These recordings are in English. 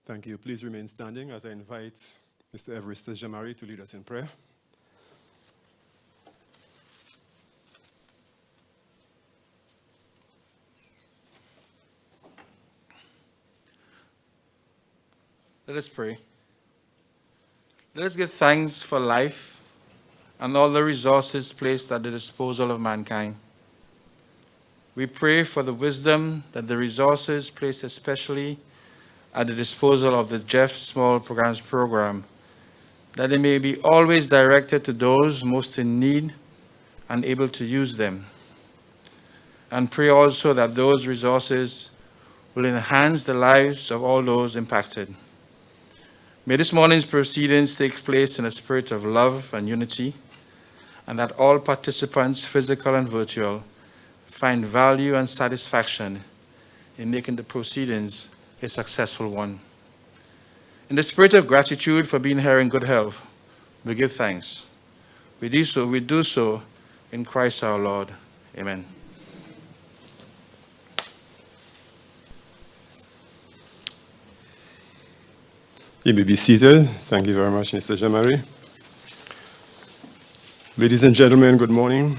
Thank you. Please remain standing as I invite Mr. Everest Jamari to lead us in prayer. Let us pray. Let us give thanks for life and all the resources placed at the disposal of mankind. We pray for the wisdom that the resources placed especially at the disposal of the GEF Small Programs Program, that they may be always directed to those most in need and able to use them. And pray also that those resources will enhance the lives of all those impacted. May this morning's proceedings take place in a spirit of love and unity, and that all participants, physical and virtual, find value and satisfaction in making the proceedings a successful one. In the spirit of gratitude for being here in good health, we give thanks. We do so in Christ our Lord. Amen. You may be seated. Thank you very much, Mr. Jamari. Ladies and gentlemen, good morning.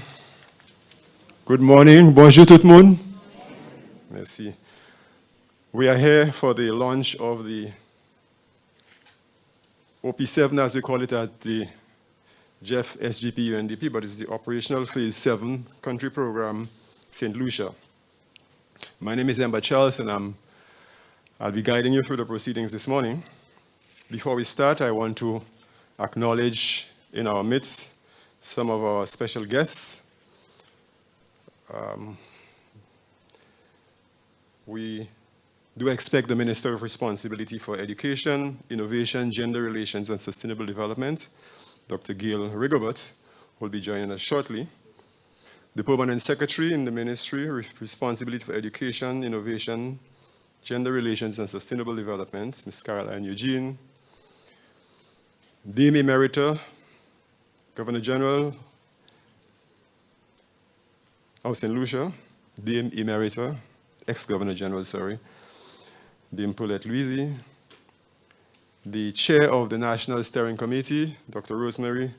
Good morning. Bonjour tout le monde. Merci. We are here for the launch of the OP7, as we call it at the GEF SDG UNDP, but it's the operational phase 7 country program, St. Lucia. My name is Ember Charles, and I'll be guiding you through the proceedings this morning. Before we start, I want to acknowledge in our midst some of our special guests. We do expect the Minister of Responsibility for Education, Innovation, Gender Relations, and Sustainable Development, Dr. Gail Rigobert, will be joining us shortly. The Permanent Secretary in the Ministry of Responsibility for Education, Innovation, Gender Relations, and Sustainable Development, Ms. Caroline Eugene. Dame Emerita, Governor General of St. Lucia, Dame Emerita, ex-Governor General, sorry, Dame Paulette Louisi, the Chair of the National Steering Committee, Dr. Rosemary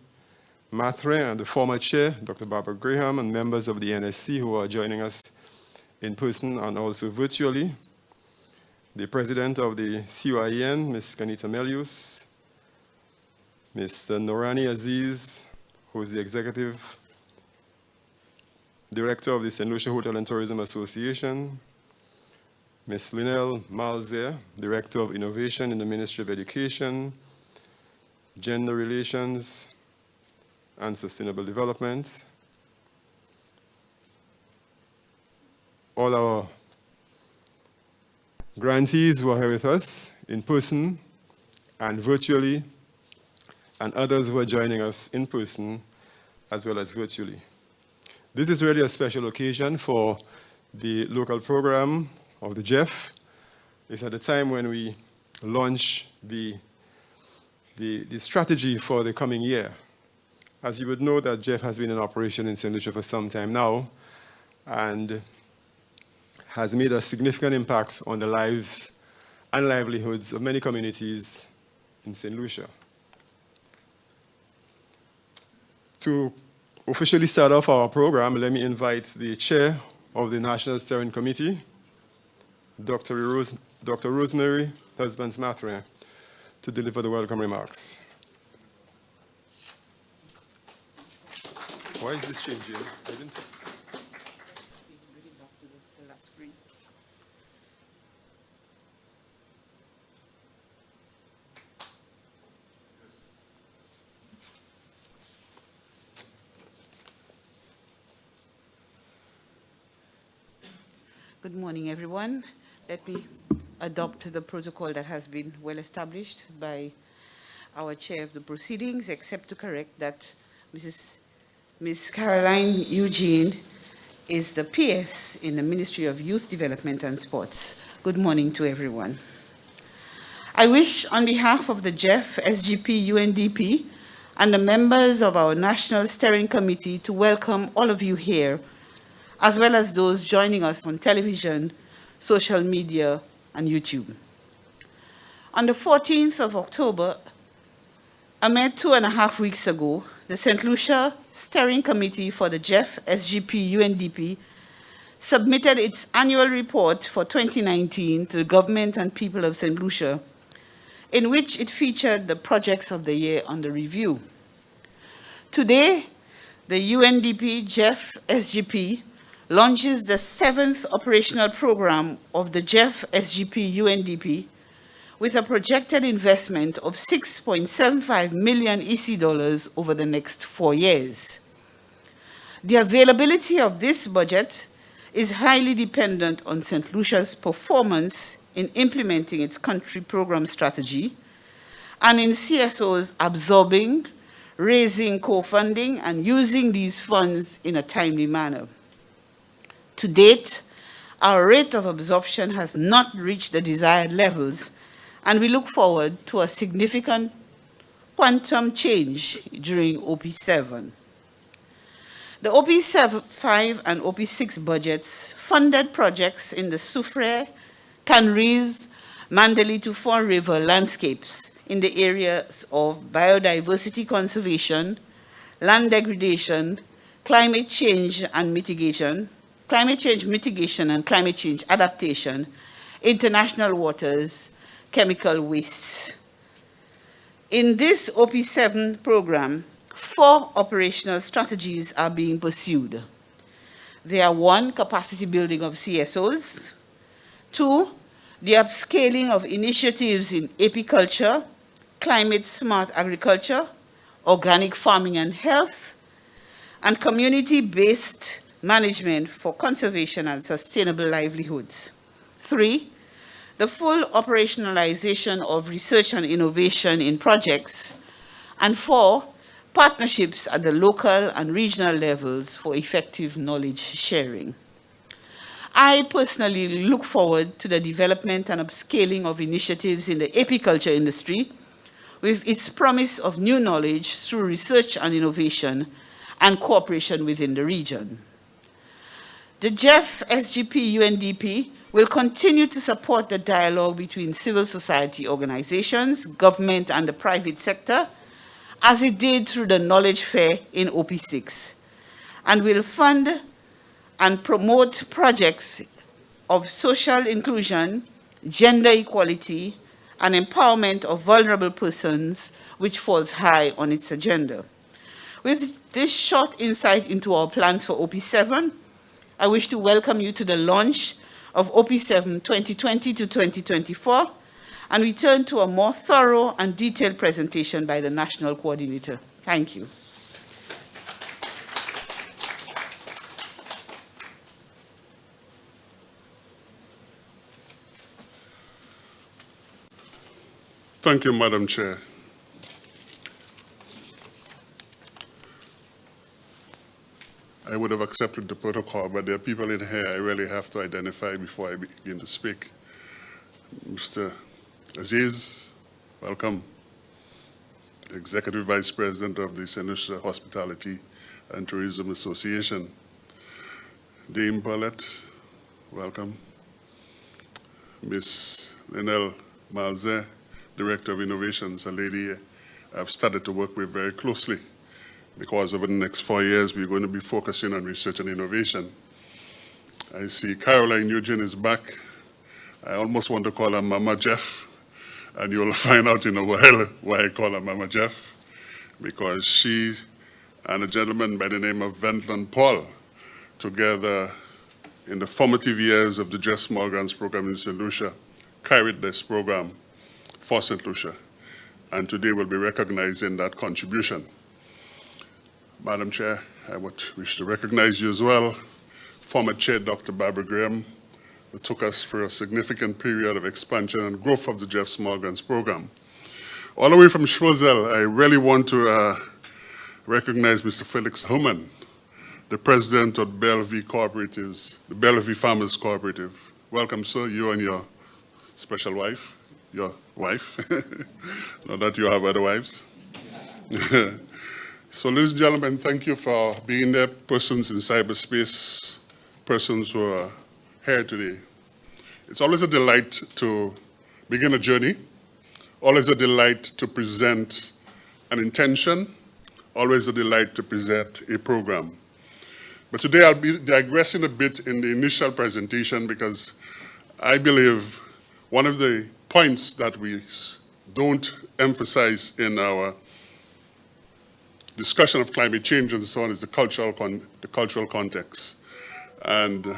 Mathrin, and the former Chair, Dr. Barbara Graham, and members of the NSC who are joining us in person and also virtually, the President of the CUIN, Ms. Kanita Melius, Mr. Norani Aziz, who is the Executive Director of the St. Lucia Hotel and Tourism Association, Ms. Lynelle Malzer, Director of Innovation in the Ministry of Education, Gender Relations, and Sustainable Development. All our grantees who are here with us in person and virtually, and others who are joining us in person as well as virtually. This is really a special occasion for the local program of the GEF. It's at the time when we launch the strategy for the coming year. As you would know, that GEF has been in operation in St. Lucia for some time now and has made a significant impact on the lives and livelihoods of many communities in St. Lucia. To officially start off our program, let me invite the Chair of the National Steering Committee, Dr. Rosemary Husbands-Mathrin, to deliver the welcome remarks. Why is this changing? I didn't... Good morning, everyone. Let me adopt the protocol that has been well established by our chair of the proceedings, except to correct that Ms. Caroline Eugene is the PS in the Ministry of Youth Development and Sports. Good morning to everyone. I wish, on behalf of the GEF SGP UNDP and the members of our National Steering Committee, to welcome all of you here, as well as those joining us on television, social media, and YouTube. On the 14th of October, a mere 2.5 weeks ago, the St. Lucia Steering Committee for the GEF SDG UNDP submitted its annual report for 2019 to the government and people of St. Lucia, in which it featured the projects of the year under review. Today, the UNDP GEF SDG launches the 7th operational program of the GEF SDG UNDP with a projected investment of 6.75 million EC dollars over the next 4 years. The availability of this budget is highly dependent on St. Lucia's performance in implementing its country program strategy and in CSOs absorbing, raising co-funding, and using these funds in a timely manner. To date, our rate of absorption has not reached the desired levels, and we look forward to a significant quantum change during OP7. The OP5 and OP6 budgets funded projects in the Soufrière, Canries, Mandeli to Fall River landscapes in the areas of biodiversity conservation, land degradation, climate change mitigation and climate change adaptation, international waters, chemical wastes. In this OP7 program, 4 operational strategies are being pursued. They are 1, capacity building of CSOs, 2, the upscaling of initiatives in apiculture, climate smart agriculture, organic farming and health, and community-based management for conservation and sustainable livelihoods. 3, the full operationalization of research and innovation in projects. And 4, partnerships at the local and regional levels for effective knowledge sharing. I personally look forward to the development and upscaling of initiatives in the apiculture industry with its promise of new knowledge through research and innovation and cooperation within the region. The GEF SDG UNDP will continue to support the dialogue between civil society organizations, government, and the private sector, as it did through the Knowledge Fair in OP6, and will fund and promote projects of social inclusion, gender equality, and empowerment of vulnerable persons, which falls high on its agenda. With this short insight into our plans for OP7, I wish to welcome you to the launch of OP7 2020 to 2024, and we turn to a more thorough and detailed presentation by the National Coordinator. Thank you. Thank you, Madam Chair. I would have accepted the protocol, but there are people in here I really have to identify before I begin to speak. Mr. Aziz, welcome. Executive Vice President of the St. Lucia Hospitality and Tourism Association. Dame Paulette, welcome. Ms. Linnell Malzé, Director of Innovations, a lady I've started to work with very closely because over the next 4 years, we're going to be focusing on research and innovation. I see Caroline Eugene is back. I almost want to call her Mama Jeff, and you'll find out in a while why I call her Mama Jeff, because she and a gentleman by the name of Ventland Paul, together in the formative years of the Just Small Grants program in St. Lucia, carried this program for St. Lucia, and today we'll be recognizing that contribution. Madam Chair, I would wish to recognize you as well. Former Chair Dr. Barbara Graham, who took us through a significant period of expansion and growth of the GEF Small Grants program. All the way from Choiseul, I really want to recognize Mr. Felix Human, the President of Bellevue Cooperatives, the Bellevue Farmers Cooperative. Welcome, sir, you and your special wife, your wife. Not that you have other wives. So, ladies and gentlemen, thank you for being there, persons in cyberspace, persons who are here today. It's always a delight to begin a journey Always a delight to present an intention, always a delight to present a program. But today I'll be digressing a bit in the initial presentation because I believe one of the points that we don't emphasize in our discussion of climate change and so on is the cultural context. And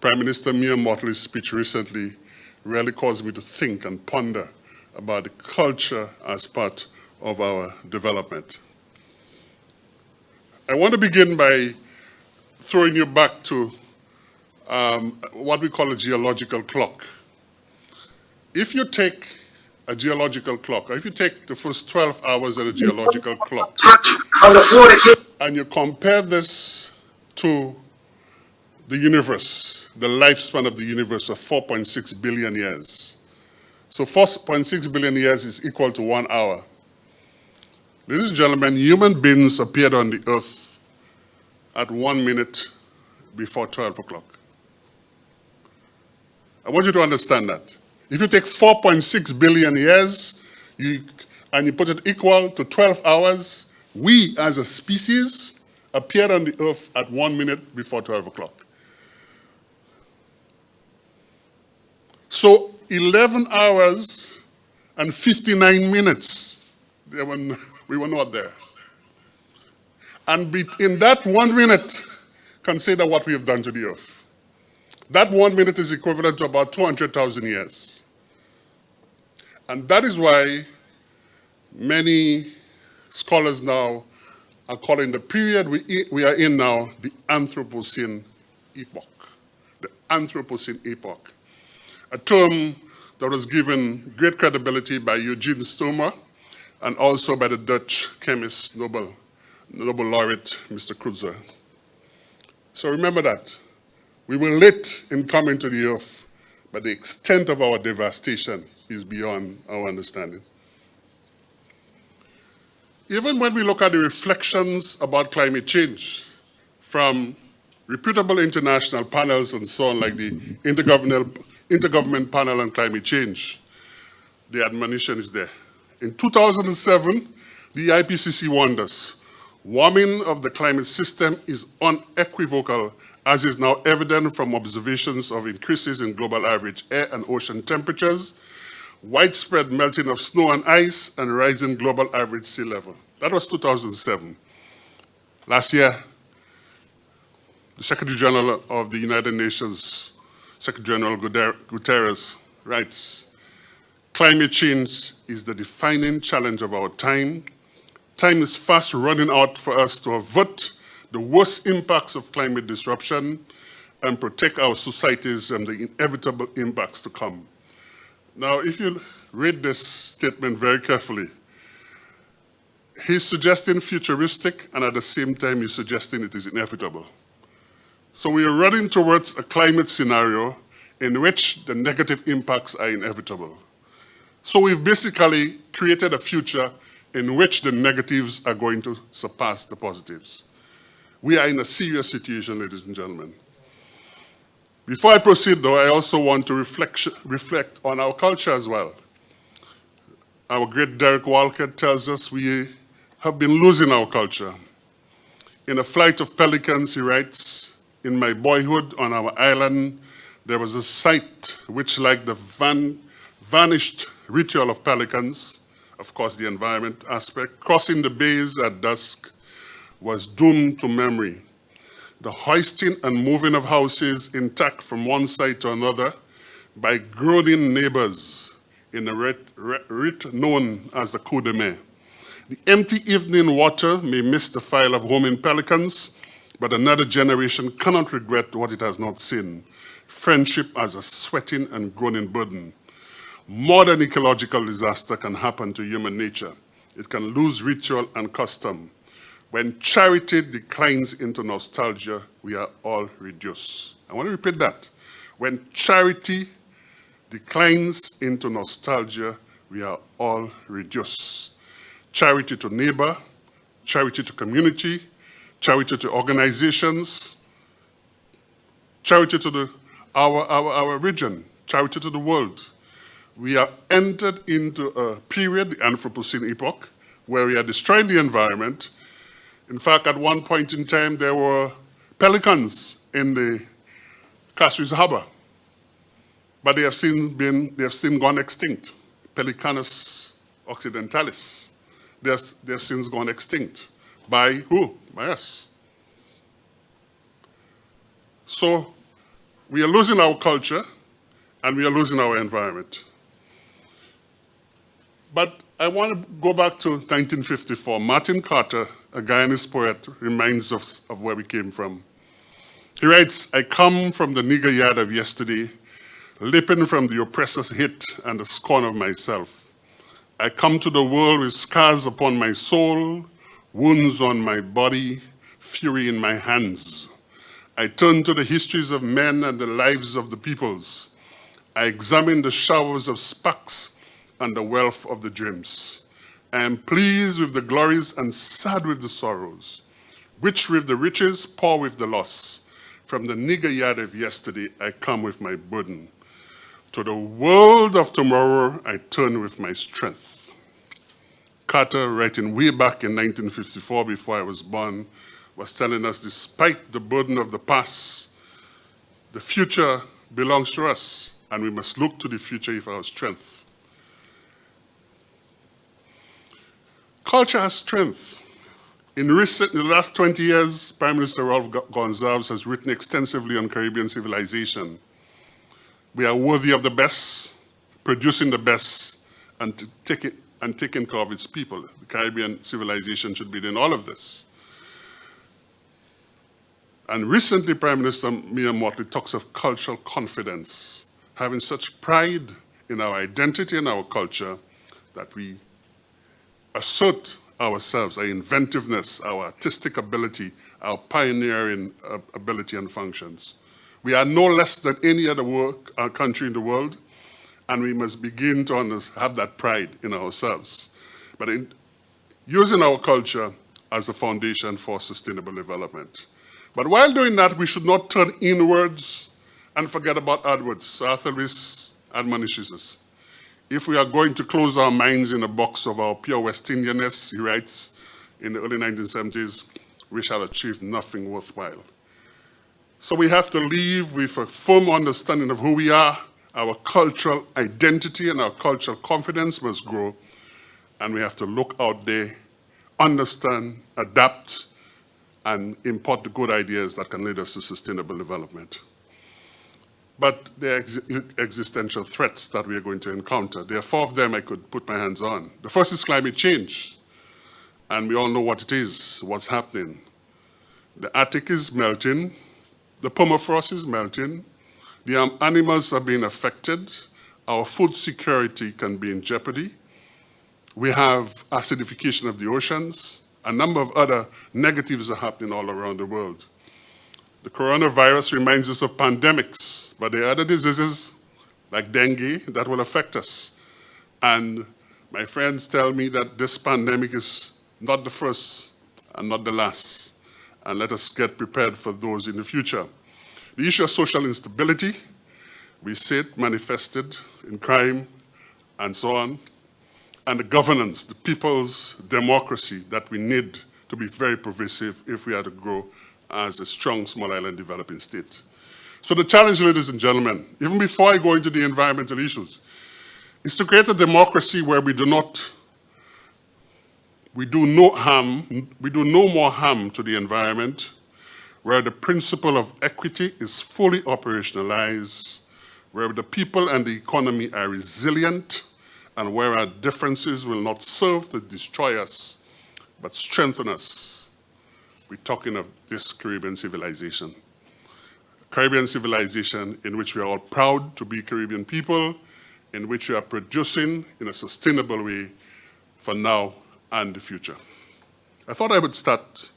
Prime Minister Mia Mottley's speech recently really caused me to think and ponder about the culture as part of our development. I want to begin by throwing you back to what we call a geological clock. If you take a geological clock, or if you take the first 12 hours of a geological clock, and you compare this to the universe, the lifespan of the universe of 4.6 billion years. So 4.6 billion years is equal to 1 hour. Ladies and gentlemen, human beings appeared on the earth at 1 minute before 12 o'clock. I want you to understand that. If you take 4.6 billion years and you put it equal to 12 hours, we as a species appeared on the earth at 1 minute before 12 o'clock. So 11 hours and 59 minutes, we were not there. And in that 1 minute, consider what we have done to the earth. That 1 minute is equivalent to about 200,000 years. And that is why many scholars now are calling the period we are in now the Anthropocene epoch. The Anthropocene epoch. A term that was given great credibility by Eugene Stomer and also by the Dutch chemist, Nobel laureate, Mr. Kreuzer. So remember that. We were late in coming to the earth, but the extent of our devastation is beyond our understanding. Even when we look at the reflections about climate change from reputable international panels and so on, like the Intergovernment Panel on Climate Change, the admonition is there. In 2007, the IPCC warned us, warming of the climate system is unequivocal, as is now evident from observations of increases in global average air and ocean temperatures, widespread melting of snow and ice, and rising global average sea level. That was 2007. Last year, the Secretary General of the United Nations, Secretary General Guterres, writes, climate change is the defining challenge of our time. Time is fast running out for us to avert the worst impacts of climate disruption and protect our societies from the inevitable impacts to come. Now, if you read this statement very carefully, he's suggesting futuristic, and at the same time, he's suggesting it is inevitable. So we are running towards a climate scenario in which the negative impacts are inevitable. So we've basically created a future in which the negatives are going to surpass the positives. We are in a serious situation, ladies and gentlemen. Before I proceed, though, I also want to reflect on our culture as well. Our great Derek Walker tells us we have been losing our culture. In A Flight of Pelicans, he writes, in my boyhood on our island, there was a sight which, like the vanished ritual of pelicans, of course the environment aspect, crossing the bays at dusk, was doomed to memory. The hoisting and moving of houses intact from one side to another by groaning neighbors in a rite known as the coup de main. The empty evening water may miss the file of homing pelicans, but another generation cannot regret what it has not seen. Friendship as a sweating and groaning burden. More than ecological disaster can happen to human nature. It can lose ritual and custom. When charity declines into nostalgia, we are all reduced. I want to repeat that. When charity declines into nostalgia, we are all reduced. Charity to neighbor, charity to community, charity to organizations, charity to our region, charity to the world. We have entered into a period, the Anthropocene epoch, where we are destroying the environment. In fact, at one point in time, there were pelicans in the Castries Harbor, but they have since gone extinct. Pelicanus occidentalis. They have since gone extinct. By who? By us. So we are losing our culture and we are losing our environment. But I want to go back to 1954. Martin Carter, a Guyanese poet, reminds us of where we came from. He writes, "I come from the nigger yard of yesterday, leaping from the oppressor's hit and the scorn of myself. I come to the world with scars upon my soul, wounds on my body, fury in my hands. I turn to the histories of men and the lives of the peoples. I examine the showers of sparks and the wealth of the dreams. I am pleased with the glories and sad with the sorrows, rich with the riches, poor with the loss. From the nigger yard of yesterday, I come with my burden. To the world of tomorrow, I turn with my strength." Carter, writing way back in 1954, before I was born, was telling us, despite the burden of the past, the future belongs to us, and we must look to the future for our strength. Culture has strength. In the last 20 years, Prime Minister Ralph Gonsalves has written extensively on Caribbean civilization. We are worthy of the best, producing the best, and taking care of its people. The Caribbean civilization should be doing all of this. And recently, Prime Minister Mia Mottley talks of cultural confidence, having such pride in our identity and our culture that we assert ourselves, our inventiveness, our artistic ability, our pioneering ability and functions. We are no less than any other country in the world, and we must begin to have that pride in ourselves. But in using our culture as a foundation for sustainable development. But while doing that, we should not turn inwards and forget about outwards. So Arthur Lewis admonishes us. If we are going to close our minds in a box of our pure West Indianness, he writes in the early 1970s, we shall achieve nothing worthwhile. So we have to leave with a firm understanding of who we are, our cultural identity and our cultural confidence must grow, and we have to look out there, understand, adapt, and import the good ideas that can lead us to sustainable development. But there are existential threats that we are going to encounter. There are 4 of them I could put my hands on. The first is climate change. And we all know what it is, what's happening. The Arctic is melting. The permafrost is melting. The animals are being affected. Our food security can be in jeopardy. We have acidification of the oceans. A number of other negatives are happening all around the world. The coronavirus reminds us of pandemics, but there are other diseases like dengue that will affect us. And my friends tell me that this pandemic is not the first and not the last. And let us get prepared for those in the future. The issue of social instability, we see it manifested in crime and so on. And the governance, the people's democracy that we need to be very pervasive if we are to grow as a strong small island developing state. So the challenge, ladies and gentlemen, even before I go into the environmental issues, is to create a democracy where we do no more harm to the environment, where the principle of equity is fully operationalized, where the people and the economy are resilient, and where our differences will not serve to destroy us, but strengthen us. We're talking of this Caribbean civilization. Caribbean civilization in which we are all proud to be Caribbean people, in which we are producing in a sustainable way for now and the future. I thought I would start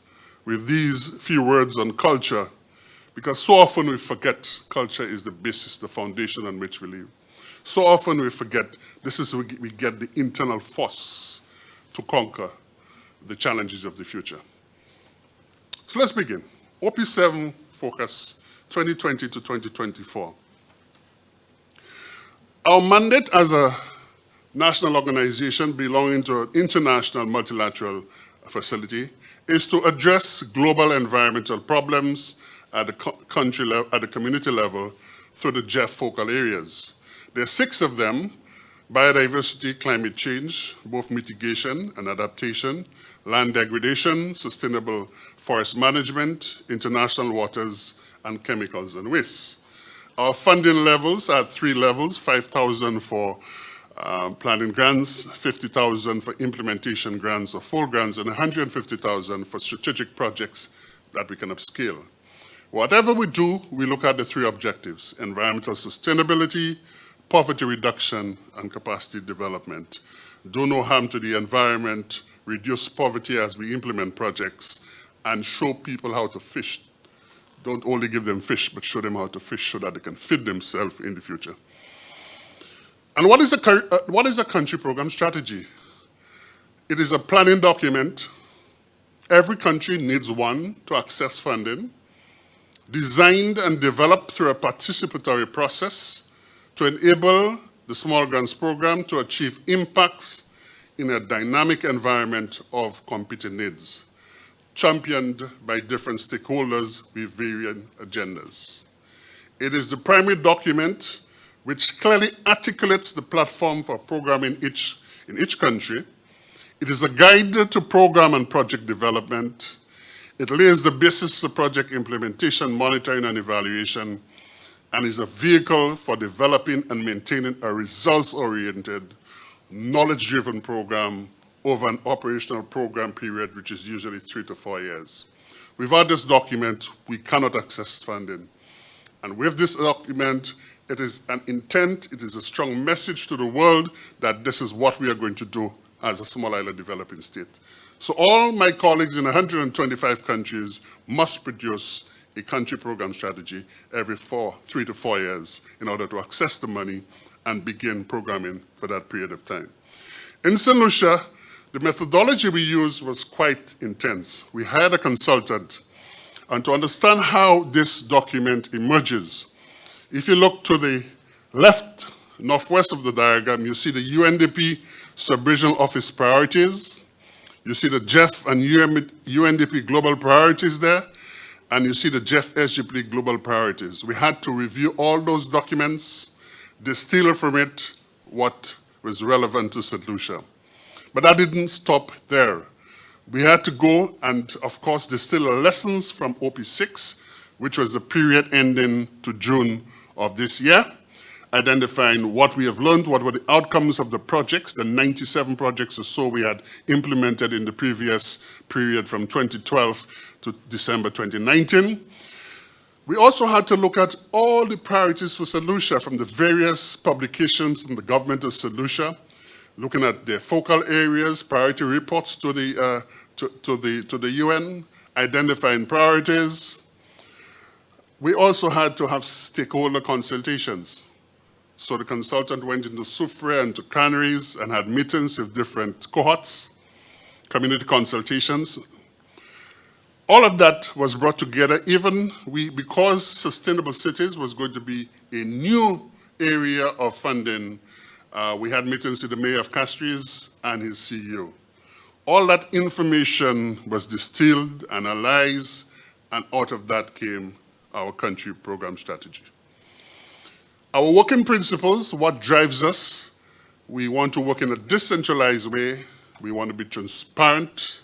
with these few words on culture, because so often we forget culture is the basis, the foundation on which we live. So often we forget this is where we get the internal force to conquer the challenges of the future. So let's begin. OP7 focus 2020 to 2024. Our mandate as a national organization belonging to an international multilateral facility is to address global environmental problems at the community level through the GEF focal areas. There are 6 of them: biodiversity, climate change, both mitigation and adaptation, land degradation, sustainable forest management, international waters, and chemicals and wastes. Our funding levels are at 3 levels: 5,000 for planning grants, 50,000 for implementation grants or full grants, and 150,000 for strategic projects that we can upscale. Whatever we do, we look at the 3 objectives: environmental sustainability, poverty reduction, and capacity development. Do no harm to the environment, reduce poverty as we implement projects, and show people how to fish. Don't only give them fish, but show them how to fish so that they can feed themselves in the future. And what is a country program strategy? It is a planning document. Every country needs one to access funding, designed and developed through a participatory process to enable the Small Grants Program to achieve impacts in a dynamic environment of competing needs, championed by different stakeholders with varying agendas. It is the primary document which clearly articulates the platform for programming in each country. It is a guide to program and project development. It lays the basis for project implementation, monitoring, and evaluation, and is a vehicle for developing and maintaining a results-oriented, knowledge-driven program over an operational program period, which is usually 3 to 4 years. Without this document, we cannot access funding. And with this document, it is an intent, it is a strong message to the world that this is what we are going to do as a small island developing state. So all my colleagues in 125 countries must produce a country program strategy every 3 to 4 years in order to access the money and begin programming for that period of time. In St. Lucia, the methodology we used was quite intense. We hired a consultant, and to understand how this document emerges, if you look to the left, northwest of the diagram, you see the UNDP Sub-Regional Office priorities. You see the GEF and UNDP global priorities there, and you see the GEF SDG global priorities. We had to review all those documents, distill from it what was relevant to St. Lucia. But that didn't stop there. We had to go and, of course, distill the lessons from OP6, which was the period ending to June of this year, identifying what we have learned, what were the outcomes of the projects, the 97 projects or so we had implemented in the previous period from 2012 to December 2019. We also had to look at all the priorities for St. Lucia from the various publications from the government of St. Lucia, looking at their focal areas, priority reports to the UN, identifying priorities. We also had to have stakeholder consultations. So the consultant went into Soufrière and to Canaries and had meetings with different cohorts, community consultations. All of that was brought together, because sustainable cities was going to be a new area of funding. We had meetings with the mayor of Castries and his CEO. All that information was distilled, analyzed, and out of that came our country program strategy. Our working principles, what drives us, we want to work in a decentralized way. We want to be transparent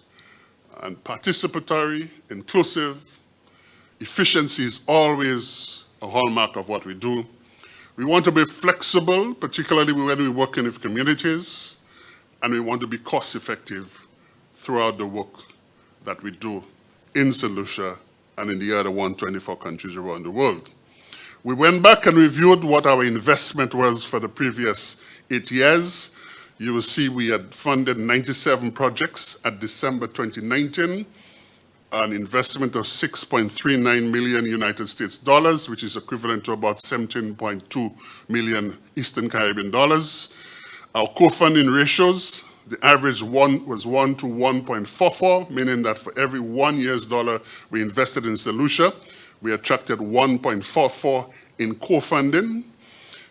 and participatory, inclusive. Efficiency is always a hallmark of what we do. We want to be flexible, particularly when we work in with communities, and we want to be cost-effective throughout the work that we do in St. Lucia and in the other 124 countries around the world. We went back and reviewed what our investment was for the previous 8 years. You will see we had funded 97 projects at December 2019, an investment of $6.39 million United States dollars, which is equivalent to about 17.2 million Eastern Caribbean dollars. Our co-funding ratios, the average was 1 to 1.44, meaning that for every $1 we invested in St. Lucia, we attracted 1.44 in co-funding.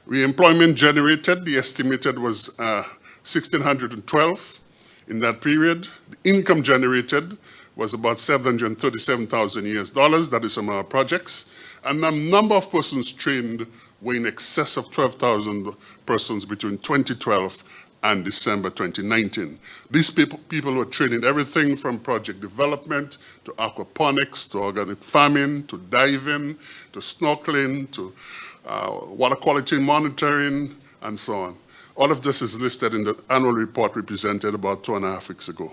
The employment generated, the estimated was 1,612 in that period. The income generated was about $737,000. That is from our projects. And the number of persons trained were in excess of 12,000 persons between 2012 and December 2019. These people were trained in everything from project development to aquaponics, to organic farming, to diving, to snorkeling, to water quality monitoring, and so on. All of this is listed in the annual report we presented about 2.5 weeks ago.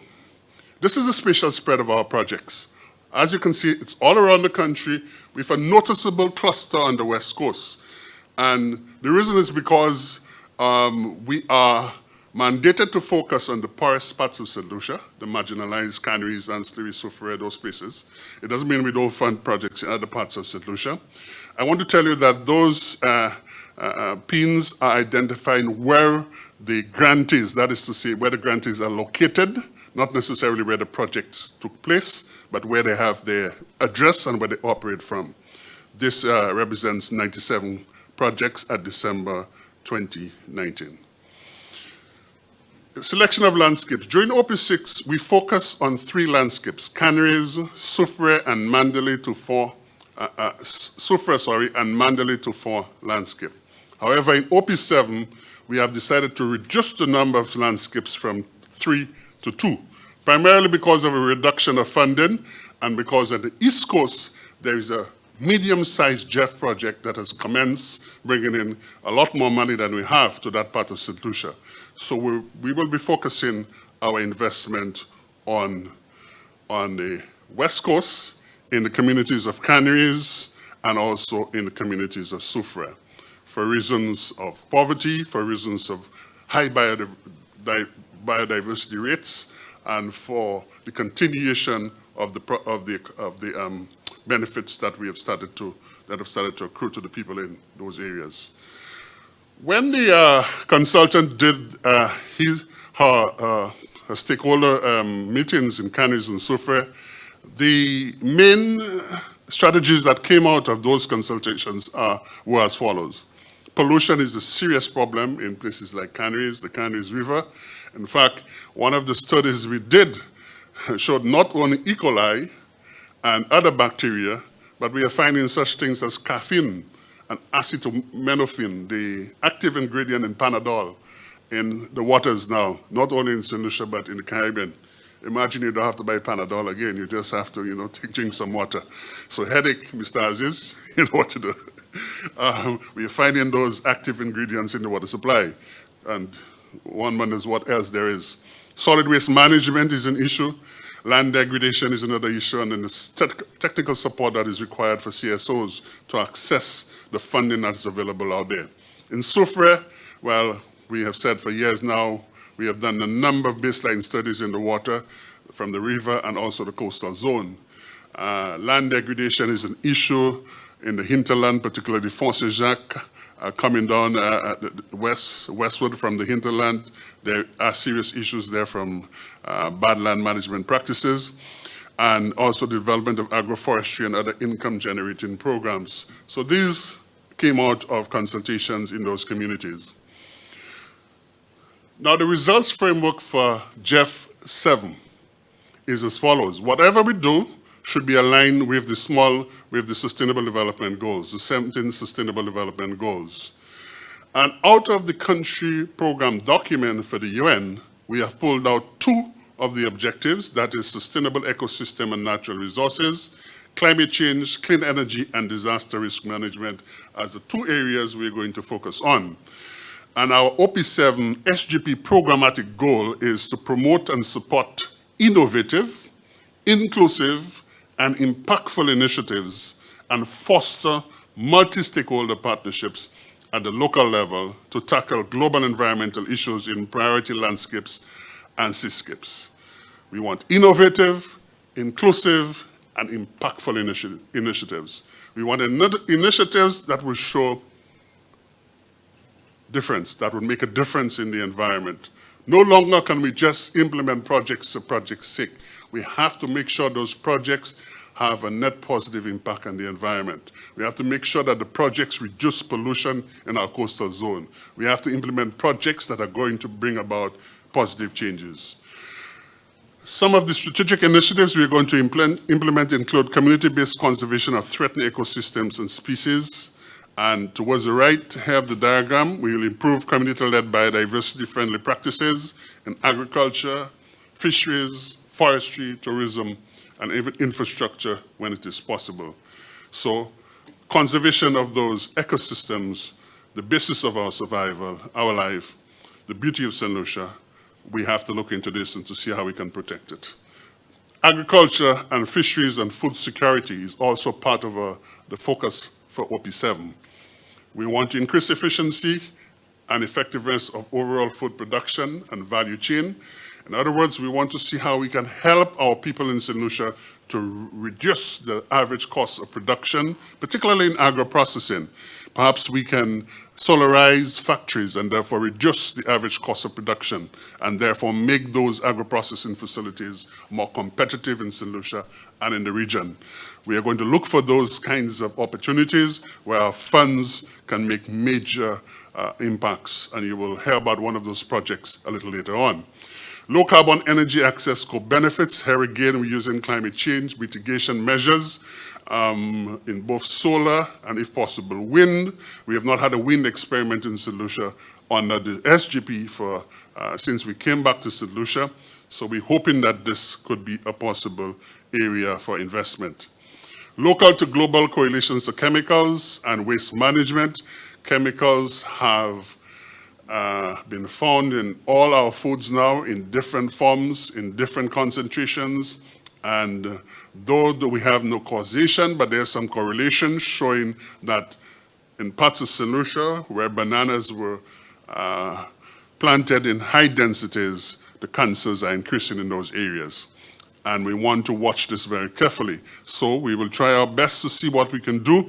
This is the spatial spread of our projects. As you can see, it's all around the country with a noticeable cluster on the West Coast. And the reason is because we are mandated to focus on the poorest parts of St. Lucia, the marginalized canneries, ancillary, Soufriere, those places. It doesn't mean we don't fund projects in other parts of St. Lucia. I want to tell you that those pins are identifying where the grantees, that is to say, where the grantees are located, not necessarily where the projects took place, but where they have their address and where they operate from. This represents 97 projects at December 2019. Selection of landscapes. During OP6, we focus on 3 landscapes, canneries, Soufriere, and Mandalay to 4, Soufriere, and Mandalay to 4 landscape. However, in OP7, we have decided to reduce the number of landscapes from 3 to 2, primarily because of a reduction of funding and because at the East Coast, there is a medium-sized GEF project that has commenced, bringing in a lot more money than we have to that part of St. Lucia. So we will be focusing our investment on the West Coast, in the communities of canneries, and also in the communities of Soufriere, for reasons of poverty, for reasons of high biodiversity rates, and for the continuation of the benefits that have started to accrue to the people in those areas. When the consultant did her stakeholder meetings in canneries and Soufriere, the main strategies that came out of those consultations were as follows. Pollution is a serious problem in places like canneries, the Canneries River. In fact, one of the studies we did showed not only E. coli and other bacteria, but we are finding such things as caffeine and acetaminophen, the active ingredient in Panadol, in the waters now, not only in St. Lucia, but in the Caribbean. Imagine you don't have to buy Panadol again, you just have to, drink some water. So headache, Mr. Aziz, you know what to do. We are finding those active ingredients in the water supply, and one wonders what else there is. Solid waste management is an issue. Land degradation is another issue, and then the technical support that is required for CSOs to access the funding that is available out there. In Soufriere, well, we have said for years now, we have done a number of baseline studies in the water from the river and also the coastal zone. Land degradation is an issue in the hinterland, particularly Fort Saint-Jacques, coming down westward from the hinterland. There are serious issues there from bad land management practices, and also development of agroforestry and other income-generating programs. So these came out of consultations in those communities. Now, the results framework for GEF 7 is as follows. Whatever we do should be aligned with the Sustainable Development Goals, the 17 Sustainable Development Goals. And out of the country program document for the UN, we have pulled out 2 of the objectives, that is sustainable ecosystem and natural resources, climate change, clean energy, and disaster risk management as the 2 areas we're going to focus on. And our OP7 SGP programmatic goal is to promote and support innovative, inclusive, and impactful initiatives and foster multi-stakeholder partnerships at the local level to tackle global environmental issues in priority landscapes and seascapes. We want innovative, inclusive, and impactful initiatives. We want initiatives that will show difference, that would make a difference in the environment. No longer can we just implement projects for project's sake. We have to make sure those projects have a net positive impact on the environment. We have to make sure that the projects reduce pollution in our coastal zone. We have to implement projects that are going to bring about positive changes. Some of the strategic initiatives we're going to implement include community-based conservation of threatened ecosystems and species. And towards the right, have the diagram. We will improve community-led biodiversity-friendly practices in agriculture, fisheries, forestry, tourism, and even infrastructure when it is possible. So conservation of those ecosystems, the basis of our survival, our life, the beauty of St. Lucia, we have to look into this and to see how we can protect it. Agriculture and fisheries and food security is also part of the focus for OP7. We want to increase efficiency and effectiveness of overall food production and value chain. In other words, we want to see how we can help our people in St. Lucia to reduce the average cost of production, particularly in agro-processing. Perhaps we can solarize factories and therefore reduce the average cost of production and therefore make those agro-processing facilities more competitive in St. Lucia and in the region. We are going to look for those kinds of opportunities where our funds can make major impacts, and you will hear about one of those projects a little later on. Low carbon energy access co-benefits. Here again, we're using climate change mitigation measures in both solar and, if possible, wind. We have not had a wind experiment in St. Lucia under the SGP since we came back to St. Lucia. So we're hoping that this could be a possible area for investment. Local to global correlations to chemicals and waste management. Chemicals have been found in all our foods now in different forms, in different concentrations, and though we have no causation, but there's some correlation showing that in parts of St. Lucia, where bananas were planted in high densities, the cancers are increasing in those areas. And we want to watch this very carefully. So we will try our best to see what we can do,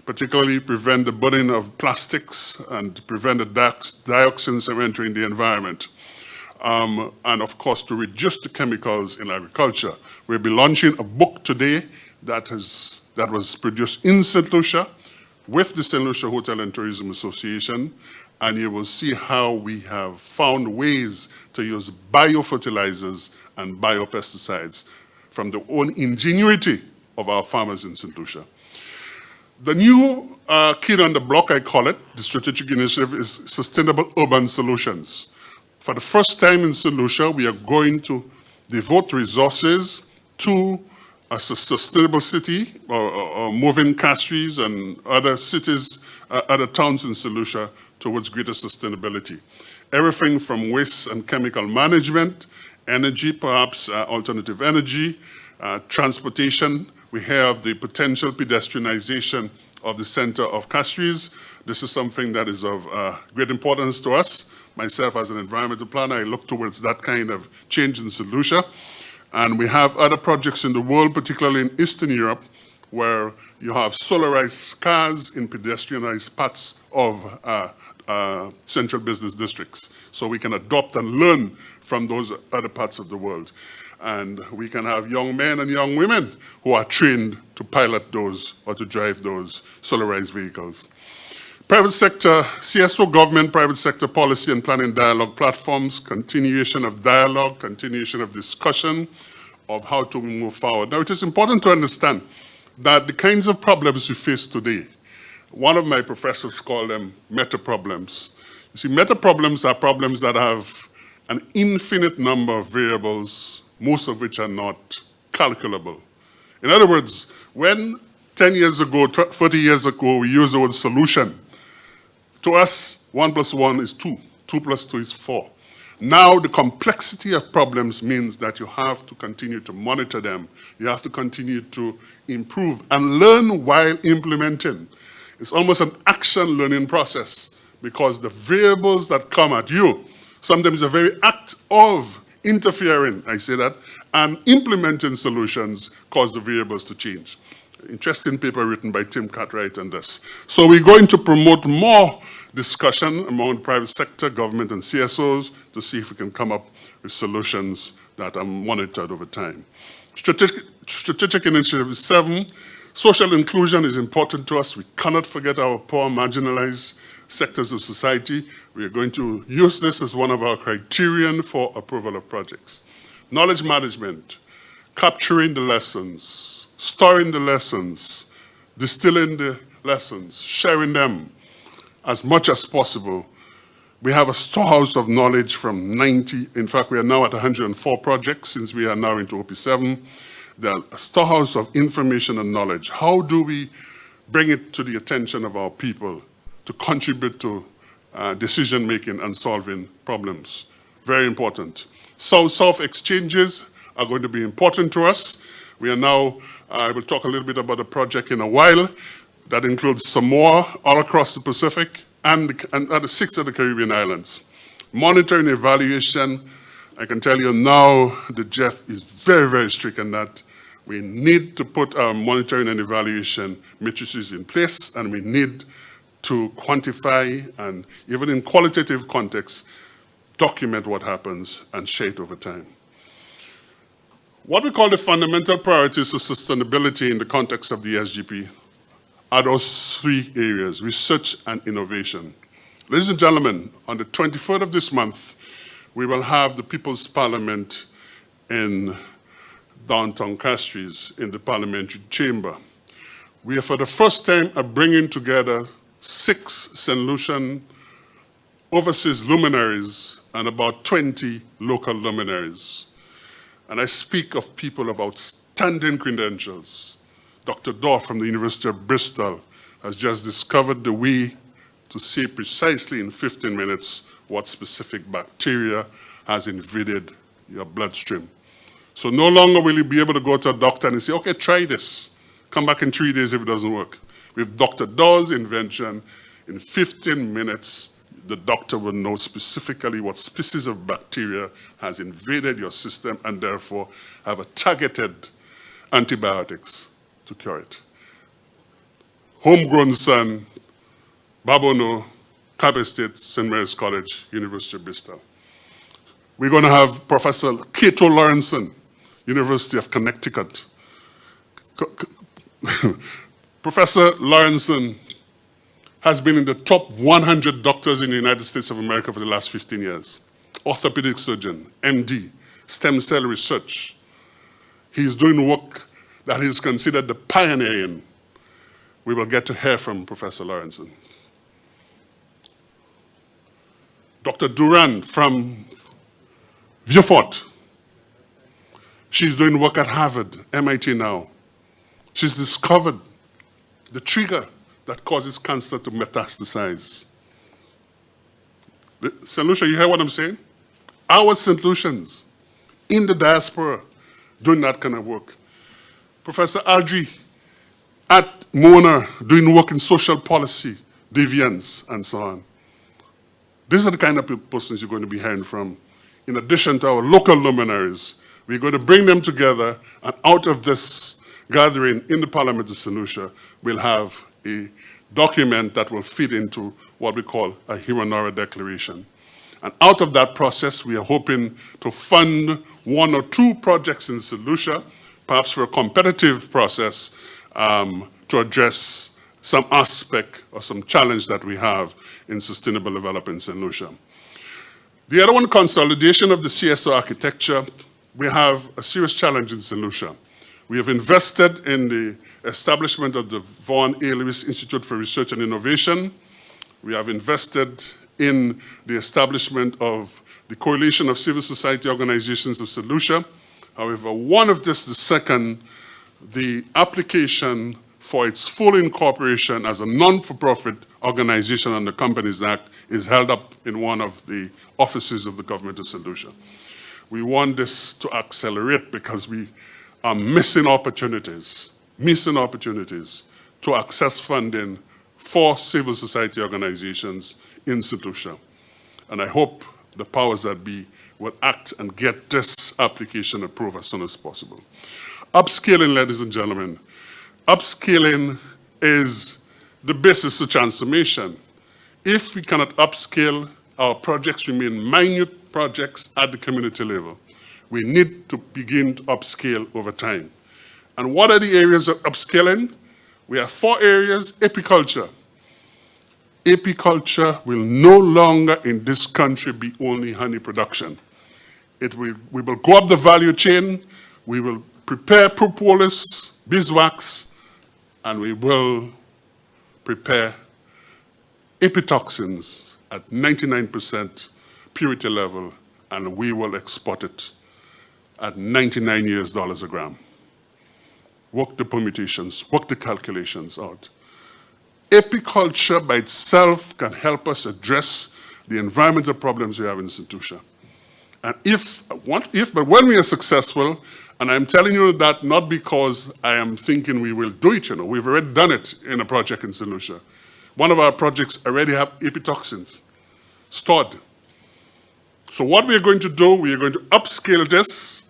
particularly prevent the burning of plastics and prevent the dioxins from entering the environment. And of course, to reduce the chemicals in agriculture. We'll be launching a book today that was produced in St. Lucia with the St. Lucia Hotel and Tourism Association, and you will see how we have found ways to use biofertilizers and biopesticides from the own ingenuity of our farmers in St. Lucia. The new kid on the block, I call it, the strategic initiative, is Sustainable Urban Solutions. For the first time in St. Lucia, we are going to devote resources to a sustainable city, or moving Castries and other cities, other towns in St. Lucia towards greater sustainability. Everything from waste and chemical management, energy, perhaps alternative energy, transportation. We have the potential pedestrianization of the center of Castries. This is something that is of great importance to us. Myself, as an environmental planner, I look towards that kind of change in St. Lucia. And we have other projects in the world, particularly in Eastern Europe, where you have solarized cars in pedestrianized parts of central business districts. So we can adopt and learn from those other parts of the world. And we can have young men and young women who are trained to pilot those or to drive those solarized vehicles. Private sector, CSO government, private sector policy and planning dialogue platforms, continuation of dialogue, continuation of discussion of how to move forward. Now, it is important to understand that the kinds of problems we face today, one of my professors called them meta problems. You see, meta problems are problems that have an infinite number of variables, most of which are not calculable. In other words, when 10 years ago, 30 years ago, we used the word solution, to us, 1 + 1 is 2, 2 + 2 is 4. Now, the complexity of problems means that you have to continue to monitor them. You have to continue to improve and learn while implementing. It's almost an action learning process because the variables that come at you, sometimes the very act of interfering, I say that, and implementing solutions cause the variables to change. Interesting paper written by Tim Cartwright on this. So we're going to promote more discussion among private sector, government, and CSOs to see if we can come up with solutions that are monitored over time. Strategic Initiative 7, social inclusion is important to us. We cannot forget our poor, marginalized sectors of society. We are going to use this as one of our criterion for approval of projects. Knowledge management, capturing the lessons, storing the lessons, distilling the lessons, sharing them as much as possible. We have a storehouse of knowledge from 90, in fact, we are now at 104 projects since we are now into OP7. The storehouse of information and knowledge. How do we bring it to the attention of our people to contribute to decision-making and solving problems? Very important. South-South exchanges are going to be important to us. We are now, I will talk a little bit about the project in a while. That includes Samoa, all across the Pacific, and the 6 of the Caribbean islands. Monitoring evaluation, I can tell you now the GEF is very, very strict on that. We need to put our monitoring and evaluation matrices in place, and we need to quantify and, even in qualitative context, document what happens and share it over time. What we call the fundamental priorities of sustainability in the context of the SGP are those 3 areas: research and innovation. Ladies and gentlemen, on the 23rd of this month, we will have the People's Parliament in downtown Castries in the parliamentary chamber. We are for the first time bringing together 6 St. Lucian overseas luminaries and about 20 local luminaries. And I speak of people of outstanding credentials. Dr. Dorff from the University of Bristol has just discovered the way to say precisely in 15 minutes what specific bacteria has invaded your bloodstream. So no longer will you be able to go to a doctor and say, okay, try this. Come back in 3 days if it doesn't work. With Dr. Dorff's invention, in 15 minutes, the doctor will know specifically what species of bacteria has invaded your system and therefore have a targeted antibiotics to cure it. Homegrown son, Babono, Cape State, St. Mary's College, University of Bristol. We're going to have Professor Cato Lawrenson, University of Connecticut. Professor Lawrenson has been in the top 100 doctors in the United States of America for the last 15 years. Orthopedic surgeon, MD, stem cell research. He's doing work that is considered the pioneer in. We will get to hear from Professor Lawrenson. Dr. Duran from Vieux-Fort. She's doing work at Harvard, MIT now. She's discovered the trigger that causes cancer to metastasize. St. Lucia, you hear what I'm saying? Our St. Lucians in the diaspora doing that kind of work. Professor Aldry at Mona doing work in social policy, deviance, and so on. These are the kind of persons you're going to be hearing from. In addition to our local luminaries, we're going to bring them together, and out of this gathering in the Parliament of St. Lucia, we'll have a document that will feed into what we call a Hiranora Declaration. And out of that process, we are hoping to fund 1 or 2 projects in St. Lucia, perhaps for a competitive process to address some aspect or some challenge that we have in sustainable development in St. Lucia. The other one, consolidation of the CSO architecture. We have a serious challenge in St. Lucia. We have invested in the establishment of the Vaughan A. Lewis Institute for Research and Innovation. We have invested in the establishment of the Coalition of Civil Society Organizations of St. Lucia. However, one of this, the second, the application for its full incorporation as a non-for-profit organization under Companies Act is held up in one of the offices of the government of St. Lucia. We want this to accelerate because we are missing opportunities to access funding for civil society organizations in St. Lucia. And I hope the powers that be will act and get this application approved as soon as possible. Upscaling, ladies and gentlemen. Upscaling is the basis of transformation. If we cannot upscale, our projects remain minute projects at the community level. we need to begin to upscale over time. And what are the areas of upscaling? We have 4 areas. Apiculture. Apiculture will no longer in this country be only honey production. We will go up the value chain, we will prepare propolis, beeswax, and we will prepare apitoxins at 99% purity level, and we will export it at $99 a gram. Work the permutations, work the calculations out. Apiculture by itself can help us address the environmental problems we have in St. Lucia. And but when we are successful, and I'm telling you that not because I am thinking we will do it, we've already done it in a project in St. Lucia. One of our projects already have apitoxins stored. So what we are going to do, we are going to upscale this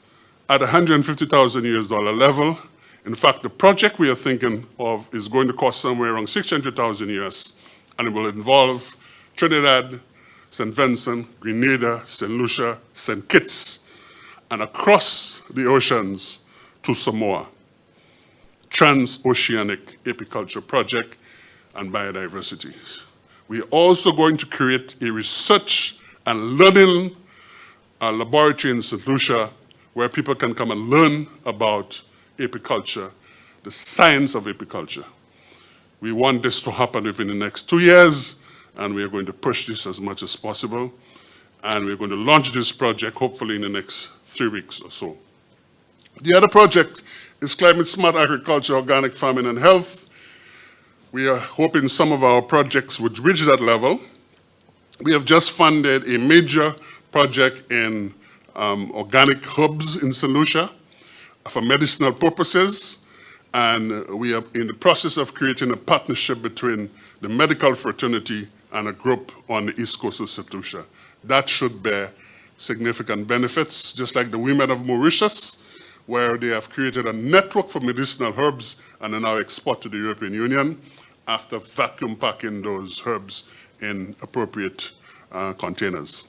at $150,000 level. In fact, the project we are thinking of is going to cost somewhere around $600,000 and it will involve Trinidad, St. Vincent, Grenada, St. Lucia, St. Kitts, and across the oceans to Samoa. Transoceanic apiculture project and biodiversity. We are also going to create a research and learning laboratory in St. Lucia where people can come and learn about apiculture, the science of apiculture. We want this to happen within the next 2 years, and we are going to push this as much as possible. And we're going to launch this project hopefully in the next 3 weeks or so. The other project is Climate Smart Agriculture, Organic Farming and Health. We are hoping some of our projects would reach that level. We have just funded a major project in organic herbs in St. Lucia for medicinal purposes, and we are in the process of creating a partnership between the medical fraternity and a group on the east coast of St. Lucia. That should bear significant benefits, just like the women of Mauritius, where they have created a network for medicinal herbs and are now export to the European Union after vacuum packing those herbs in appropriate containers.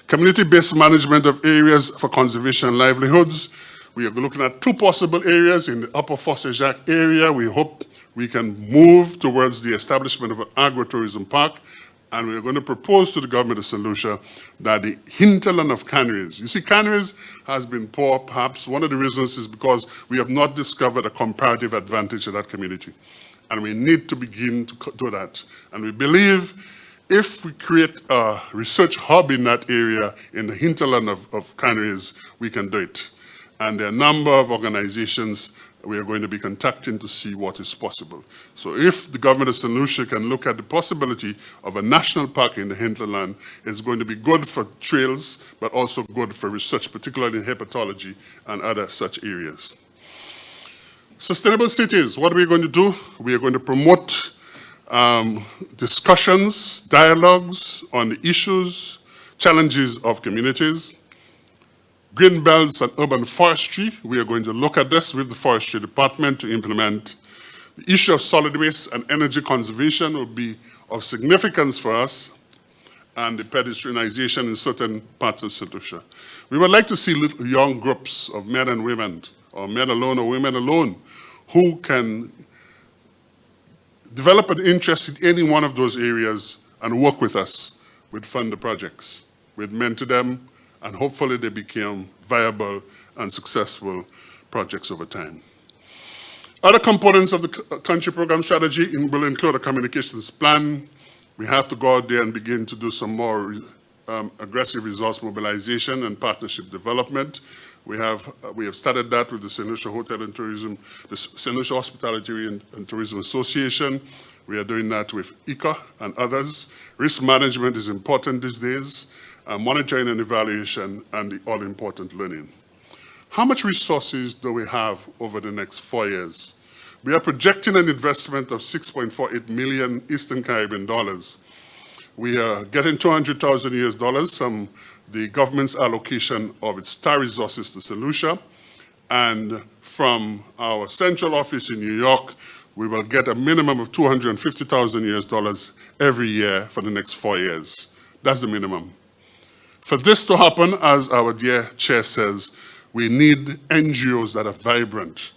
Community-based management of areas for conservation and livelihoods. We are looking at 2 possible areas in the Upper Fosse Jacques area. We hope we can move towards the establishment of an agritourism park, and we're going to propose to the government of St. Lucia that the hinterland of Canaries, you see, Canaries has been poor. Perhaps one of the reasons is because we have not discovered a comparative advantage of that community, and we need to begin to do that. And we believe if we create a research hub in that area, in the hinterland of Canaries, we can do it. And there are a number of organizations we are going to be contacting to see what is possible. So if the government of St. Lucia can look at the possibility of a national park in the hinterland, it's going to be good for trails, but also good for research, particularly in hepatology and other such areas. Sustainable cities, what are we going to do? We are going to promote discussions, dialogues on the issues, challenges of communities. Green belts and urban forestry, we are going to look at this with the forestry department to implement. The issue of solid waste and energy conservation will be of significance for us, and the pedestrianization in certain parts of St. Lucia. We would like to see little young groups of men and women, or men alone or women alone, who can develop an interest in any one of those areas and work with us. We'd fund the projects. We'd mentor them, and hopefully they become viable and successful projects over time. Other components of the country program strategy will include a communications plan. We have to go out there and begin to do some more aggressive resource mobilization and partnership development. We have started that with the St. Lucia Hotel and Tourism, the St. Lucia Hospitality and Tourism Association. We are doing that with ICA and others. Risk management is important these days. Monitoring and evaluation, and the all-important learning. How much resources do we have over the next 4 years? We are projecting an investment of $6.48 million Eastern Caribbean dollars. We are getting $200,000 from the government's allocation of its star resources to St. Lucia, and from our central office in New York, we will get a minimum of $250,000 every year for the next 4 years. That's the minimum. For this to happen, as our dear chair says, we need NGOs that are vibrant,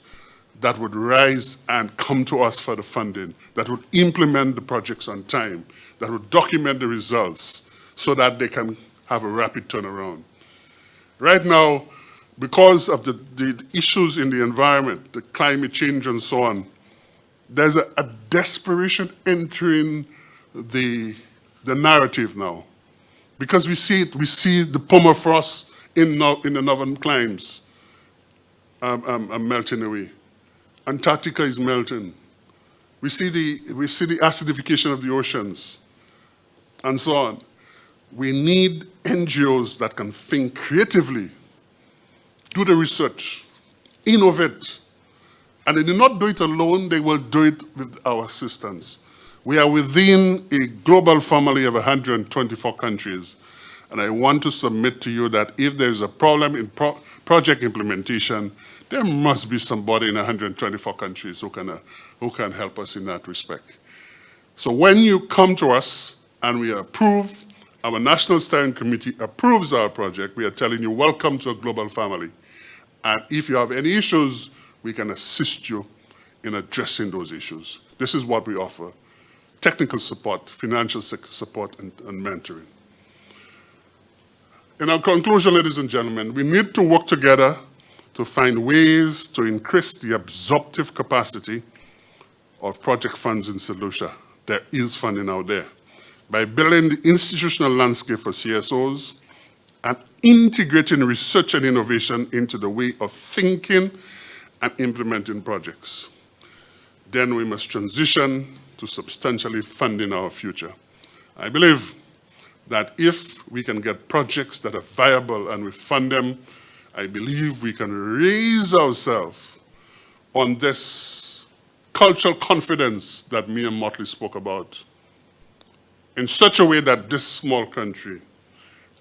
that would rise and come to us for the funding, that would implement the projects on time, that would document the results so that they can have a rapid turnaround. Right now, because of the issues in the environment, the climate change and so on, there's a desperation entering the narrative now. Because we see it, we see the permafrost in the northern climes melting away. Antarctica is melting. We see the acidification of the oceans, and so on. We need NGOs that can think creatively, do the research, innovate. And they do not do it alone, they will do it with our assistance. We are within a global family of 124 countries. And I want to submit to you that if there's a problem in project implementation, there must be somebody in 124 countries who can help us in that respect. So when you come to us and we approve, our National Steering Committee approves our project, we are telling you, welcome to a global family. And if you have any issues, we can assist you in addressing those issues. This is what we offer: technical support, financial support, and mentoring. In our conclusion, ladies and gentlemen, we need to work together to find ways to increase the absorptive capacity of project funds in St. Lucia. There is funding out there. By building the institutional landscape for CSOs and integrating research and innovation into the way of thinking and implementing projects. Then we must transition to substantially funding our future. I believe that if we can get projects that are viable and we fund them, I believe we can raise ourselves on this cultural confidence that me and Motley spoke about, in such a way that this small country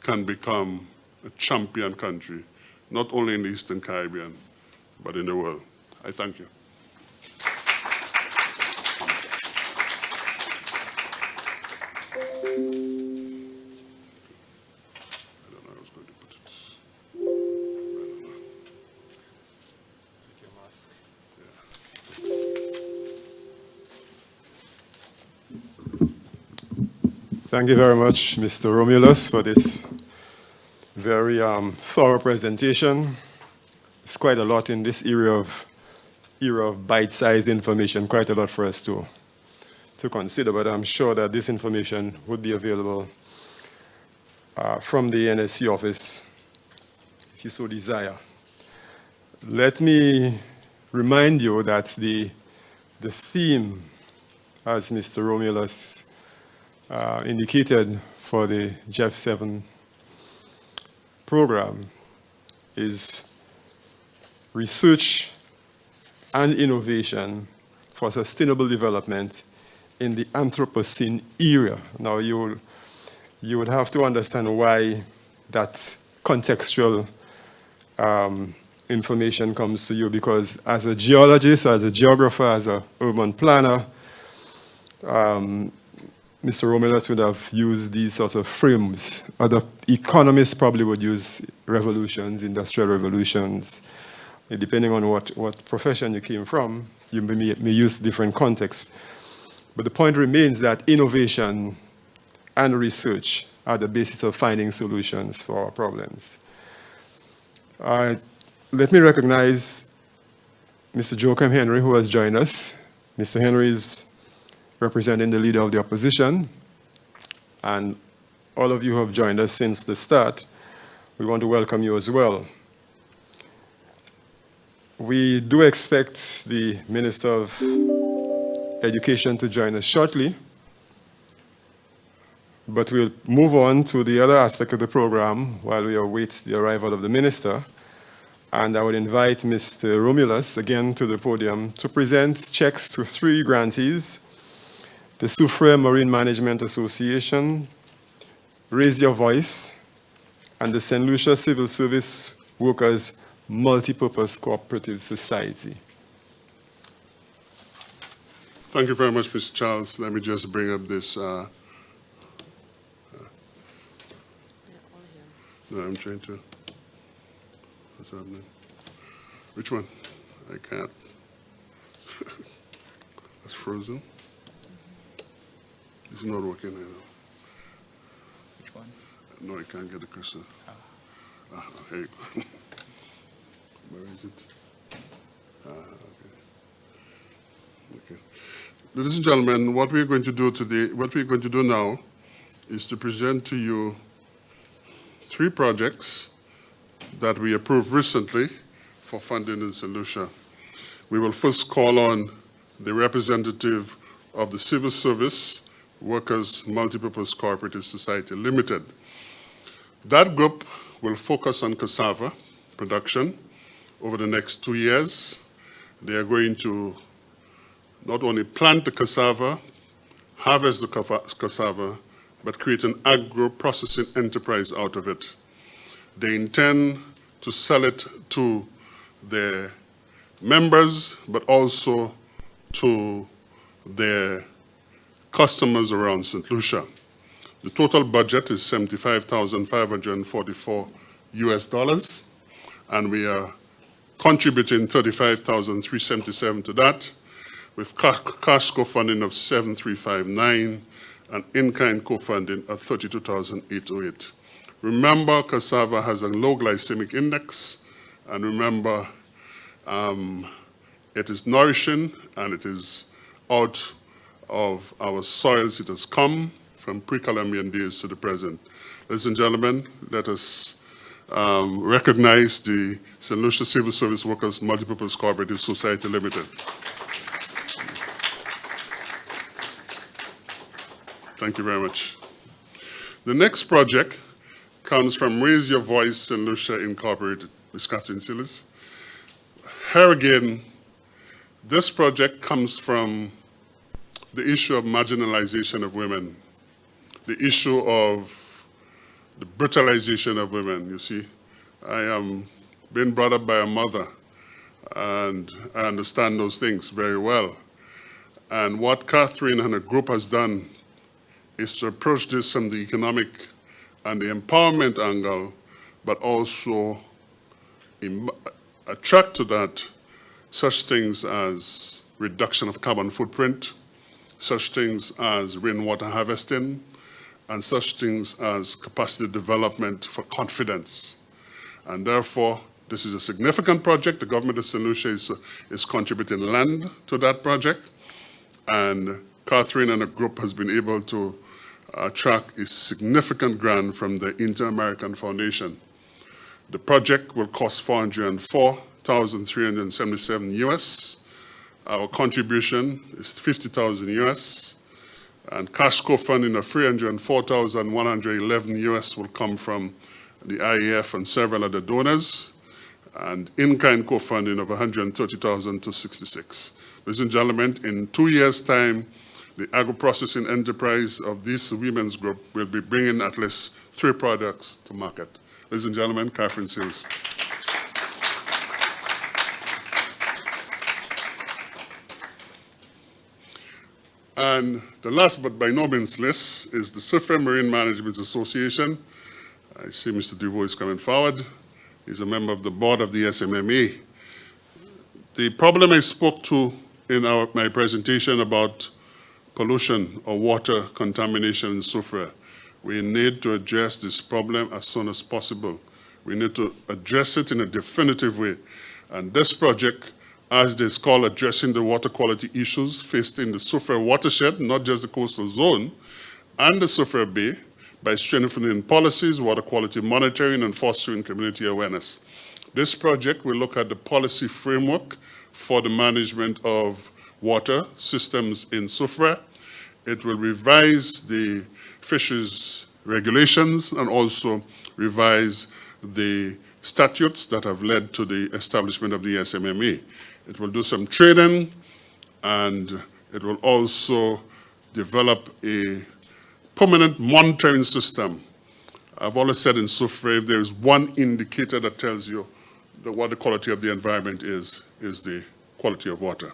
can become a champion country, not only in the Eastern Caribbean, but in the world. I thank you. Thank you very much, Mr. Romulus, for this very thorough presentation. It's quite a lot in this era of bite-sized information, quite a lot for us to consider, but I'm sure that this information would be available from the NSC office if you so desire. Let me remind you that the theme, as Mr. Romulus indicated for the GEF 7 program, is research and innovation for sustainable development in the Anthropocene era. Now, you would have to understand why that contextual information comes to you, because as a geologist, as a geographer, as an urban planner, Mr. Romulus would have used these sorts of frames. Other economists probably would use revolutions, industrial revolutions. Depending on what profession you came from, you may use different contexts. But the point remains that innovation and research are the basis of finding solutions for our problems. Let me recognize Mr. Joachim Henry, who has joined us. Mr. Henry is representing the leader of the opposition, and all of you who have joined us since the start, we want to welcome you as well. We do expect the Minister of Education to join us shortly, but we'll move on to the other aspect of the program while we await the arrival of the Minister. And I would invite Mr. Romulus again to the podium to present checks to 3 grantees: the Soufriere Marine Management Association, Raise Your Voice, and the St. Lucia Civil Service Workers Multipurpose Cooperative Society. Thank you very much, Mr. Charles. Let me just bring up this. No, I'm trying to. What's happening? Which one? I can't. That's frozen. It's not working now. Which one? No, I can't get the cursor. Here you go. Where is it? Okay. Okay. Ladies and gentlemen, what we're going to do today, what we're going to do now is to present to you 3 projects that we approved recently for funding in St. Lucia. We will first call on the representative of the Civil Service Workers Multipurpose Cooperative Society Limited. That group will focus on cassava production over the next 2 years. They are going to not only plant the cassava, harvest the cassava, but create an agro-processing enterprise out of it. They intend to sell it to their members, but also to their customers around St. Lucia. The total budget is $75,544 US, and we are contributing $35,377 to that, with cash co-funding of $7,359 and in-kind co-funding of $32,808. Remember, cassava has a low glycemic index, and remember, it is nourishing, and it is out of our soils. It has come from pre-Columbian days to the present. Ladies and gentlemen, let us recognize the St. Lucia Civil Service Workers Multipurpose Cooperative Society Limited. Thank you very much. The next project comes from Raise Your Voice St. Lucia Incorporated, Ms. Catherine Silas. Here again, this project comes from the issue of marginalization of women, the issue of the brutalization of women. You see, I am being brought up by a mother, and I understand those things very well. And what Catherine and her group has done is to approach this from the economic and the empowerment angle, but also attract to that such things as reduction of carbon footprint, such things as rainwater harvesting, and such things as capacity development for confidence. And therefore, this is a significant project. The government of St. Lucia is contributing land to that project, and Catherine and her group has been able to attract a significant grant from the Inter-American Foundation. The project will cost $404,377 US. Our contribution is $50,000 US, and cash co-funding of $304,111 US will come from the IAF and several other donors, and in-kind co-funding of $130,266. Ladies and gentlemen, in 2 years' time, the agro-processing enterprise of this women's group will be bringing at least 3 products to market. Ladies and gentlemen, Catherine Seals. And the last but by no means least is the Surfair Marine Management Association. I see Mr. DeVoe is coming forward. He's a member of the board of the SMMA. The problem I spoke to in my presentation about pollution or water contamination in Surfair, we need to address this problem as soon as possible. We need to address it in a definitive way. And this project, as it is called, addressing the water quality issues faced in the Surfair watershed, not just the coastal zone, and the Surfair Bay, by strengthening policies, water quality monitoring, and fostering community awareness. This project will look at the policy framework for the management of water systems in Surfair. It will revise the fisheries regulations and also revise the statutes that have led to the establishment of the SMMA. It will do some training, and it will also develop a permanent monitoring system. I've always said in Surfair, if there is one indicator that tells you what the quality of the environment is the quality of water.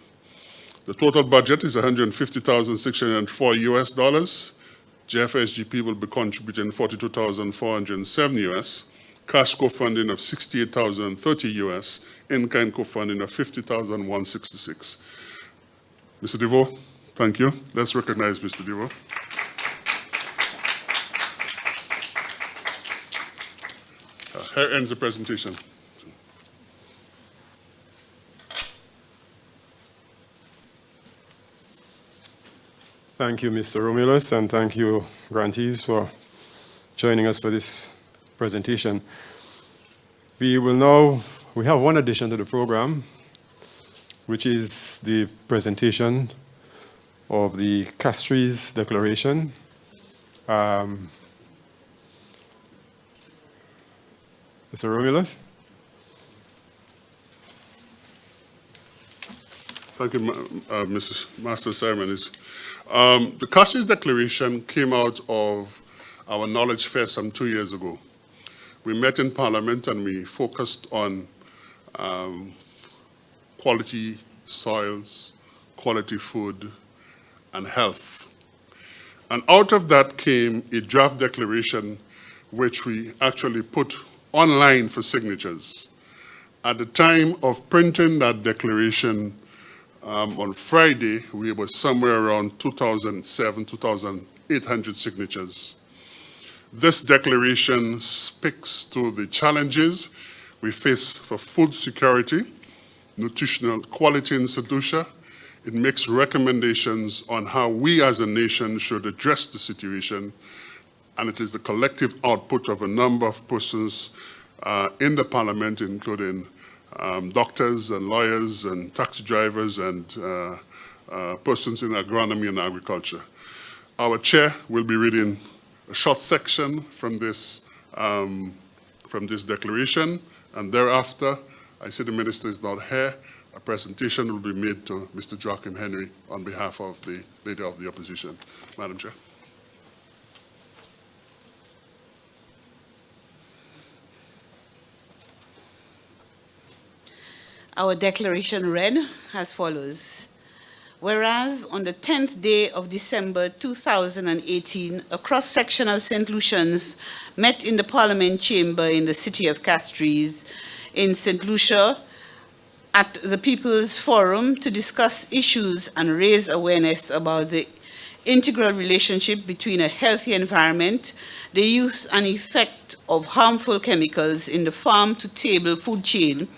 The total budget is $150,604 US. GEF SDG will be contributing $42,407 US. cash co-funding of $68,030 US, in-kind co-funding of $50,166. Mr. DeVoe, thank you. Let's recognize Mr. DeVoe. Here ends the presentation. Thank you, Mr. Romulus, and thank you, grantees, for joining us for this presentation. We have one addition to the program, which is the presentation of the Castries Declaration. Mr. Romulus? Thank you, Mrs. Master Ceremonies. The Castries Declaration came out of our knowledge fair some 2 years ago. We met in Parliament and we focused on quality soils, quality food, and health. And out of that came a draft declaration which we actually put online for signatures. At the time of printing that declaration, on Friday, we were somewhere around 2,800 signatures. This declaration speaks to the challenges we face for food security, nutritional quality in St. Lucia. It makes recommendations on how we as a nation should address the situation, and it is the collective output of a number of persons in the Parliament, including doctors and lawyers and taxi drivers and persons in agronomy and agriculture. Our chair will be reading a short section from this declaration, and thereafter, I see the minister is not here, a presentation will be made to Mr. Joachim Henry on behalf of the Leader of the Opposition. Madam Chair. Our declaration read as follows. Whereas on the 10th day of December 2018, a cross-section of St. Lucians met in the Parliament chamber in the city of Castries in St. Lucia at the People's Forum to discuss issues and raise awareness about the integral relationship between a healthy environment, the use and effect of harmful chemicals in the farm-to-table food chain,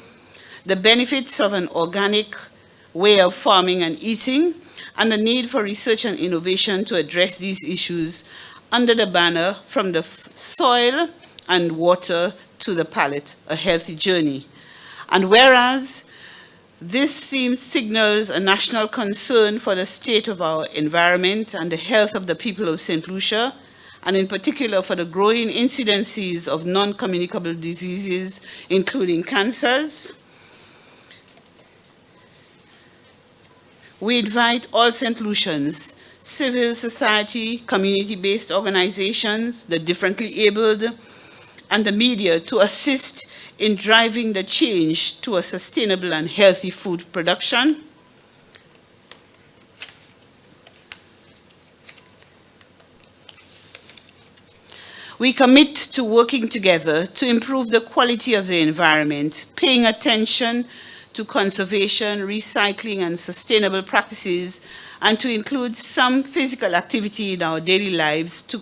the benefits of an organic way of farming and eating, and the need for research and innovation to address these issues under the banner From the Soil and Water to the Palate, a Healthy Journey. And whereas this theme signals a national concern for the state of our environment and the health of the people of St. Lucia, and in particular for the growing incidences of non-communicable diseases, including cancers, we invite all St. Lucians, civil society, community-based organizations, the differently abled, and the media to assist in driving the change to a sustainable and healthy food production. We commit to working together to improve the quality of the environment, paying attention to conservation, recycling, and sustainable practices, and to include some physical activity in our daily lives to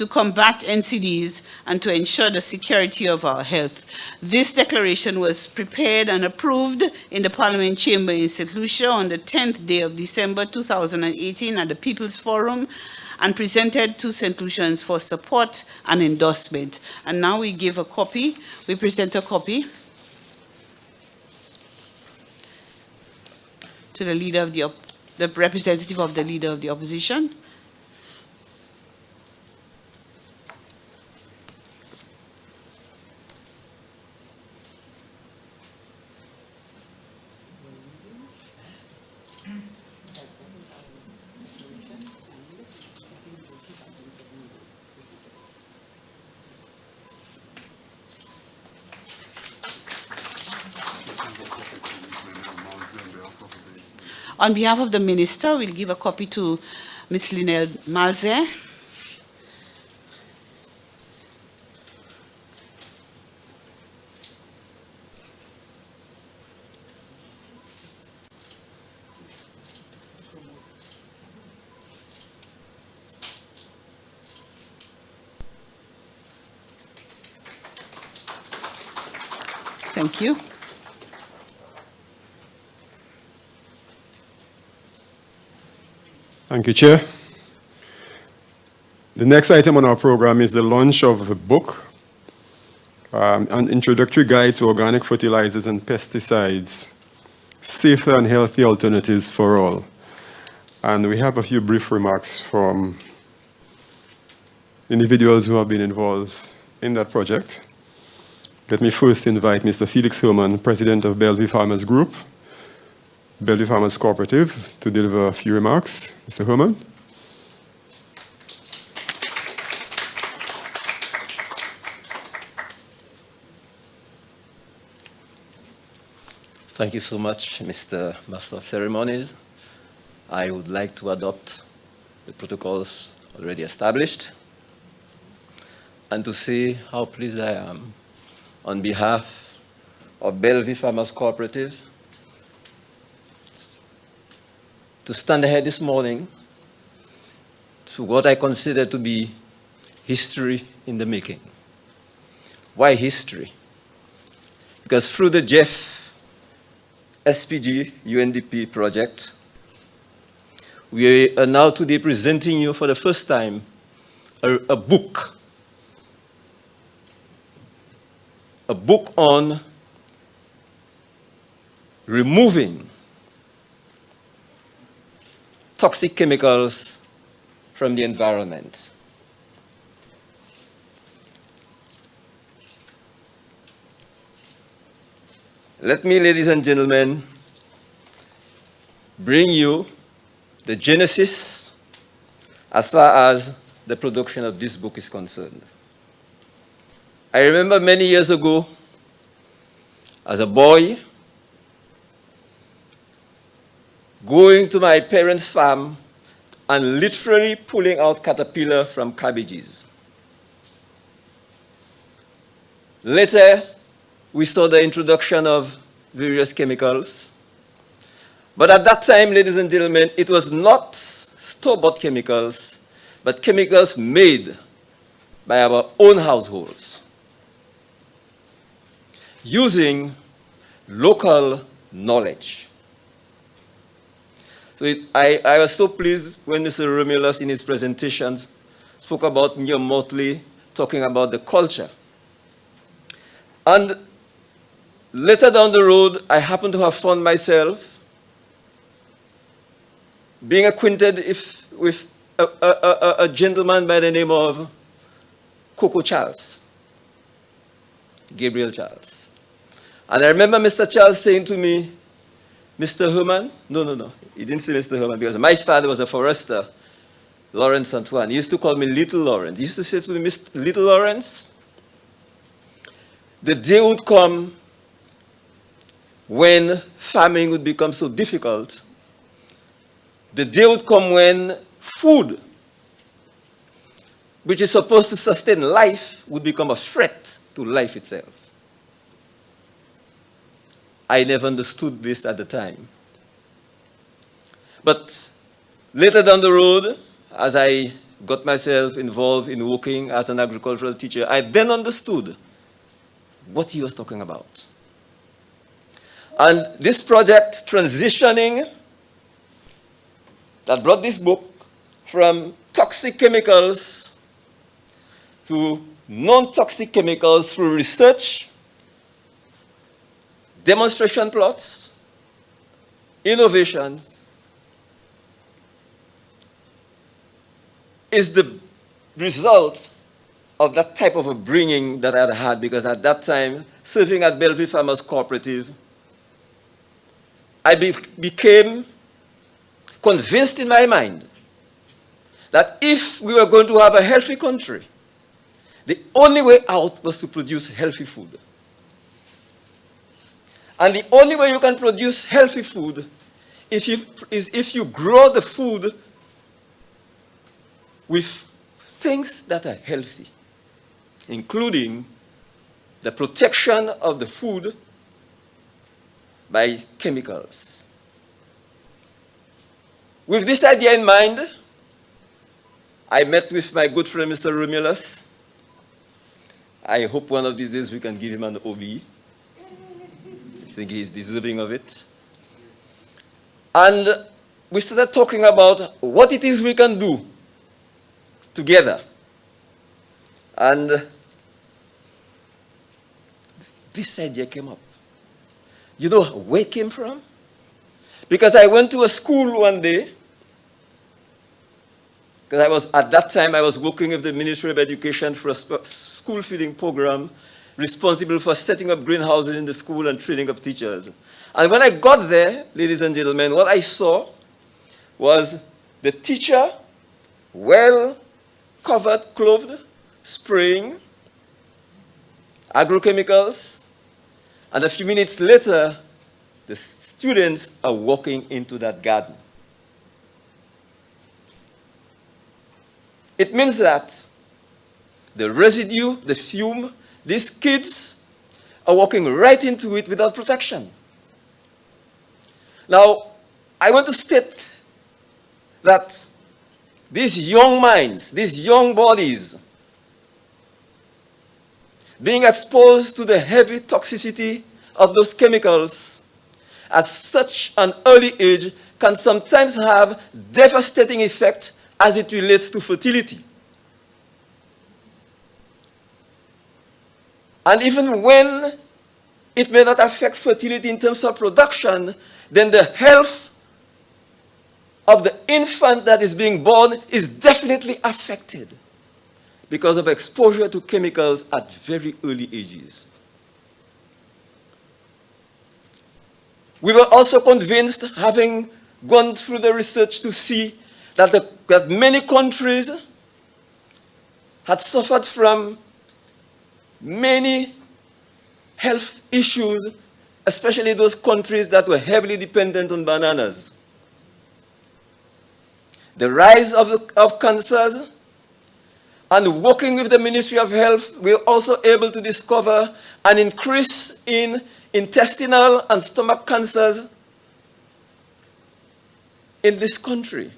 combat NCDs and to ensure the security of our health. This declaration was prepared and approved in the Parliament chamber in St. Lucia on the 10th day of December 2018 at the People's Forum and presented to St. Lucians for support and endorsement. And now we give a copy, we present a copy to the leader of the representative of the Leader of the Opposition. On behalf of the Minister, we'll give a copy to Ms. Lynelle Malzer. Thank you. Thank you, Chair. The next item on our program is the launch of a book, an introductory guide to organic fertilizers and pesticides, safer and healthy alternatives for all. And we have a few brief remarks from individuals who have been involved in that project. Let me first invite Mr. Felix Herman, President of Bellevue Farmers Group, Bellevue Farmers Cooperative, to deliver a few remarks. Mr. Herman. Thank you so much, Mr. Master of Ceremonies. I would like to adopt the protocols already established and to say how pleased I am on behalf of Bellevue Farmers Cooperative to stand here this morning to what I consider to be history in the making. Why history? Because through the GEF SDG UNDP project, we are now today presenting you for the first time a book on removing toxic chemicals from the environment. Let me, ladies and gentlemen, bring you the genesis as far as the production of this book is concerned. I remember many years ago, as a boy, going to my parents' farm and literally pulling out caterpillar from cabbages. Later, we saw the introduction of various chemicals. But at that time, ladies and gentlemen, it was not store-bought chemicals, but chemicals made by our own households, using local knowledge. So I was so pleased when Mr. Romulus in his presentations spoke about New Motley, talking about the culture. And later down the road, I happened to have found myself being acquainted with a gentleman by the name of Coco Charles, Gabriel Charles. And I remember Mr. Charles saying to me, Mr. Herman, no, he didn't say Mr. Herman because my father was a forester, Lawrence Antoine. He used to call me Little Lawrence. He used to say to me, Mr. Little Lawrence, the day would come when farming would become so difficult. The day would come when food, which is supposed to sustain life, would become a threat to life itself. I never understood this at the time. But later down the road, as I got myself involved in working as an agricultural teacher, I then understood what he was talking about. And this project, transitioning, that brought this book from toxic chemicals to non-toxic chemicals through research, demonstration plots, innovation, is the result of that type of a bringing that I had, because at that time, serving at Bellevue Farmers Cooperative, I became convinced in my mind that if we were going to have a healthy country, the only way out was to produce healthy food. And the only way you can produce healthy food is if you grow the food with things that are healthy, including the protection of the food by chemicals. With this idea in mind, I met with my good friend, Mr. Romulus. I hope one of these days we can give him an OB. think he's deserving of it. And we started talking about what it is we can do together. And this idea came up. You know where it came from? Because I went to a school one day, because at that time I was working with the Ministry of Education for a school feeding program responsible for setting up greenhouses in the school and training up teachers. And when I got there, ladies and gentlemen, what I saw was the teacher, well covered, clothed, spraying agrochemicals, and a few minutes later, the students are walking into that garden. It means that the residue, the fume, these kids are walking right into it without protection. Now, I want to state that these young minds, these young bodies, being exposed to the heavy toxicity of those chemicals at such an early age can sometimes have devastating effect as it relates to fertility. And even when it may not affect fertility in terms of production, then the health of the infant that is being born is definitely affected because of exposure to chemicals at very early ages. We were also convinced, having gone through the research, to see that many countries had suffered from many health issues, especially those countries that were heavily dependent on bananas. The rise of cancers, and working with the Ministry of Health, we were also able to discover an increase in intestinal and stomach cancers in this country.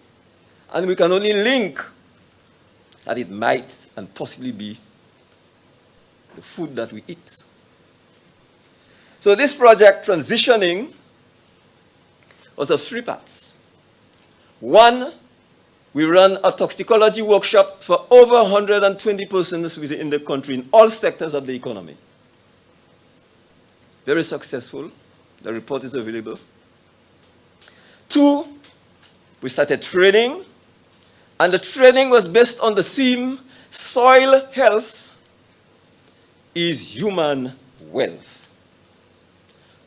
And we can only link that it might and possibly be the food that we eat. So this project, Transitioning, was of 3 parts. One, we ran a toxicology workshop for over 120 persons within the country in all sectors of the economy. Very successful. The report is available. 2, we started training, and the training was based on the theme, soil health is human wealth.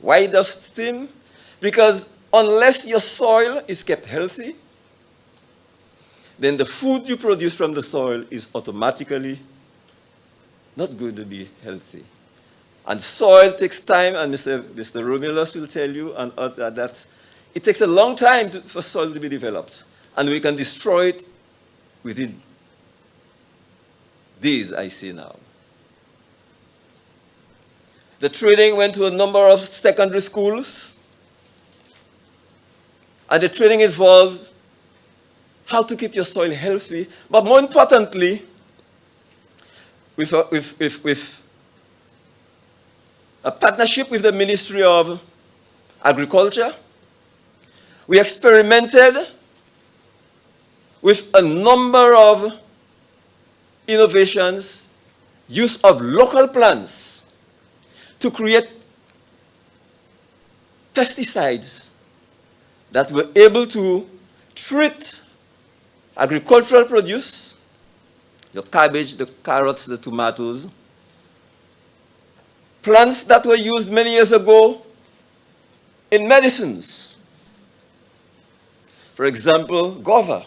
Why this theme? Because unless your soil is kept healthy, then the food you produce from the soil is automatically not going to be healthy. And soil takes time, and Mr. Romulus will tell you that it takes a long time for soil to be developed. And we can destroy it within days, I see now. The training went to a number of secondary schools, and the training involved how to keep your soil healthy, but more importantly, with a partnership with the Ministry of Agriculture, we experimented with a number of innovations, use of local plants to create pesticides that were able to treat agricultural produce, the cabbage, the carrots, the tomatoes, plants that were used many years ago in medicines. For example, guava.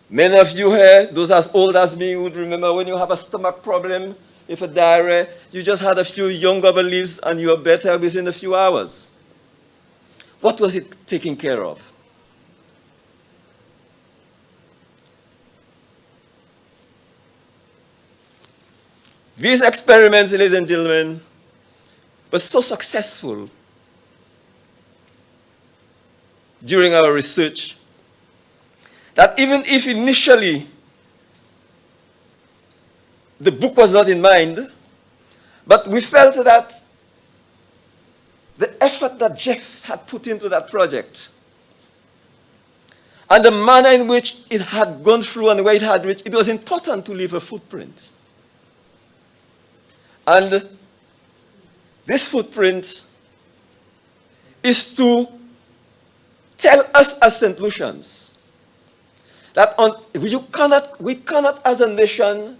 Many of you here, those as old as me, would remember when you have a stomach problem, if a diarrhea, you just had a few young guava leaves and you are better within a few hours. What was it taking care of? These experiments, ladies and gentlemen, were so successful during our research that even if initially the book was not in mind, but we felt that the effort that Jeff had put into that project and the manner in which it had gone through and where it had reached, it was important to leave a footprint. And this footprint is to tell us as St. Lucians that we cannot as a nation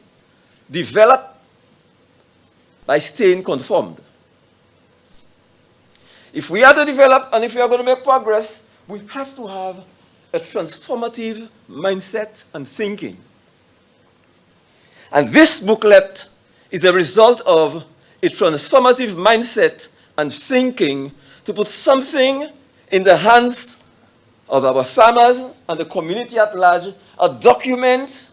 develop by staying conformed. If we are to develop and if we are going to make progress, we have to have a transformative mindset and thinking. And this booklet is a result of a transformative mindset and thinking to put something in the hands of our farmers and the community at large, a document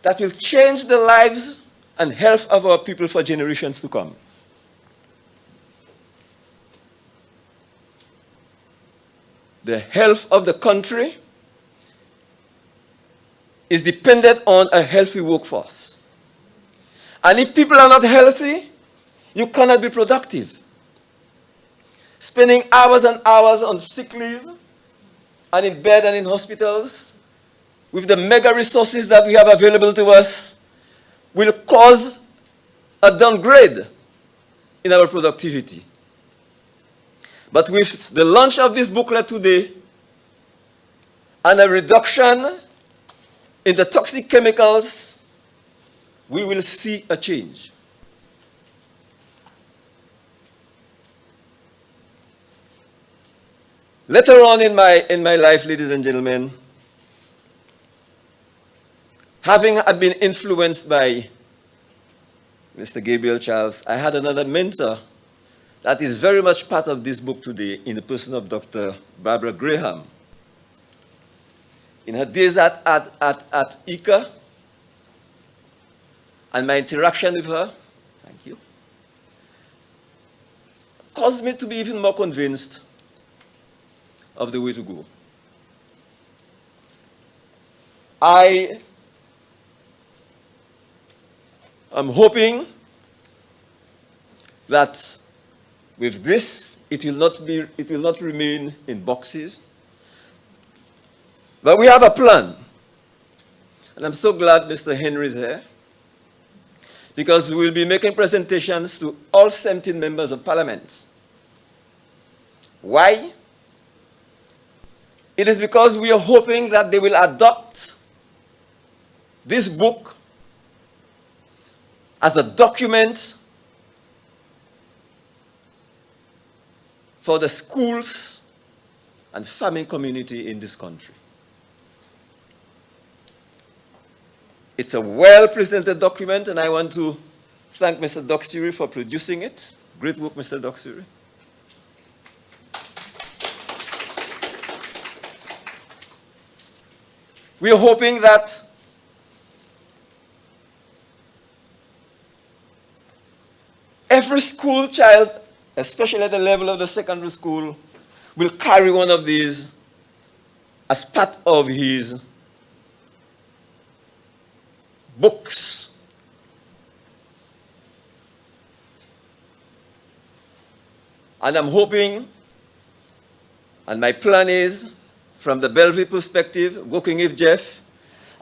that will change the lives and health of our people for generations to come. The health of the country is dependent on a healthy workforce. And if people are not healthy, you cannot be productive. Spending hours and hours on sick leave and in bed and in hospitals with the mega resources that we have available to us will cause a downgrade in our productivity. But with the launch of this booklet today and a reduction in the toxic chemicals, we will see a change. Later on in my life, ladies and gentlemen, having been influenced by Mr. Gabriel Charles, I had another mentor that is very much part of this book today in the person of Dr. Barbara Graham. In her days at ICA and my interaction with her, thank you, caused me to be even more convinced of the way to go. I am hoping that with this, it will not remain in boxes. But we have a plan. And I'm so glad Mr. Henry is here, because we will be making presentations to all 17 members of parliament. Why? It is because we are hoping that they will adopt this book as a document for the schools and farming community in this country. It's a well-presented document, and I want to thank Mr. Doxury for producing it. Great work, Mr. Doxury. We are hoping that every school child, especially at the level of the secondary school, will carry one of these as part of his books. And I'm hoping, and my plan is, from the Bellevue perspective, working with Jeff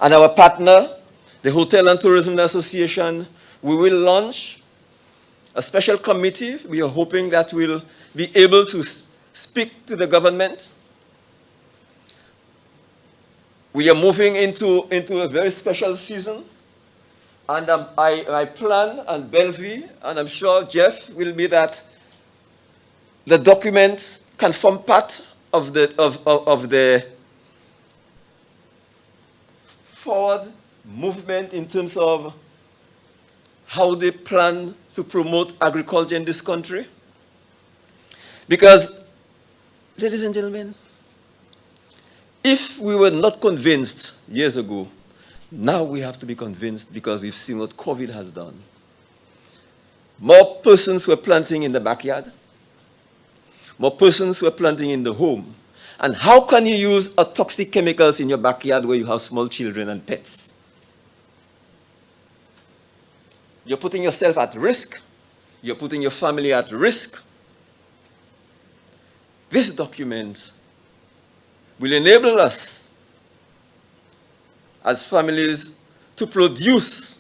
and our partner, the Hotel and Tourism Association, we will launch a special committee. We are hoping that we'll be able to speak to the government. We are moving into a very special season. And I plan, and Bellevue, and I'm sure Jeff will be that the document can form part of the forward movement in terms of how they plan to promote agriculture in this country. Because, ladies and gentlemen, if we were not convinced years ago, now we have to be convinced because we've seen what COVID has done. More persons were planting in the backyard. More persons were planting in the home. And how can you use a toxic chemicals in your backyard where you have small children and pets? You're putting yourself at risk. You're putting your family at risk. This document will enable us as families to produce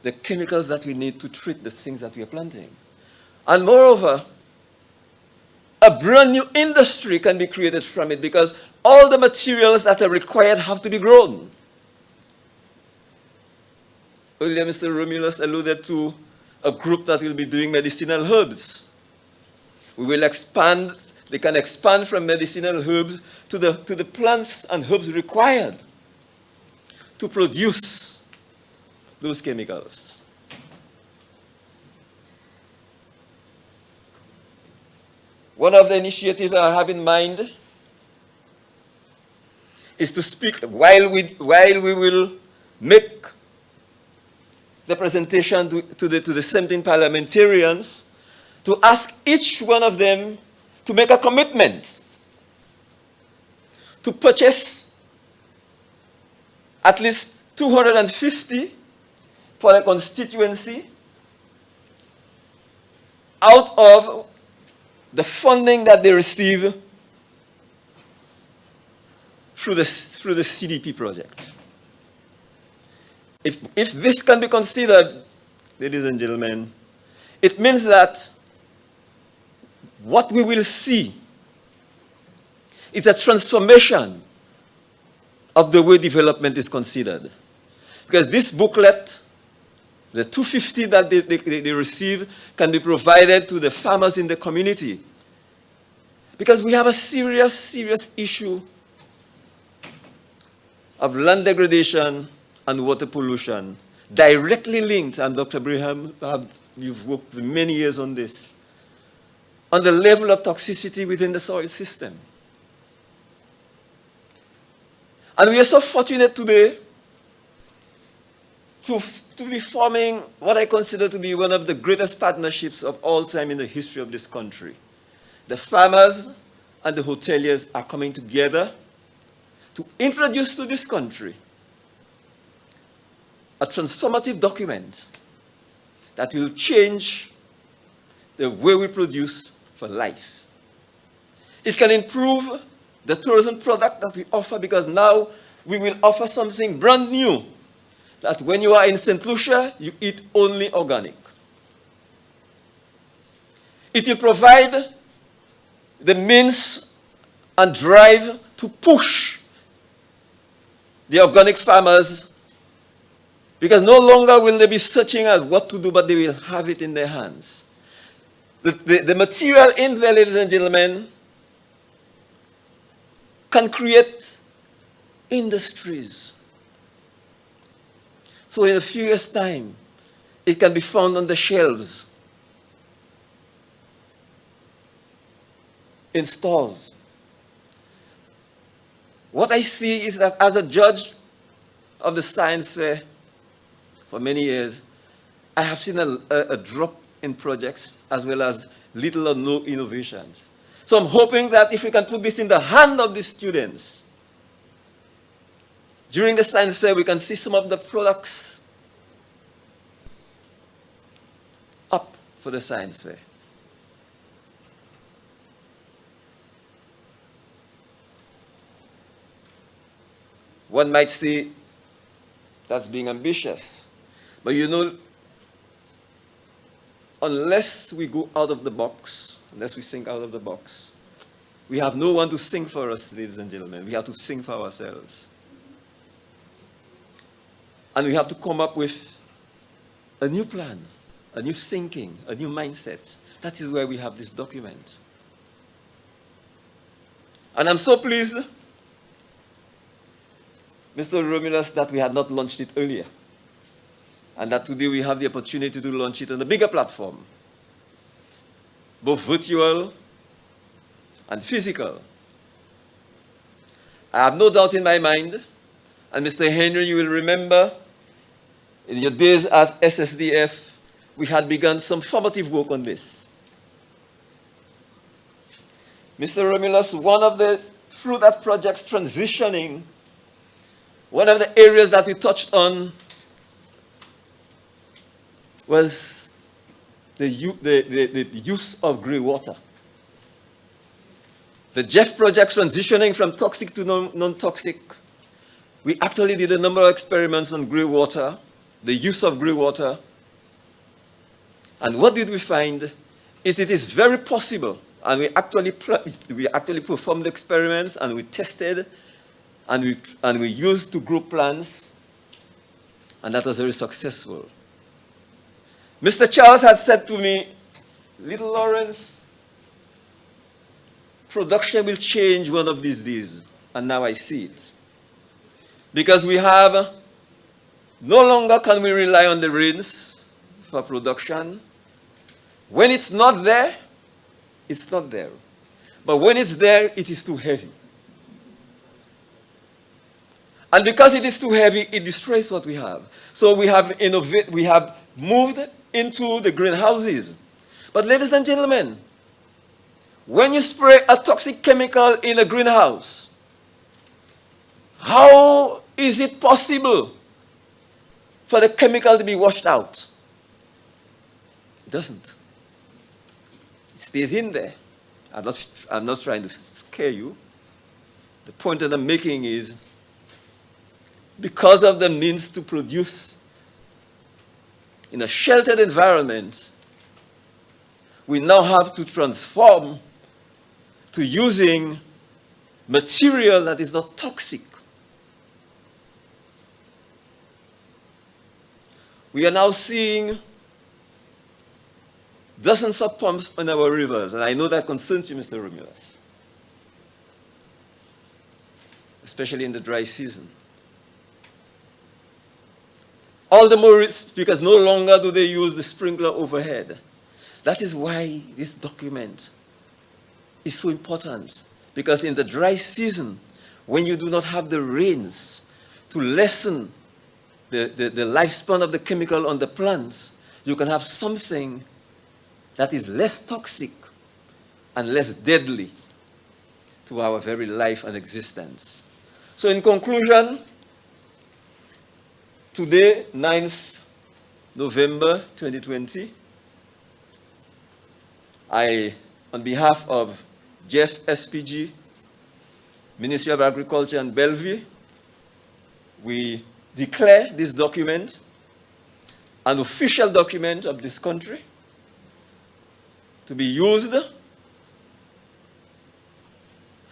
the chemicals that we need to treat the things that we are planting. And moreover, a brand new industry can be created from it because all the materials that are required have to be grown. Earlier, Mr. Romulus alluded to a group that will be doing medicinal herbs. We will expand, they can expand from medicinal herbs to the plants and herbs required to produce those chemicals. One of the initiatives I have in mind is to speak while we will make the presentation to the 17 parliamentarians, to ask each one of them to make a commitment to purchase at least 250 for the constituency out of the funding that they receive through the CDP project. If this can be considered, ladies and gentlemen, it means that what we will see is a transformation of the way development is considered. Because this booklet, the 250 that they receive, can be provided to the farmers in the community. Because we have a serious, serious issue of land degradation and water pollution, directly linked, and Dr. Braham, you've worked for many years on this, on the level of toxicity within the soil system. And we are so fortunate today to be forming what I consider to be one of the greatest partnerships of all time in the history of this country. The farmers and the hoteliers are coming together to introduce to this country a transformative document that will change the way we produce for life. It can improve the tourism product that we offer, because now we will offer something brand new, that when you are in St. Lucia, you eat only organic. It will provide the means and drive to push the organic farmers, because no longer will they be searching at what to do, but they will have it in their hands. The material in there, ladies and gentlemen, can create industries. So in a few years' time, it can be found on the shelves, in stores. What I see is that as a judge of the science fair for many years, I have seen a drop in projects as well as little or no innovations. So I'm hoping that if we can put this in the hand of the students, during the science fair we can see some of the products up for the science fair. One might say that's being ambitious. But you know, unless we go out of the box, unless we think out of the box, we have no one to think for us, ladies and gentlemen. We have to think for ourselves. And we have to come up with a new plan, a new thinking, a new mindset. That is why we have this document. And I'm so pleased, Mr. Romulus, that we had not launched it earlier, and that today we have the opportunity to launch it on a bigger platform, both virtual and physical. I have no doubt in my mind, and Mr. Henry, you will remember, in your days as SSDF, we had begun some formative work on this. Mr. Romulus, through that project's transitioning, one of the areas that we touched on was the use of grey water. The GEF project transitioning from toxic to non-toxic, we actually did a number of experiments on grey water, the use of grey water. And what did we find is it is very possible, and we actually performed experiments and we tested and we used to grow plants, and that was very successful. Mr. Charles had said to me, "Little Lawrence, production will change one of these days," and now I see it. Because we have, no longer can we rely on the rains for production. When it's not there, it's not there. But when it's there, it is too heavy. And because it is too heavy, it destroys what we have. So we have moved into the greenhouses. But ladies and gentlemen, when you spray a toxic chemical in a greenhouse, how is it possible for the chemical to be washed out? It doesn't. It stays in there. I'm not trying to scare you. The point that I'm making is, because of the means to produce in a sheltered environment, we now have to transform to using material that is not toxic. We are now seeing dozens of pumps on our rivers, and I know that concerns you, Mr. Romulus, especially in the dry season. All the more because no longer do they use the sprinkler overhead. That is why this document is so important, because in the dry season, when you do not have the rains to lessen the lifespan of the chemical on the plants, you can have something that is less toxic and less deadly to our very life and existence. So in conclusion, today, 9th November 2020, on behalf of GEF SPG, Ministry of Agriculture and Bellevue, we declare this document an official document of this country to be used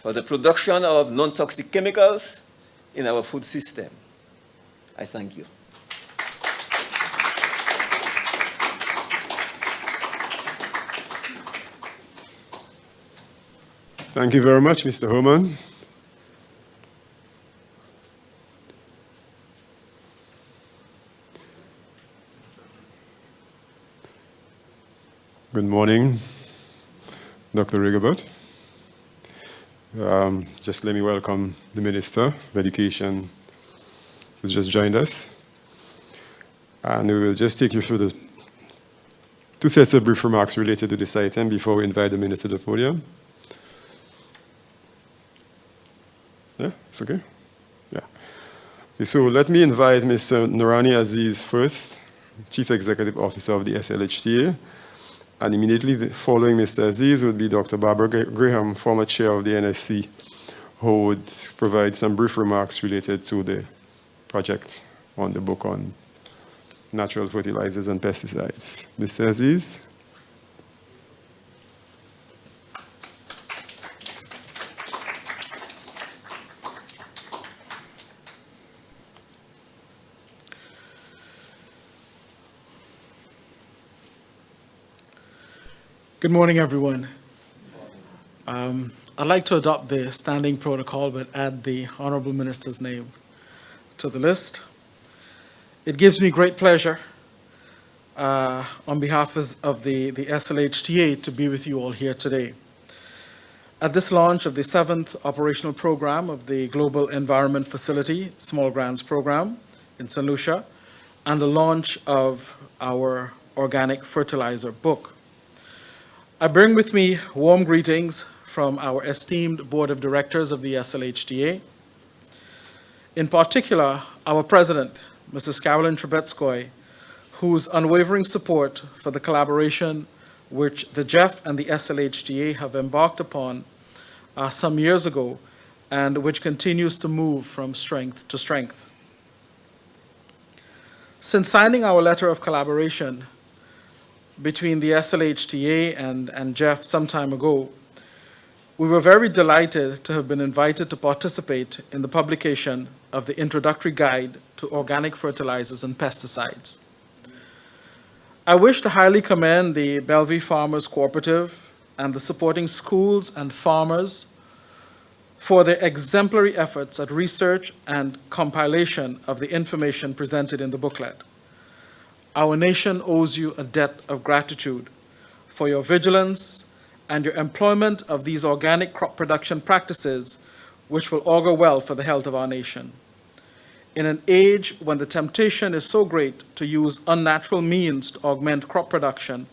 for the production of non-toxic chemicals in our food system. I thank you. Thank you very much, Mr. Homan. Good morning, Dr. Rigobert. Just let me welcome the Minister of Education who's just joined us. And we will just take you through the two sets of brief remarks related to this item before we invite the Minister to the podium. Yeah, it's okay? Yeah. Okay, so let me invite Mr. Noorani Aziz first, Chief Executive Officer of the SLHTA. And immediately following Mr. Aziz would be Dr. Barbara Graham, former chair of the NSC, who would provide some brief remarks related to the project on the book on natural fertilizers and pesticides. Mr. Aziz? Good morning, everyone. I'd like to adopt the standing protocol, but add the Honorable Minister's name to the list. It gives me great pleasure on behalf of the SLHTA to be with you all here today. At this launch of the 7th operational program of the Global Environment Facility Small Grants Program in St. Lucia, and the launch of our organic fertilizer book. I bring with me warm greetings from our esteemed Board of Directors of the SLHTA. In particular, our President, Mrs. Carolyn Trubetskoy, whose unwavering support for the collaboration which the GEF and the SLHDA have embarked upon some years ago, and which continues to move from strength to strength. Since signing our letter of collaboration between the SLHTA and GEF some time ago, we were very delighted to have been invited to participate in the publication of the Introductory Guide to Organic Fertilizers and Pesticides. I wish to highly commend the Bellevue Farmers Cooperative and the supporting schools and farmers for their exemplary efforts at research and compilation of the information presented in the booklet. Our nation owes you a debt of gratitude for your vigilance and your employment of these organic crop production practices, which will augur well for the health of our nation. In an age when the temptation is so great to use unnatural means to augment crop production,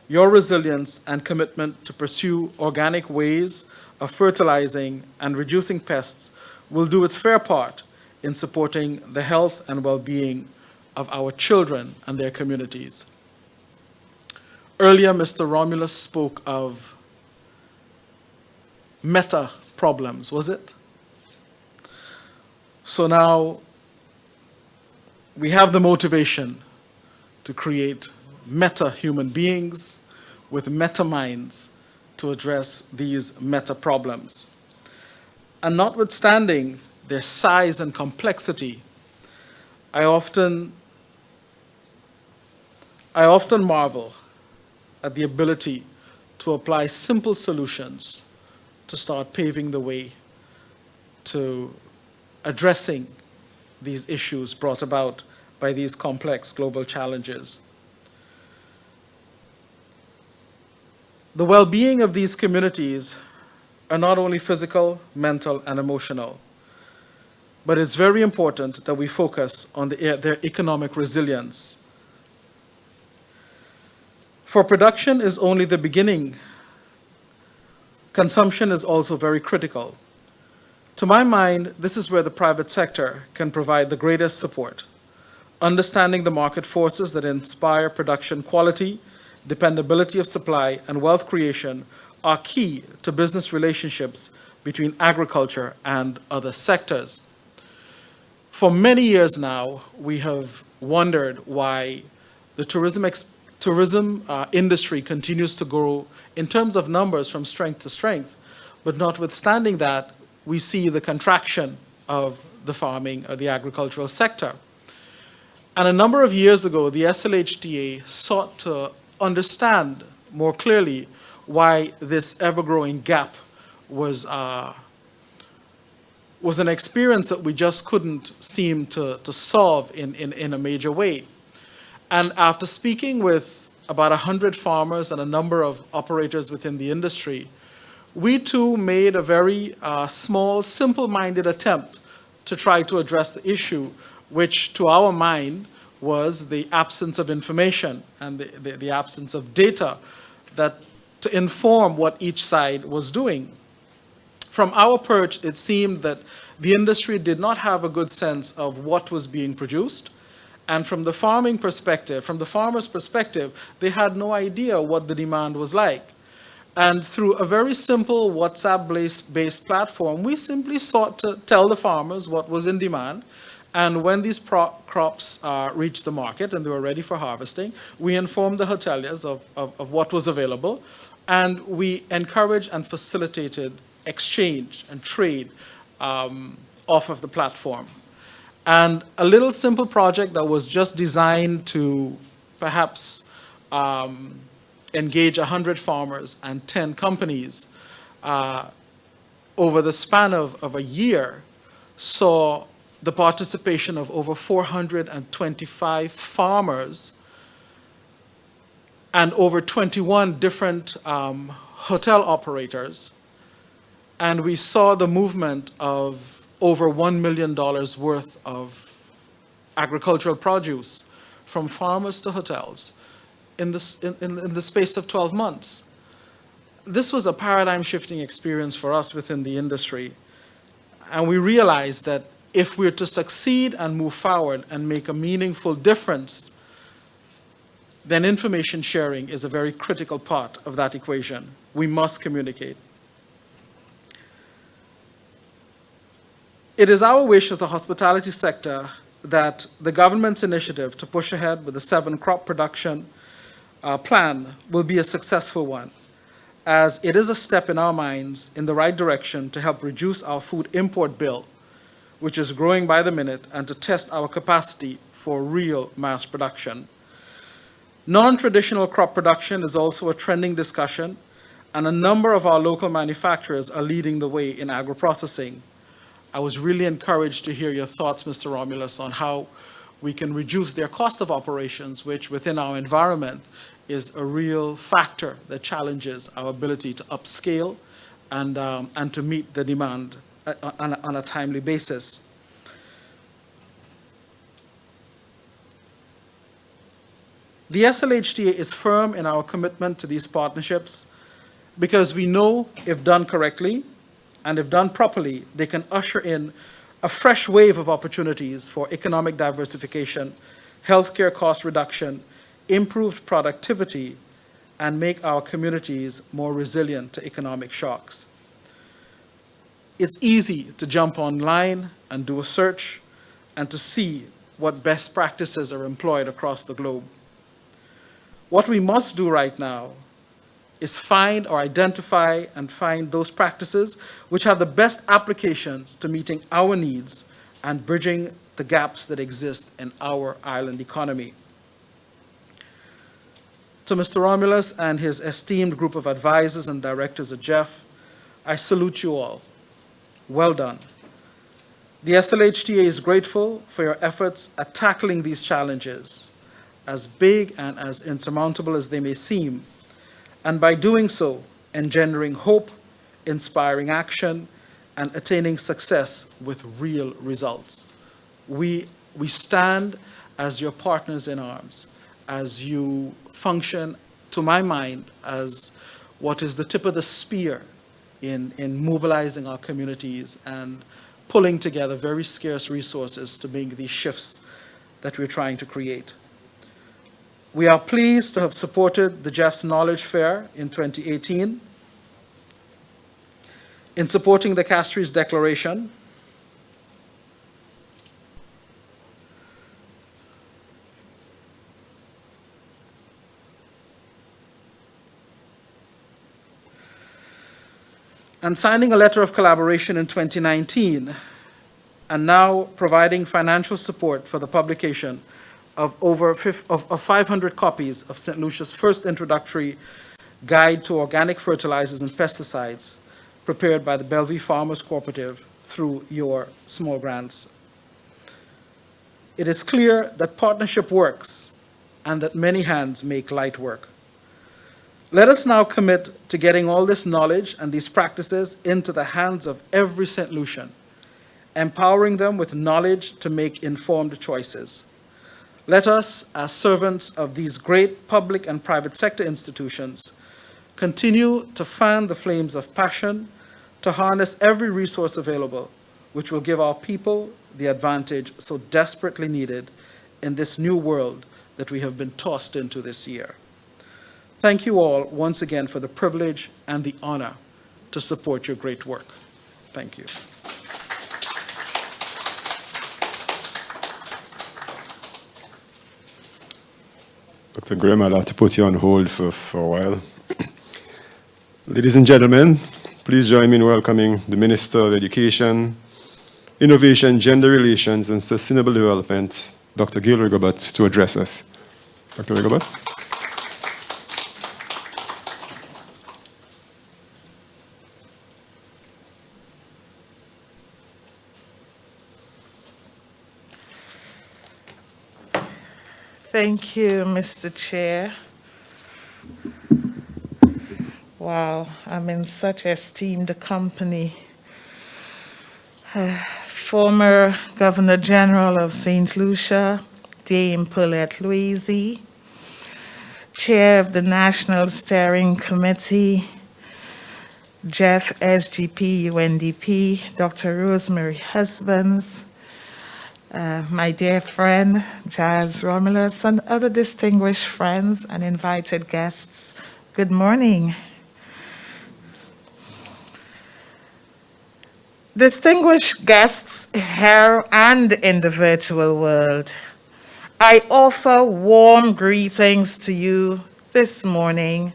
your resilience and commitment to pursue organic ways of fertilizing and reducing pests will do its fair part in supporting the health and well-being of our children and their communities. Earlier, Mr. Romulus spoke of meta problems, was it? So now we have the motivation to create meta human beings with meta minds to address these meta problems. And notwithstanding their size and complexity, I often marvel at the ability to apply simple solutions to start paving the way to addressing these issues brought about by these complex global challenges. The well-being of these communities are not only physical, mental, and emotional, but it's very important that we focus on their economic resilience. For production is only the beginning. Consumption is also very critical. To my mind, this is where the private sector can provide the greatest support. Understanding the market forces that inspire production quality, dependability of supply, and wealth creation are key to business relationships between agriculture and other sectors. For many years now, we have wondered why the tourism industry continues to grow in terms of numbers from strength to strength, but notwithstanding that, we see the contraction of the farming or the agricultural sector. And a number of years ago, the SLHDA sought to understand more clearly why this ever-growing gap was an experience that we just couldn't seem to solve in a major way. And after speaking with about 100 farmers and a number of operators within the industry, we too made a very small, simple-minded attempt to try to address the issue, which to our mind was the absence of information and the absence of data that to inform what each side was doing. From our perch, it seemed that the industry did not have a good sense of what was being produced. And from the farming perspective, from the farmer's perspective, they had no idea what the demand was like. And through a very simple WhatsApp-based platform, we simply sought to tell the farmers what was in demand. And when these crops reached the market and they were ready for harvesting, we informed the hoteliers of what was available. And we encouraged and facilitated exchange and trade off of the platform. And a little simple project that was just designed to perhaps engage 100 farmers and 10 companies over the span of a year saw the participation of over 425 farmers and over 21 different hotel operators. And we saw the movement of over $1 million worth of agricultural produce from farmers to hotels in the space of 12 months. This was a paradigm-shifting experience for us within the industry. And we realized that if we're to succeed and move forward and make a meaningful difference then information sharing is a very critical part of that equation. We must communicate. It is our wish as the hospitality sector that the government's initiative to push ahead with the 7 crop production plan will be a successful one, as it is a step in our minds in the right direction to help reduce our food import bill, which is growing by the minute, and to test our capacity for real mass production. Non-traditional crop production is also a trending discussion, and a number of our local manufacturers are leading the way in agro-processing. I was really encouraged to hear your thoughts, Mr. Romulus, on how we can reduce their cost of operations, which within our environment is a real factor that challenges our ability to upscale and to meet the demand on a timely basis. The SLHTA is firm in our commitment to these partnerships because we know if done correctly and if done properly, they can usher in a fresh wave of opportunities for economic diversification, healthcare cost reduction, improved productivity, and make our communities more resilient to economic shocks. It's easy to jump online and do a search and to see what best practices are employed across the globe. What we must do right now is find or identify and find those practices which have the best applications to meeting our needs and bridging the gaps that exist in our island economy. To Mr. Romulus and his esteemed group of advisors and directors at GEF, I salute you all. Well done. The SLHTA is grateful for your efforts at tackling these challenges, as big and as insurmountable as they may seem, and by doing so, engendering hope, inspiring action, and attaining success with real results. We stand as your partners in arms, as you function, to my mind, as what is the tip of the spear in mobilizing our communities and pulling together very scarce resources to make these shifts that we're trying to create. We are pleased to have supported the GEF's Knowledge Fair in 2018. In supporting the Castries Declaration, and signing a letter of collaboration in 2019, and now providing financial support for the publication of over 500 copies of St. Lucia's first introductory guide to organic fertilizers and pesticides, prepared by the Bellevue Farmers Cooperative through your small grants. It is clear that partnership works and that many hands make light work. Let us now commit to getting all this knowledge and these practices into the hands of every St. Lucian, empowering them with knowledge to make informed choices. Let us, as servants of these great public and private sector institutions, continue to fan the flames of passion, to harness every resource available, which will give our people the advantage so desperately needed in this new world that we have been tossed into this year. Thank you all once again for the privilege and the honor to support your great work. Thank you. Dr. Graham, I'll have to put you on hold for a while. Ladies and gentlemen, please join me in welcoming the Minister of Education, Innovation, Gender Relations, and Sustainable Development, Dr. Gail Rigobert, to address us. Dr. Rigobert. Thank you, Mr. Chair. Wow, I'm in such esteemed company. Former Governor General of St. Lucia, Dame Paulette Louise, Chair of the National Steering Committee, GEF SDG UNDP, Dr. Rosemary Husbands, my dear friend Giles Romulus, and other distinguished friends and invited guests, good morning. Distinguished guests here and in the virtual world, I offer warm greetings to you this morning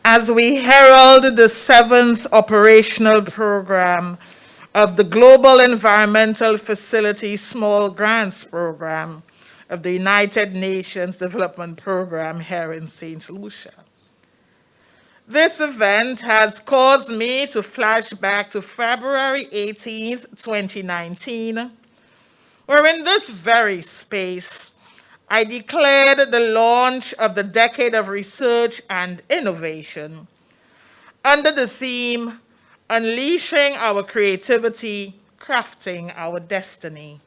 as we herald the 7th operational program of the Global Environmental Facility Small Grants Program of the United Nations Development Program here in St. Lucia. This event has caused me to flash back to February 18th, 2019, where in this very space, I declared the launch of the Decade of Research and Innovation under the theme, Unleashing Our Creativity, Crafting Our Destiny.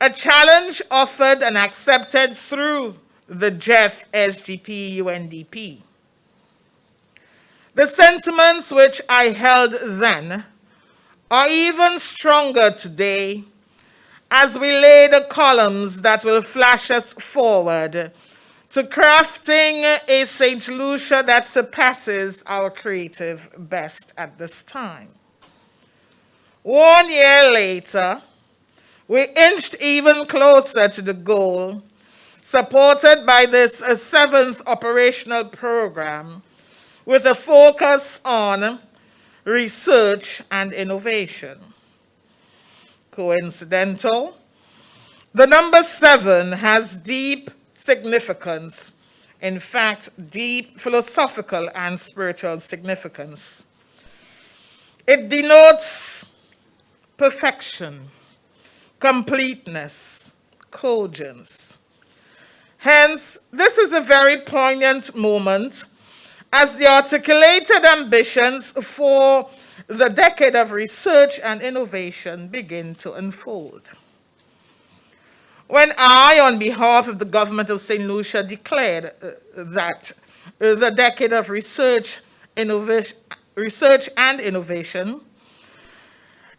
A challenge offered and accepted through the GEF SDG UNDP. The sentiments which I held then are even stronger today as we lay the columns that will flash us forward to crafting a St. Lucia that surpasses our creative best at this time. 1 year later, we inched even closer to the goal, supported by this 7th operational program, with a focus on research and innovation. Coincidental? The number 7 has deep significance, in fact, deep philosophical and spiritual significance. It denotes perfection, completeness, cogence. Hence, this is a very poignant moment as the articulated ambitions for the Decade of Research and Innovation begin to unfold. When I, on behalf of the government of St. Lucia, declared that the Decade of Research and Innovation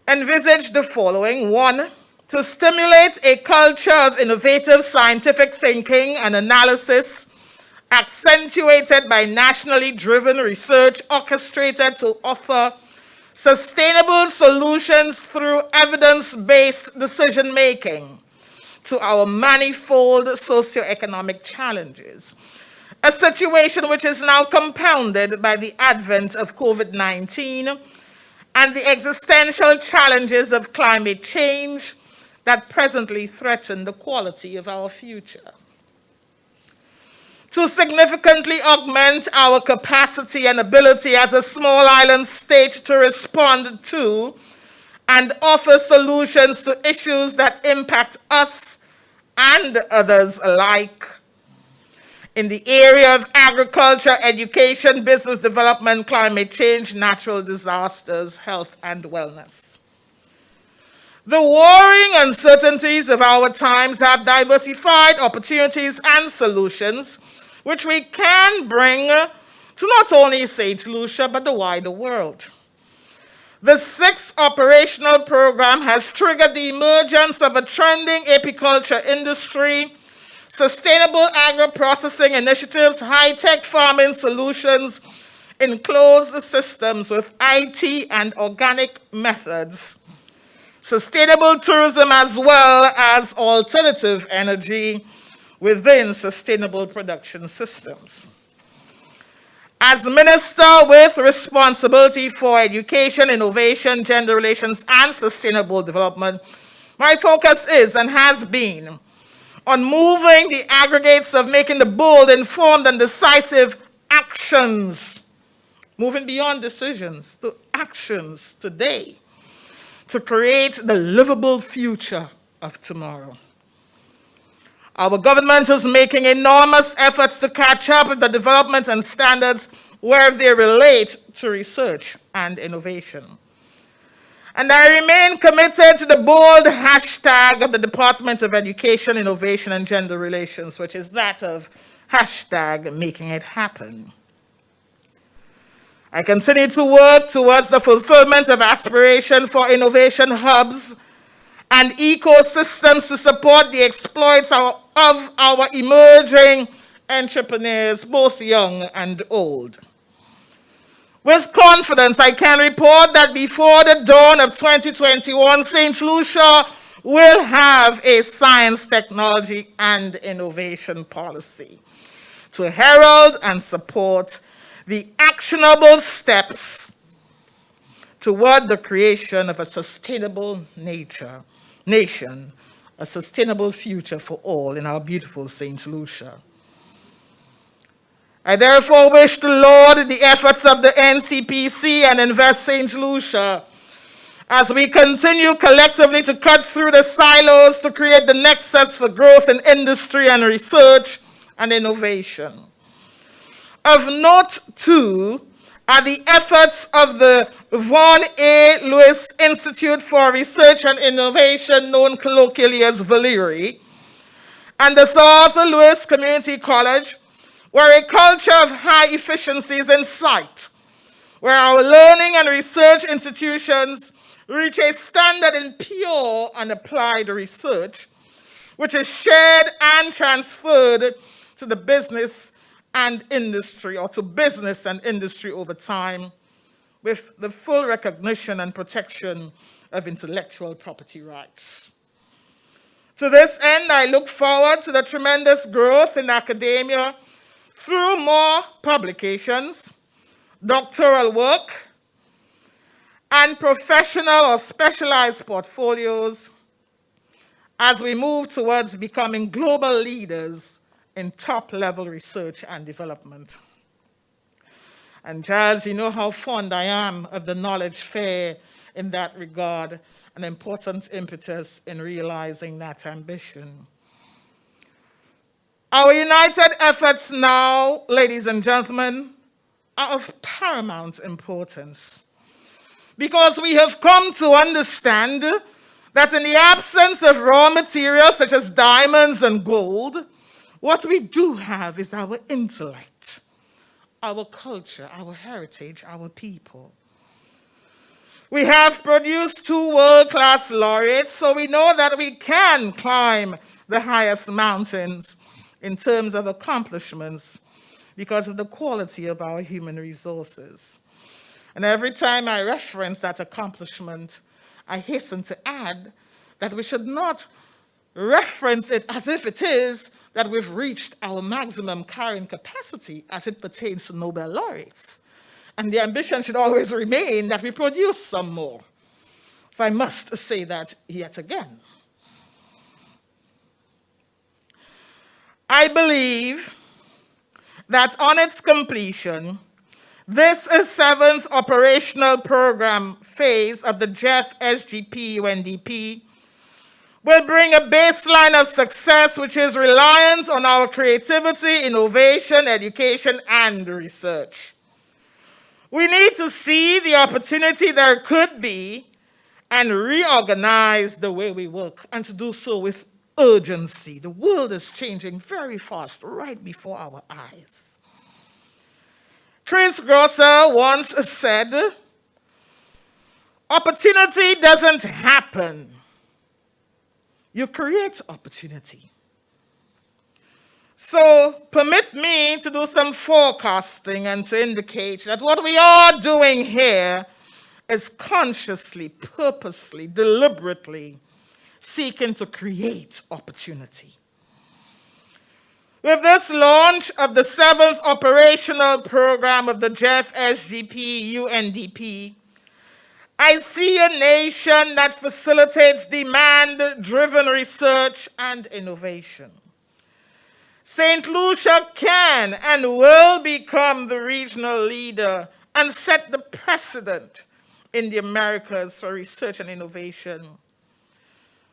envisaged the following: 1, to stimulate a culture of innovative scientific thinking and analysis accentuated by nationally driven research orchestrated to offer sustainable solutions through evidence-based decision-making to our manifold socioeconomic challenges, a situation which is now compounded by the advent of COVID-19 and the existential challenges of climate change that presently threaten the quality of our future. To significantly augment our capacity and ability as a small island state to respond to and offer solutions to issues that impact us and others alike in the area of agriculture, education, business development, climate change, natural disasters, health, and wellness. The warring uncertainties of our times have diversified opportunities and solutions which we can bring to not only St. Lucia, but the wider world. The 6th operational program has triggered the emergence of a trending apiculture industry, sustainable agro-processing initiatives, high-tech farming solutions, enclosed systems with IT and organic methods, sustainable tourism as well as alternative energy within sustainable production systems. As Minister with responsibility for education, innovation, gender relations, and sustainable development, my focus is and has been on moving the aggregates of making the bold, informed, and decisive actions, moving beyond decisions to actions today, to create the livable future of tomorrow. Our government is making enormous efforts to catch up with the developments and standards where they relate to research and innovation. And I remain committed to the bold hashtag of the Department of Education, Innovation, and Gender Relations, which is that of hashtag making it happen. I continue to work towards the fulfillment of aspiration for innovation hubs and ecosystems to support the exploits of our emerging entrepreneurs, both young and old. With confidence, I can report that before the dawn of 2021, St. Lucia will have a science, technology, and innovation policy to herald and support the actionable steps toward the creation of a sustainable nation, a sustainable future for all in our beautiful St. Lucia. I therefore wish to laud the efforts of the NCPC and Invest St. Lucia as we continue collectively to cut through the silos to create the nexus for growth in industry and research and innovation. Of note, too, are the efforts of the Vaughan A. Lewis Institute for Research and Innovation, known colloquially as VALIRI, and the Sir Arthur Lewis Community College, where a culture of high efficiency is in sight, where our learning and research institutions reach a standard in pure and applied research, which is shared and transferred to the business and industry, or to business and industry over time, with the full recognition and protection of intellectual property rights. To this end, I look forward to the tremendous growth in academia through more publications, doctoral work, and professional or specialized portfolios as we move towards becoming global leaders in top-level research and development. And Giles, you know how fond I am of the knowledge fair in that regard, an important impetus in realizing that ambition. Our united efforts now, ladies and gentlemen, are of paramount importance, because we have come to understand that in the absence of raw materials such as diamonds and gold, what we do have is our intellect, our culture, our heritage, our people. We have produced 2 world-class laureates, so we know that we can climb the highest mountains in terms of accomplishments because of the quality of our human resources. And every time I reference that accomplishment, I hasten to add that we should not reference it as if it is that we've reached our maximum carrying capacity as it pertains to Nobel laureates. And the ambition should always remain that we produce some more. So I must say that yet again. I believe that on its completion, this is 7th operational program phase of the GEF SDG UNDP will bring a baseline of success which is reliant on our creativity, innovation, education, and research. We need to see the opportunity there could be and reorganize the way we work, and to do so with urgency. The world is changing very fast right before our eyes. Chris Grosser once said, opportunity doesn't happen. You create opportunity. So permit me to do some forecasting and to indicate that what we are doing here is consciously, purposely, deliberately seeking to create opportunity. With this launch of the 7th operational program of the GEF SDG UNDP, I see a nation that facilitates demand-driven research and innovation. St. Lucia can and will become the regional leader and set the precedent in the Americas for research and innovation,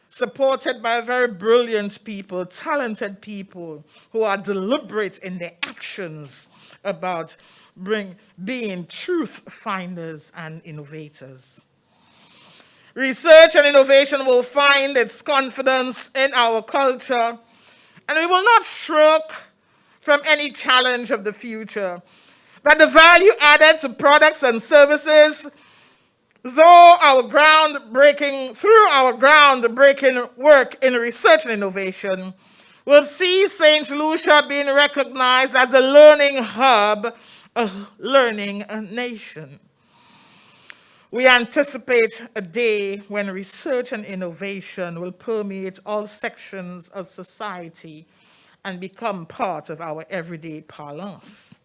supported by very brilliant people, talented people who are deliberate in their actions about being truth finders and innovators. Research and innovation will find its confidence in our culture, and we will not shrink from any challenge of the future. That the value added to products and services Through our groundbreaking work in research and innovation, we'll see St. Lucia being recognized as a learning hub, a learning nation. We anticipate a day when research and innovation will permeate all sections of society and become part of our everyday parlance.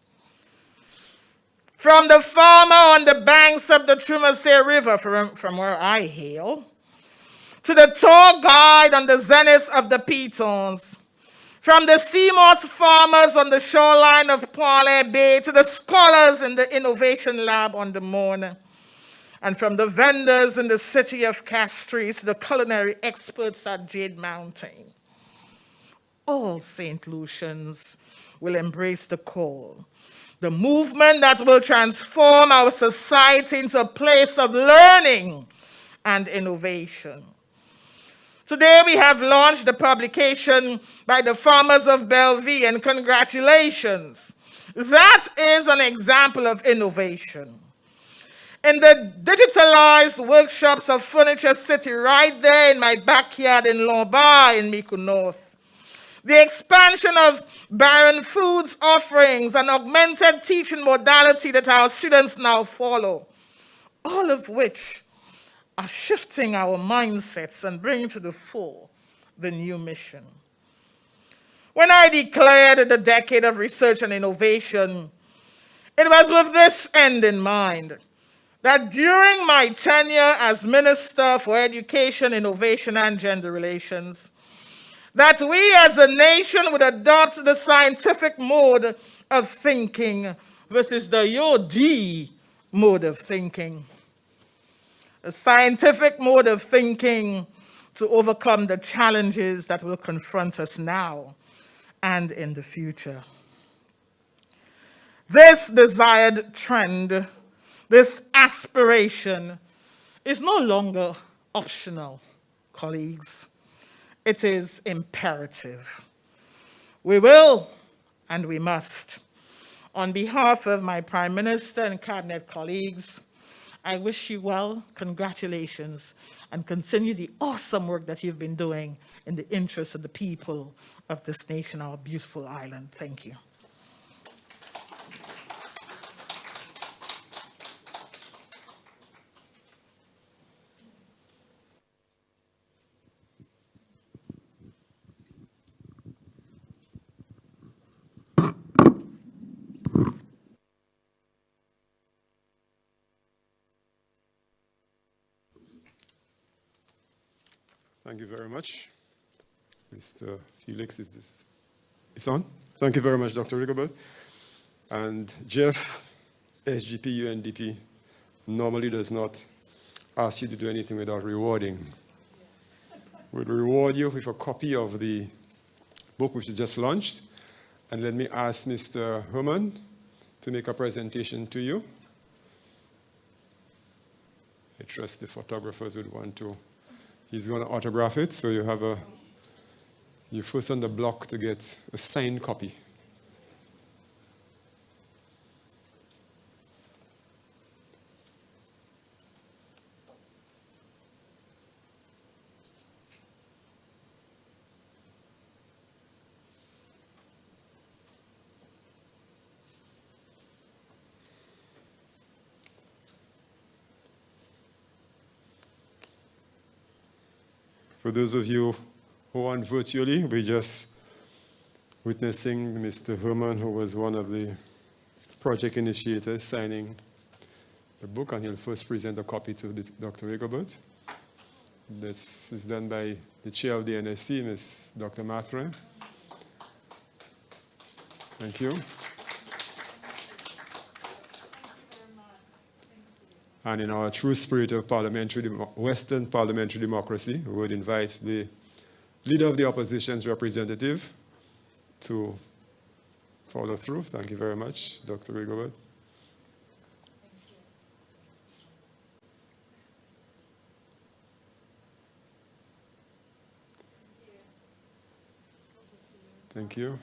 From the farmer on the banks of the Chumasay River, from where I hail, to the tour guide on the zenith of the Pitons, from the seamoss farmers on the shoreline of Poile Bay to the scholars in the innovation lab on the Mourne, and from the vendors in the city of Castries to the culinary experts at Jade Mountain. All St. Lucians will embrace the call, the movement that will transform our society into a place of learning and innovation. Today we have launched the publication by the farmers of Bellevue, and congratulations. That is an example of innovation. In the digitalized workshops of Furniture City, right there in my backyard in Lombard in Mico North, the expansion of Baron Foods offerings and augmented teaching modality that our students now follow, all of which are shifting our mindsets and bringing to the fore the new mission. When I declared the decade of research and innovation, it was with this end in mind, that during my tenure as Minister for Education, Innovation, and Gender Relations, that we as a nation would adopt the scientific mode of thinking versus the YOD mode of thinking. A scientific mode of thinking to overcome the challenges that will confront us now and in the future. This desired trend, this aspiration, is no longer optional, colleagues. It is imperative. We will and we must. On behalf of my Prime Minister and Cabinet colleagues, I wish you well, congratulations, and continue the awesome work that you've been doing in the interest of the people of this nation, our beautiful island. Thank you. Thank you very much. Mr. Felix, is this? It's on? Thank you very much, Dr. Rigobert. And GEF SGP UNDP normally does not ask you to do anything without rewarding. We'll reward you with a copy of the book which is just launched. And let me ask Mr. Herman to make a presentation to you. I trust the photographers would want to. He's going to autograph it, so you're first on the block to get a signed copy. For those of you who aren't virtually, we're just witnessing Mr. Herman, who was one of the project initiators, signing the book, and he'll first present a copy to Dr. Rigobert. This is done by the chair of the NSC, Ms. Dr. Matre. Thank you. And in our true spirit of Western parliamentary democracy, we would invite the leader of the opposition's representative to follow through. Thank you very much, Dr. Rigobert. Thank you.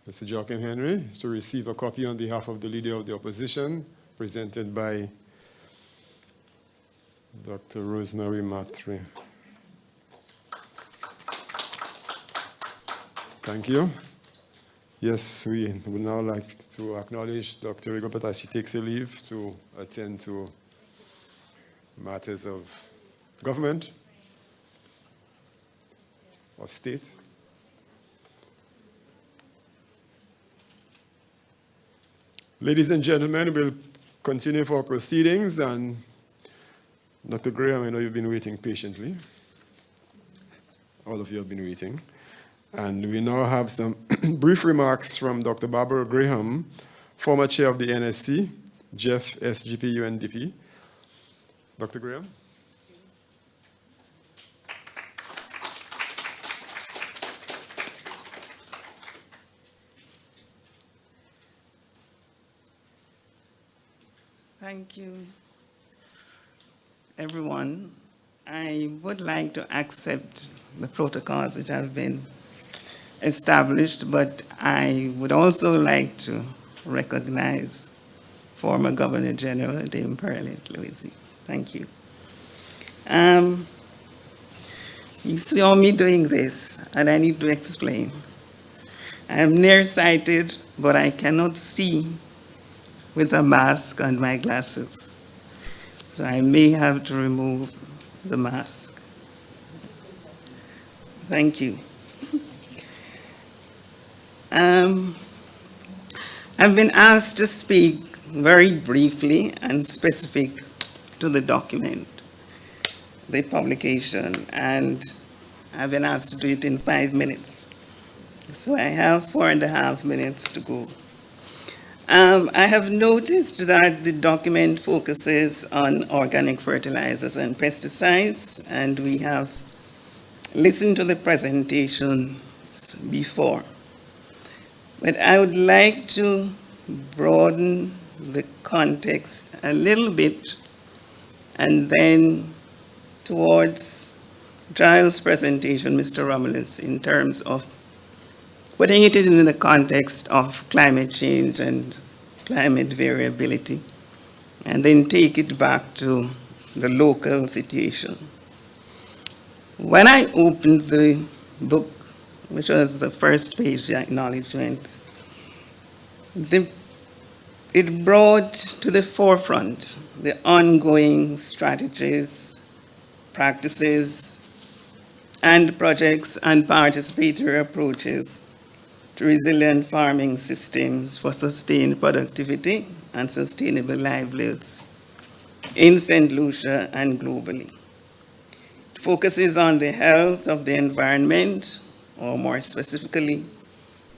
Mr. Joachim Henry, to receive a copy on behalf of the leader of the opposition, presented by Dr. Rosemary Matre. Thank you. Yes, we would now like to acknowledge Dr. Rigobert as she takes a leave to attend to matters of government or state. Ladies and gentlemen, we'll continue for proceedings, and Dr. Graham, I know you've been waiting patiently. All of you have been waiting. And we now have some brief remarks from Dr. Barbara Graham, former chair of the NSC, GEF SDG UNDP. Dr. Graham. Thank you, everyone. I would like to accept the protocols which have been established, but I would also like to recognize former Governor General Dame Pearlette Louise. Thank you. You saw me doing this, and I need to explain. I am nearsighted, but I cannot see with a mask and my glasses. So I may have to remove the mask. Thank you. I've been asked to speak very briefly and specific to the document, the publication, and I've been asked to do it in 5 minutes. So I have 4.5 minutes to go. I have noticed that the document focuses on organic fertilizers and pesticides, and we have listened to the presentations before. But I would like to broaden the context a little bit, and then towards Giles' presentation, Mr. Romulus, in terms of putting it in the context of climate change and climate variability, and then take it back to the local situation. When I opened the book, which was the first page, the acknowledgement, it brought to the forefront the ongoing strategies, practices, and projects and participatory approaches to resilient farming systems for sustained productivity and sustainable livelihoods in St. Lucia and globally. It focuses on the health of the environment, or more specifically,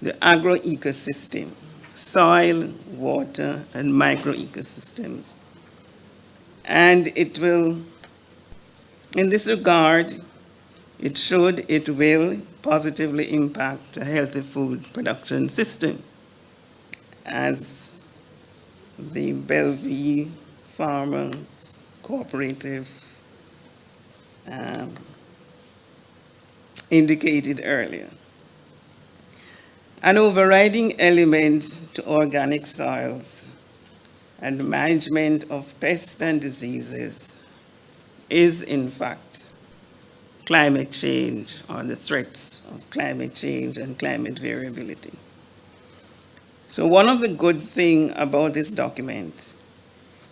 the agro-ecosystem, soil, water, and micro-ecosystems. And it will, in this regard, it will positively impact a healthy food production system, as the Bellevue Farmers Cooperative indicated earlier. An overriding element to organic soils and management of pests and diseases is, in fact, climate change, or the threats of climate change and climate variability. So one of the good things about this document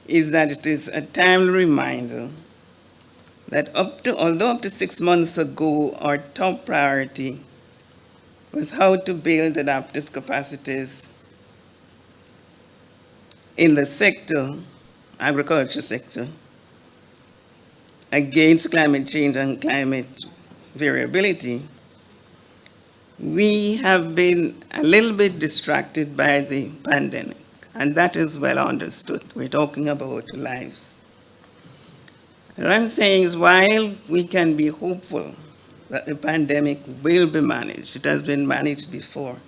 is that it is a timely reminder that although up to 6 months ago, our top priority was how to build adaptive capacities in the sector, agriculture sector, against climate change and climate variability, we have been a little bit distracted by the pandemic, and that is well understood. We're talking about lives. And what I'm saying is, while we can be hopeful that the pandemic will be managed, it has been managed before.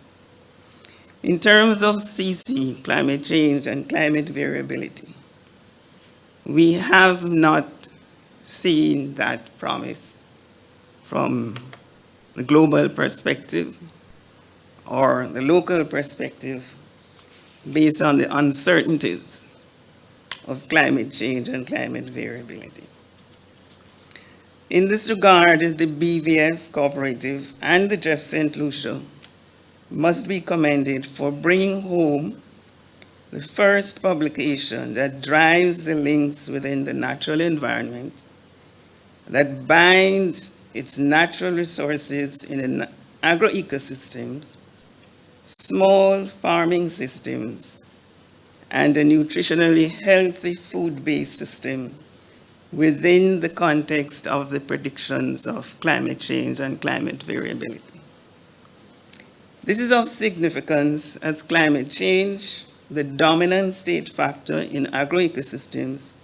In terms of CC, climate change and climate variability, we have not seen that promise from the global perspective or the local perspective based on the uncertainties of climate change and climate variability. In this regard, the BVF Cooperative and the GEF St. Lucia must be commended for bringing home the first publication that drives the links within the natural environment, that binds its natural resources in the agroecosystems, small farming systems, and a nutritionally healthy food-based system within the context of the predictions of climate change and climate variability. This is of significance as climate change, the dominant state factor in agroecosystems,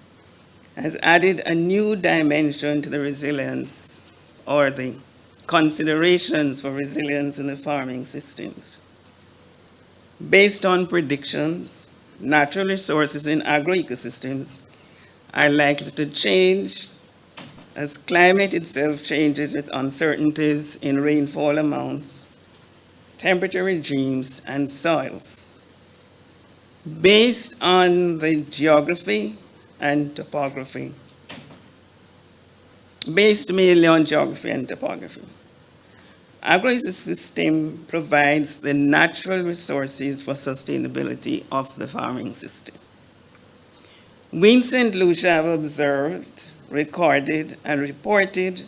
has added a new dimension to the resilience or the considerations for resilience in the farming systems. Based on predictions, natural resources in agroecosystems are likely to change as climate itself changes with uncertainties in rainfall amounts, temperature regimes, and soils. Based on the geography and topography, based mainly on geography and topography, agroecosystem provides the natural resources for sustainability of the farming system. We in St. Lucia have observed, recorded, and reported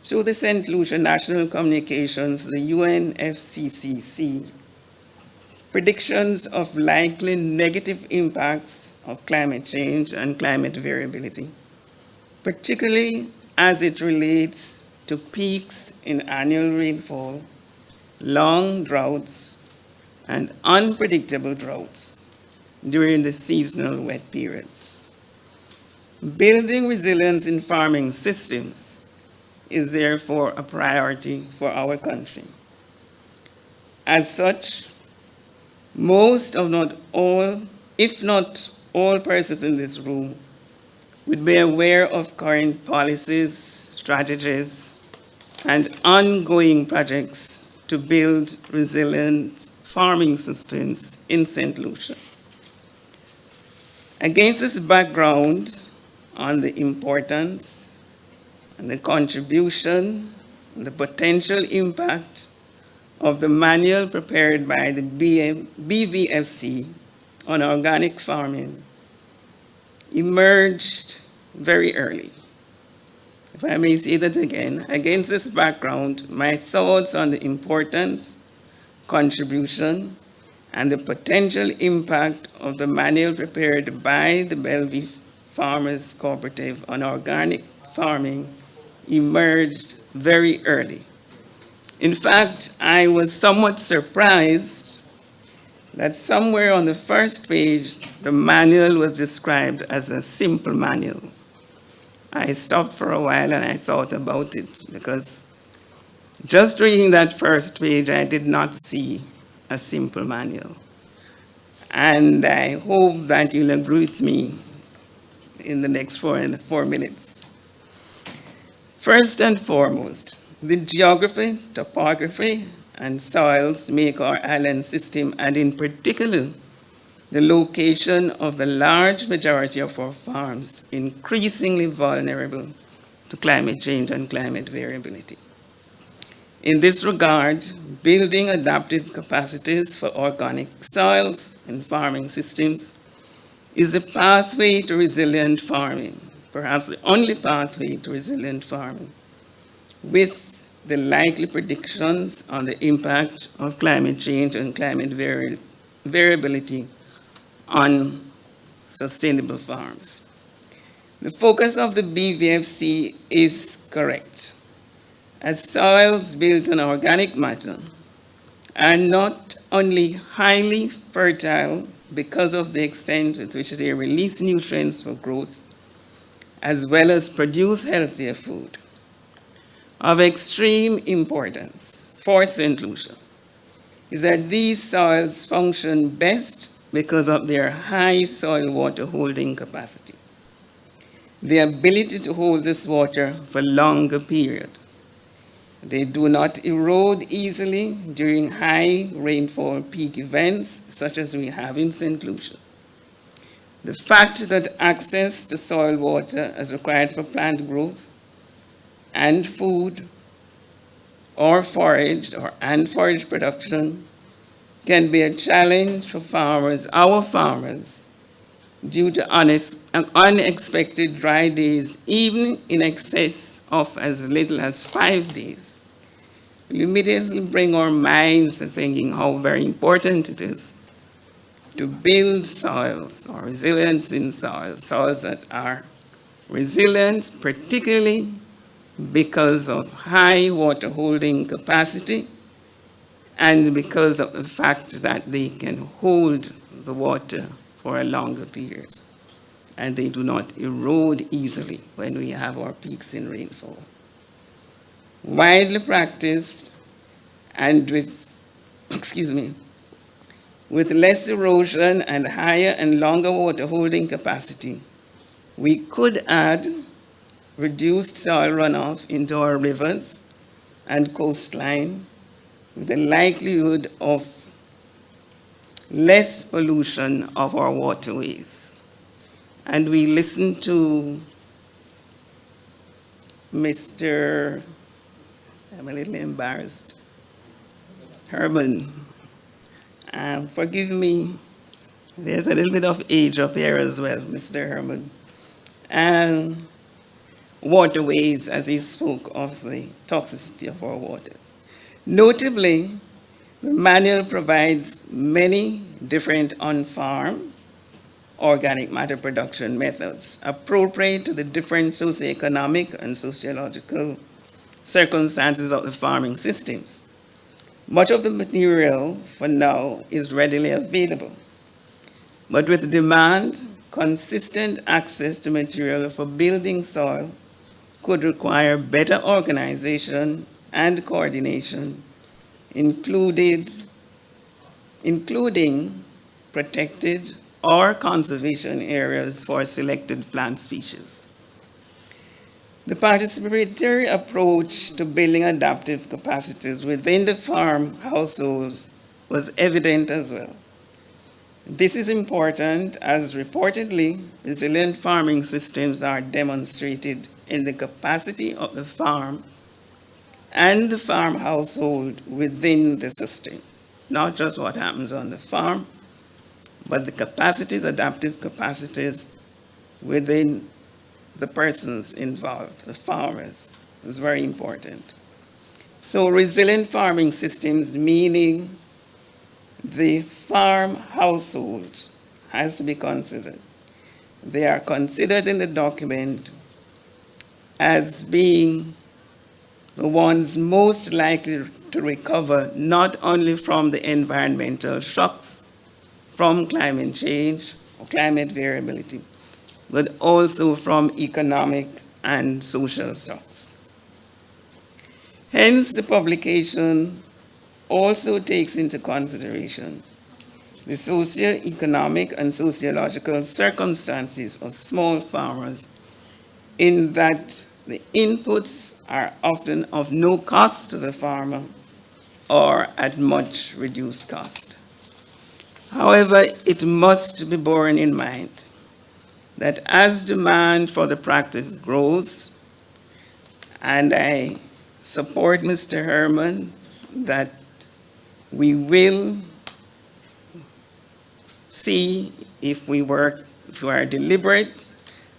through the St. Lucia National Communications, the UNFCCC, predictions of likely negative impacts of climate change and climate variability, particularly as it relates to peaks in annual rainfall, long droughts, and unpredictable droughts during the seasonal wet periods. Building resilience in farming systems is therefore a priority for our country. As such, most of not all, if not all persons in this room would be aware of current policies, strategies, and ongoing projects to build resilient farming systems in St. Lucia. Against this background on the importance and the contribution and the potential impact of the manual prepared by the BVFC on organic farming emerged very early. If I may say that again, against this background, my thoughts on the importance, contribution, and the potential impact of the manual prepared by the Bellevue Farmers Cooperative on organic farming emerged very early. In fact, I was somewhat surprised that somewhere on the first page, the manual was described as a simple manual. I stopped for a while and I thought about it, because just reading that first page, I did not see a simple manual. And I hope that you'll agree with me in the next 4 minutes. First and foremost, the geography, topography, and soils make our island system, and in particular, the location of the large majority of our farms, increasingly vulnerable to climate change and climate variability. In this regard, building adaptive capacities for organic soils and farming systems is a pathway to resilient farming, perhaps the only pathway to resilient farming, with the likely predictions on the impact of climate change and climate variability on sustainable farms. The focus of the BVFC is correct, as soils built on organic matter are not only highly fertile because of the extent with which they release nutrients for growth, as well as produce healthier food. Of extreme importance for St. Lucia is that these soils function best because of their high soil water holding capacity, the ability to hold this water for longer periods. They do not erode easily during high rainfall peak events, such as we have in St. Lucia. The fact that access to soil water as required for plant growth and food or forage and forage production can be a challenge for farmers, our farmers, due to unexpected dry days, even in excess of as little as 5 days. We immediately bring our minds to thinking how very important it is to build soils or resilience in soils, soils that are resilient, particularly because of high water holding capacity and because of the fact that they can hold the water for a longer period and they do not erode easily when we have our peaks in rainfall. Widely practiced and with, with less erosion and higher and longer water holding capacity, we could add reduced soil runoff into our rivers and coastline with the likelihood of less pollution of our waterways. And we listened to Mr. I'm a little embarrassed, Herman. Forgive me, there's a little bit of age up here as well, Mr. Herman. And waterways, as he spoke of the toxicity of our waters. Notably, the manual provides many different on-farm organic matter production methods appropriate to the different socioeconomic and sociological circumstances of the farming systems. Much of the material for now is readily available, but with demand, consistent access to material for building soil could require better organization and coordination, including protected or conservation areas for selected plant species. The participatory approach to building adaptive capacities within the farm household was evident as well. This is important as reportedly resilient farming systems are demonstrated in the capacity of the farm and the farm household within the system. Not just what happens on the farm, but the capacities, adaptive capacities within the persons involved, the farmers, is very important. So resilient farming systems, meaning the farm household has to be considered. They are considered in the document as being the ones most likely to recover not only from the environmental shocks from climate change or climate variability, but also from economic and social shocks. Hence, the publication also takes into consideration the socio-economic and sociological circumstances of small farmers in that the inputs are often of no cost to the farmer or at much reduced cost. However, it must be borne in mind that as demand for the practice grows, and I support Mr. Herman that we will see if we are deliberate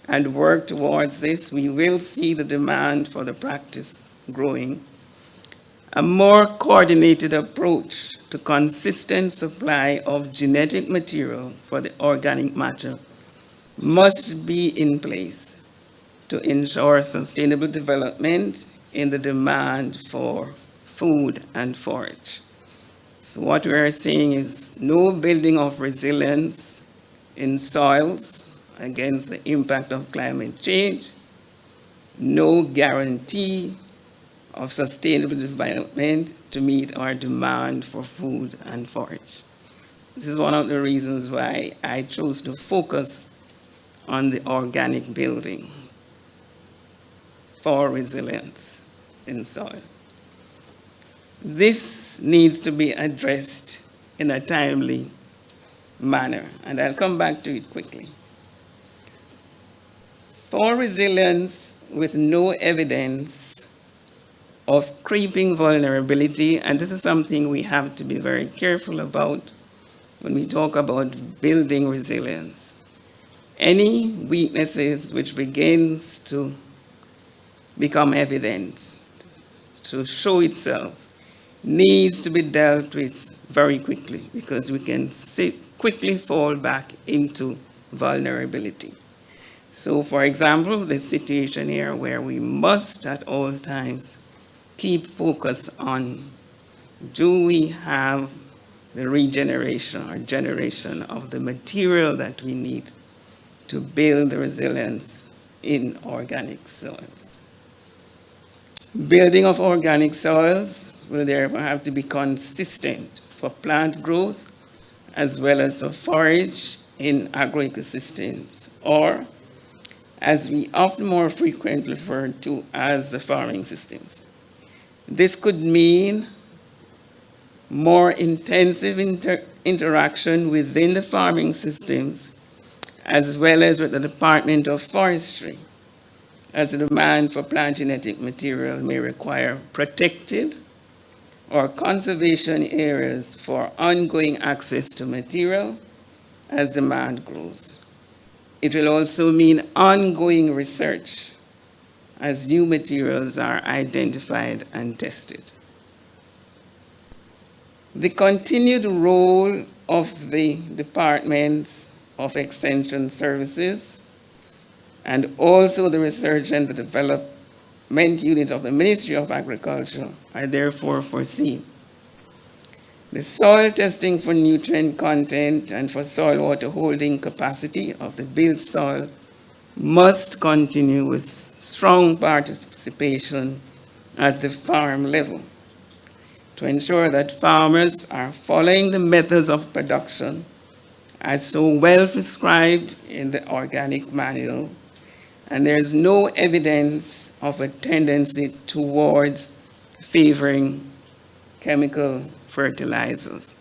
and work towards this, we will see the demand for the practice growing. A more coordinated approach to consistent supply of genetic material for the organic matter must be in place to ensure sustainable development in the demand for food and forage. So what we are saying is no building of resilience in soils against the impact of climate change, no guarantee of sustainable development to meet our demand for food and forage. This is one of the reasons why I chose to focus on the organic building for resilience in soil. This needs to be addressed in a timely manner, and I'll come back to it quickly. For resilience, with no evidence of creeping vulnerability, and this is something we have to be very careful about when we talk about building resilience. Any weaknesses which begins to become evident, to show itself, needs to be dealt with very quickly, because we can quickly fall back into vulnerability. So, for example, the situation here where we must at all times keep focus on, do we have the regeneration or generation of the material that we need to build the resilience in organic soils? Building of organic soils will therefore have to be consistent for plant growth as well as for forage in agroecosystems, or as we often more frequently refer to as the farming systems. This could mean more intensive interaction within the farming systems, as well as with the Department of Forestry, as the demand for plant genetic material may require protected or conservation areas for ongoing access to material as demand grows. It will also mean ongoing research as new materials are identified and tested. The continued role of the Departments of Extension Services and also the Research and the Development Unit of the Ministry of Agriculture are therefore foreseen. The soil testing for nutrient content and for soil water holding capacity of the built soil must continue with strong participation at the farm level to ensure that farmers are following the methods of production as so well prescribed in the organic manual, and there is no evidence of a tendency towards favoring chemical fertilizers.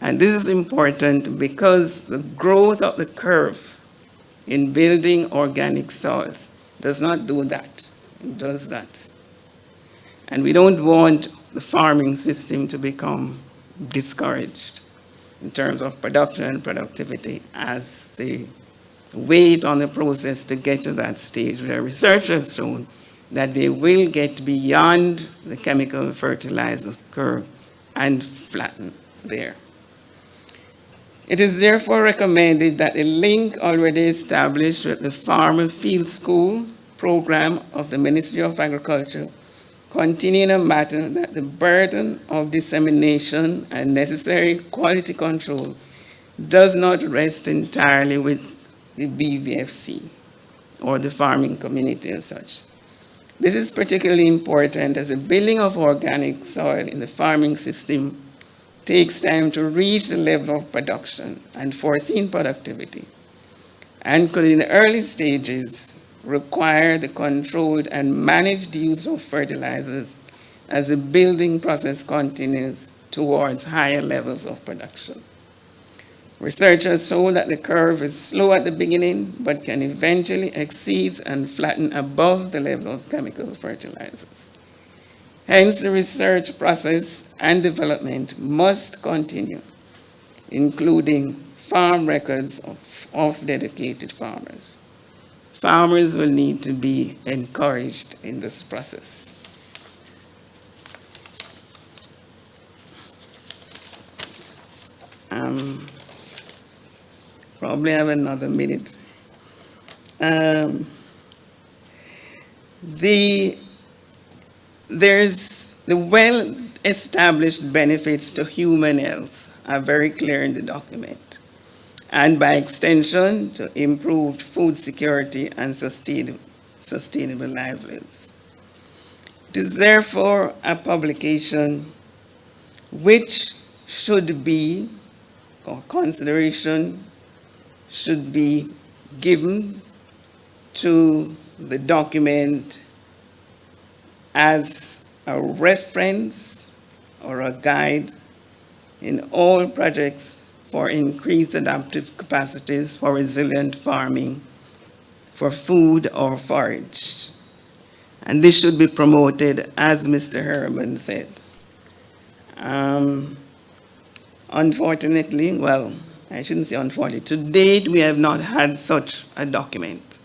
And this is important because the growth of the curve in building organic soils does not do that. It does that. And we don't want the farming system to become discouraged in terms of production and productivity as they wait on the process to get to that stage where research has shown that they will get beyond the chemical fertilizers curve and flatten there. It is therefore recommended that a link already established with the Farmer Field School program of the Ministry of Agriculture continue in a matter that the burden of dissemination and necessary quality control does not rest entirely with the BVFC or the farming community as such. This is particularly important as the building of organic soil in the farming system takes time to reach the level of production and foreseen productivity, and could in the early stages require the controlled and managed use of fertilizers as the building process continues towards higher levels of production. Researchers show that the curve is slow at the beginning, but can eventually exceed and flatten above the level of chemical fertilizers. Hence, the research process and development must continue, including farm records of dedicated farmers. Farmers will need to be encouraged in this process. Probably have another minute. There's the well-established benefits to human health are very clear in the document, and by extension to improved food security and sustainable livelihoods. It is therefore a publication which should be, or consideration should be given to the document as a reference or a guide in all projects for increased adaptive capacities for resilient farming, for food or forage. And this should be promoted, as Mr. Herman said. Unfortunately, well, I shouldn't say unfortunately, to date we have not had such a document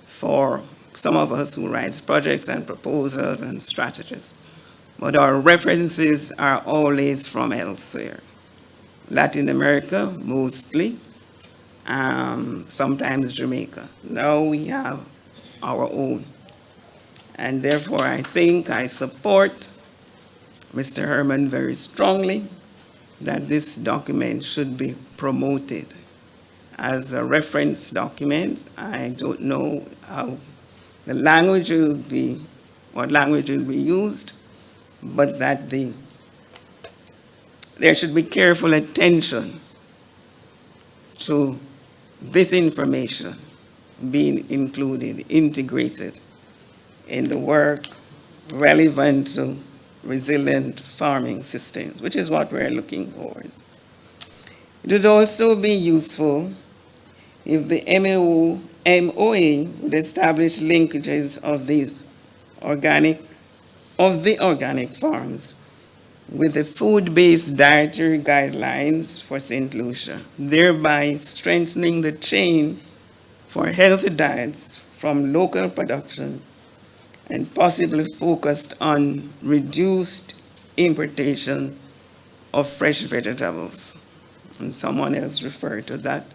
for some of us who write projects and proposals and strategies. But our references are always from elsewhere. Latin America, mostly, sometimes Jamaica. Now we have our own. And therefore, I think I support Mr. Herman very strongly that this document should be promoted as a reference document. I don't know how the language will be, what language will be used, but that there should be careful attention to this information being included, integrated in the work relevant to resilient farming systems, which is what we're looking for. It would also be useful if the MOA would establish linkages of the organic farms with the food-based dietary guidelines for St. Lucia, thereby strengthening the chain for healthy diets from local production and possibly focused on reduced importation of fresh vegetables. And someone else referred to that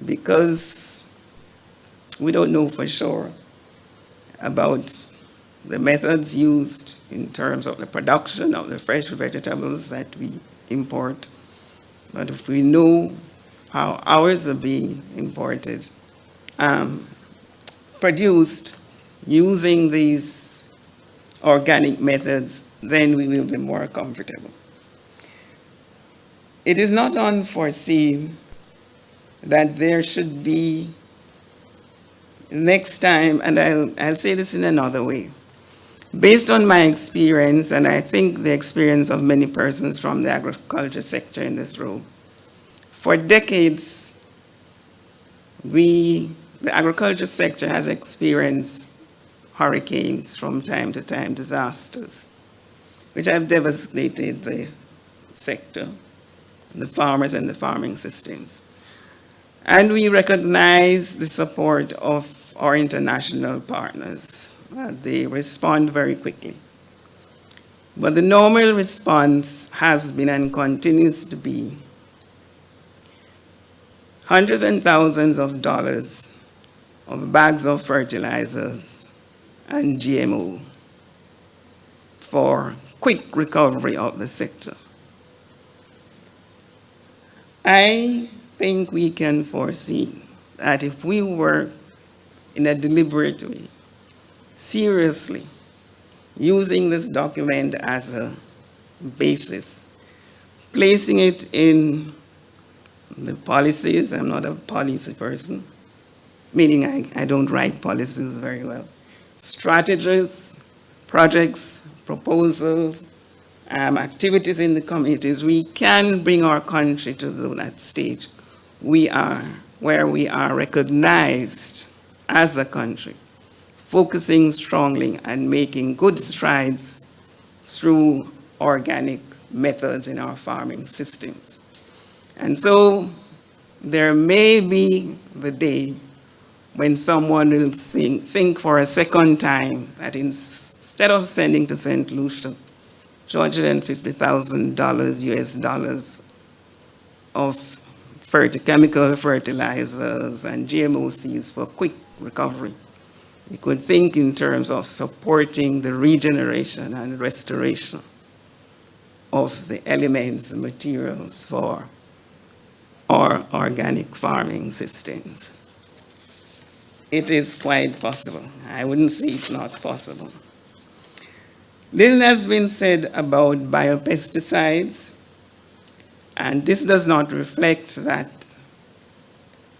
because we don't know for sure about the methods used in terms of the production of the fresh vegetables that we import. But if we know how ours are being imported, produced using these organic methods, then we will be more comfortable. It is not unforeseen that there should be next time, and I'll say this in another way. Based on my experience, and I think the experience of many persons from the agriculture sector in this room, for decades, the agriculture sector has experienced hurricanes from time to time, disasters, which have devastated the sector, the farmers and the farming systems. And we recognize the support of our international partners. They respond very quickly. But the normal response has been and continues to be hundreds and thousands of dollars of bags of fertilizers and GMO for quick recovery of the sector. I think we can foresee that if we work in a deliberate way, seriously, using this document as a basis, placing it in the policies. I'm not a policy person, meaning I don't write policies very well. Strategies, projects, proposals, activities in the communities, we can bring our country to that stage where we are recognized as a country, focusing strongly and making good strides through organic methods in our farming systems. And so there may be the day when someone will think for a second time that instead of sending to St. Lucia $250,000 US dollars of chemical fertilizers and GMO seeds for quick recovery, you could think in terms of supporting the regeneration and restoration of the elements and materials for our organic farming systems. It is quite possible. I wouldn't say it's not possible. Little has been said about biopesticides, and this does not reflect that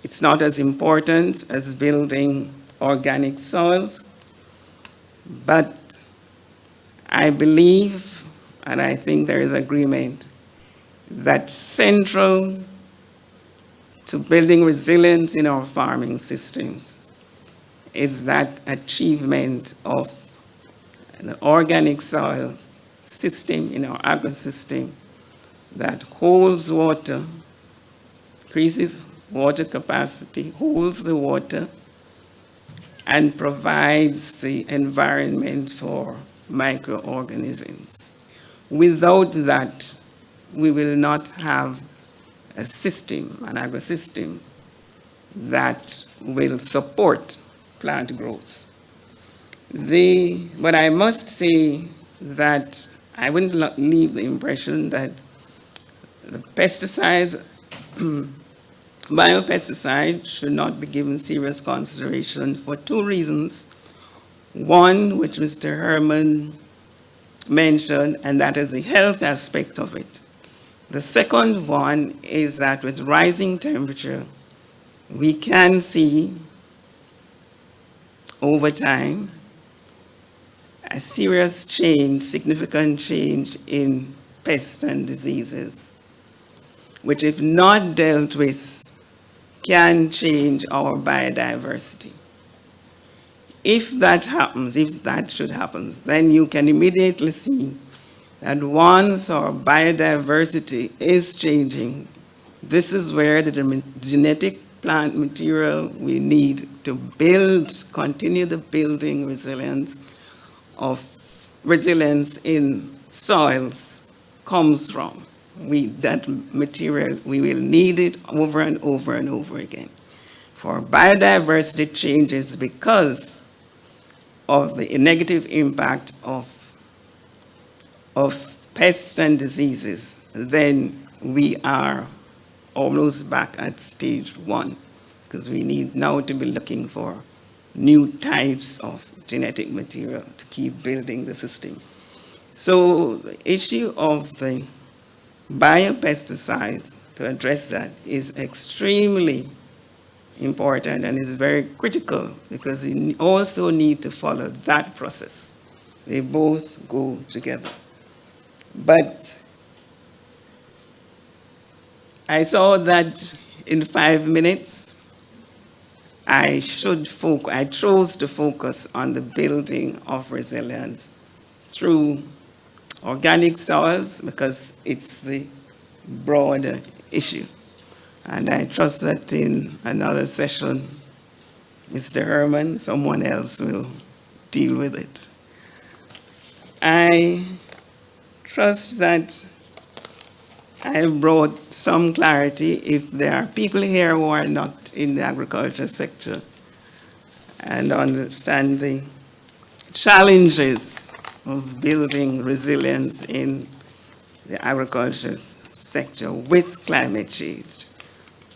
it's not as important as building organic soils, but I believe, and I think there is agreement, that central to building resilience in our farming systems is that achievement of an organic soil system in our agro-system that holds water, increases water capacity, holds the water, and provides the environment for microorganisms. Without that, we will not have a system, an agro-system, that will support plant growth. But I must say that I wouldn't leave the impression that the pesticides, biopesticides should not be given serious consideration for two reasons. One, which Mr. Herman mentioned, and that is the health aspect of it. The second one is that with rising temperature, we can see over time a serious change, significant change in pests and diseases, which if not dealt with, can change our biodiversity. If that happens, if that should happen, then you can immediately see that once our biodiversity is changing, this is where the genetic plant material we need to build, continue the building resilience in soils comes from. That material, we will need it over and over and over again. For biodiversity changes because of the negative impact of pests and diseases, then we are almost back at stage one, because we need now to be looking for new types of genetic material to keep building the system. So the issue of the biopesticides, to address that, is extremely important and is very critical, because we also need to follow that process. They both go together. But I thought that in 5 minutes, I chose to focus on the building of resilience through organic soils, because it's the broader issue. And I trust that in another session, Mr. Herman, someone else will deal with it. I trust that I have brought some clarity. If there are people here who are not in the agriculture sector and understand the challenges of building resilience in the agriculture sector with climate change,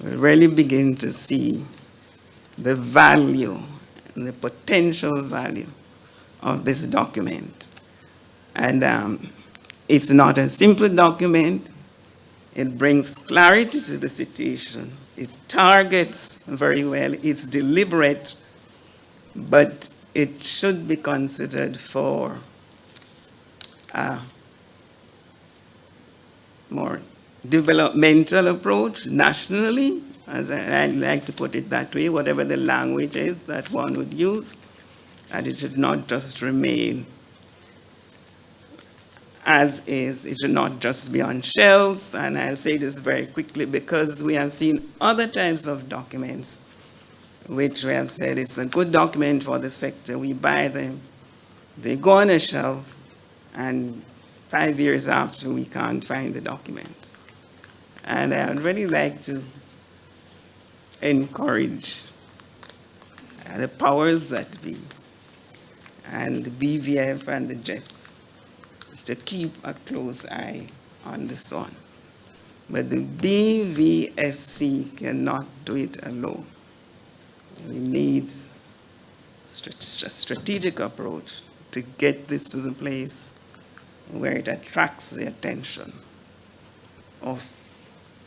we'll really begin to see the value and the potential value of this document. And it's not a simple document. It brings clarity to the situation. It targets very well. It's deliberate, but it should be considered for a more developmental approach nationally, as I like to put it that way, whatever the language is that one would use, and it should not just remain as is. It should not just be on shelves. And I'll say this very quickly, because we have seen other types of documents which we have said it's a good document for the sector. We buy them, they go on a shelf, and 5 years after, we can't find the document. And I would really like to encourage the powers that be, and the BVF and the GEF, to keep a close eye on this one. But the BVFC cannot do it alone. We need a strategic approach to get this to the place where it attracts the attention of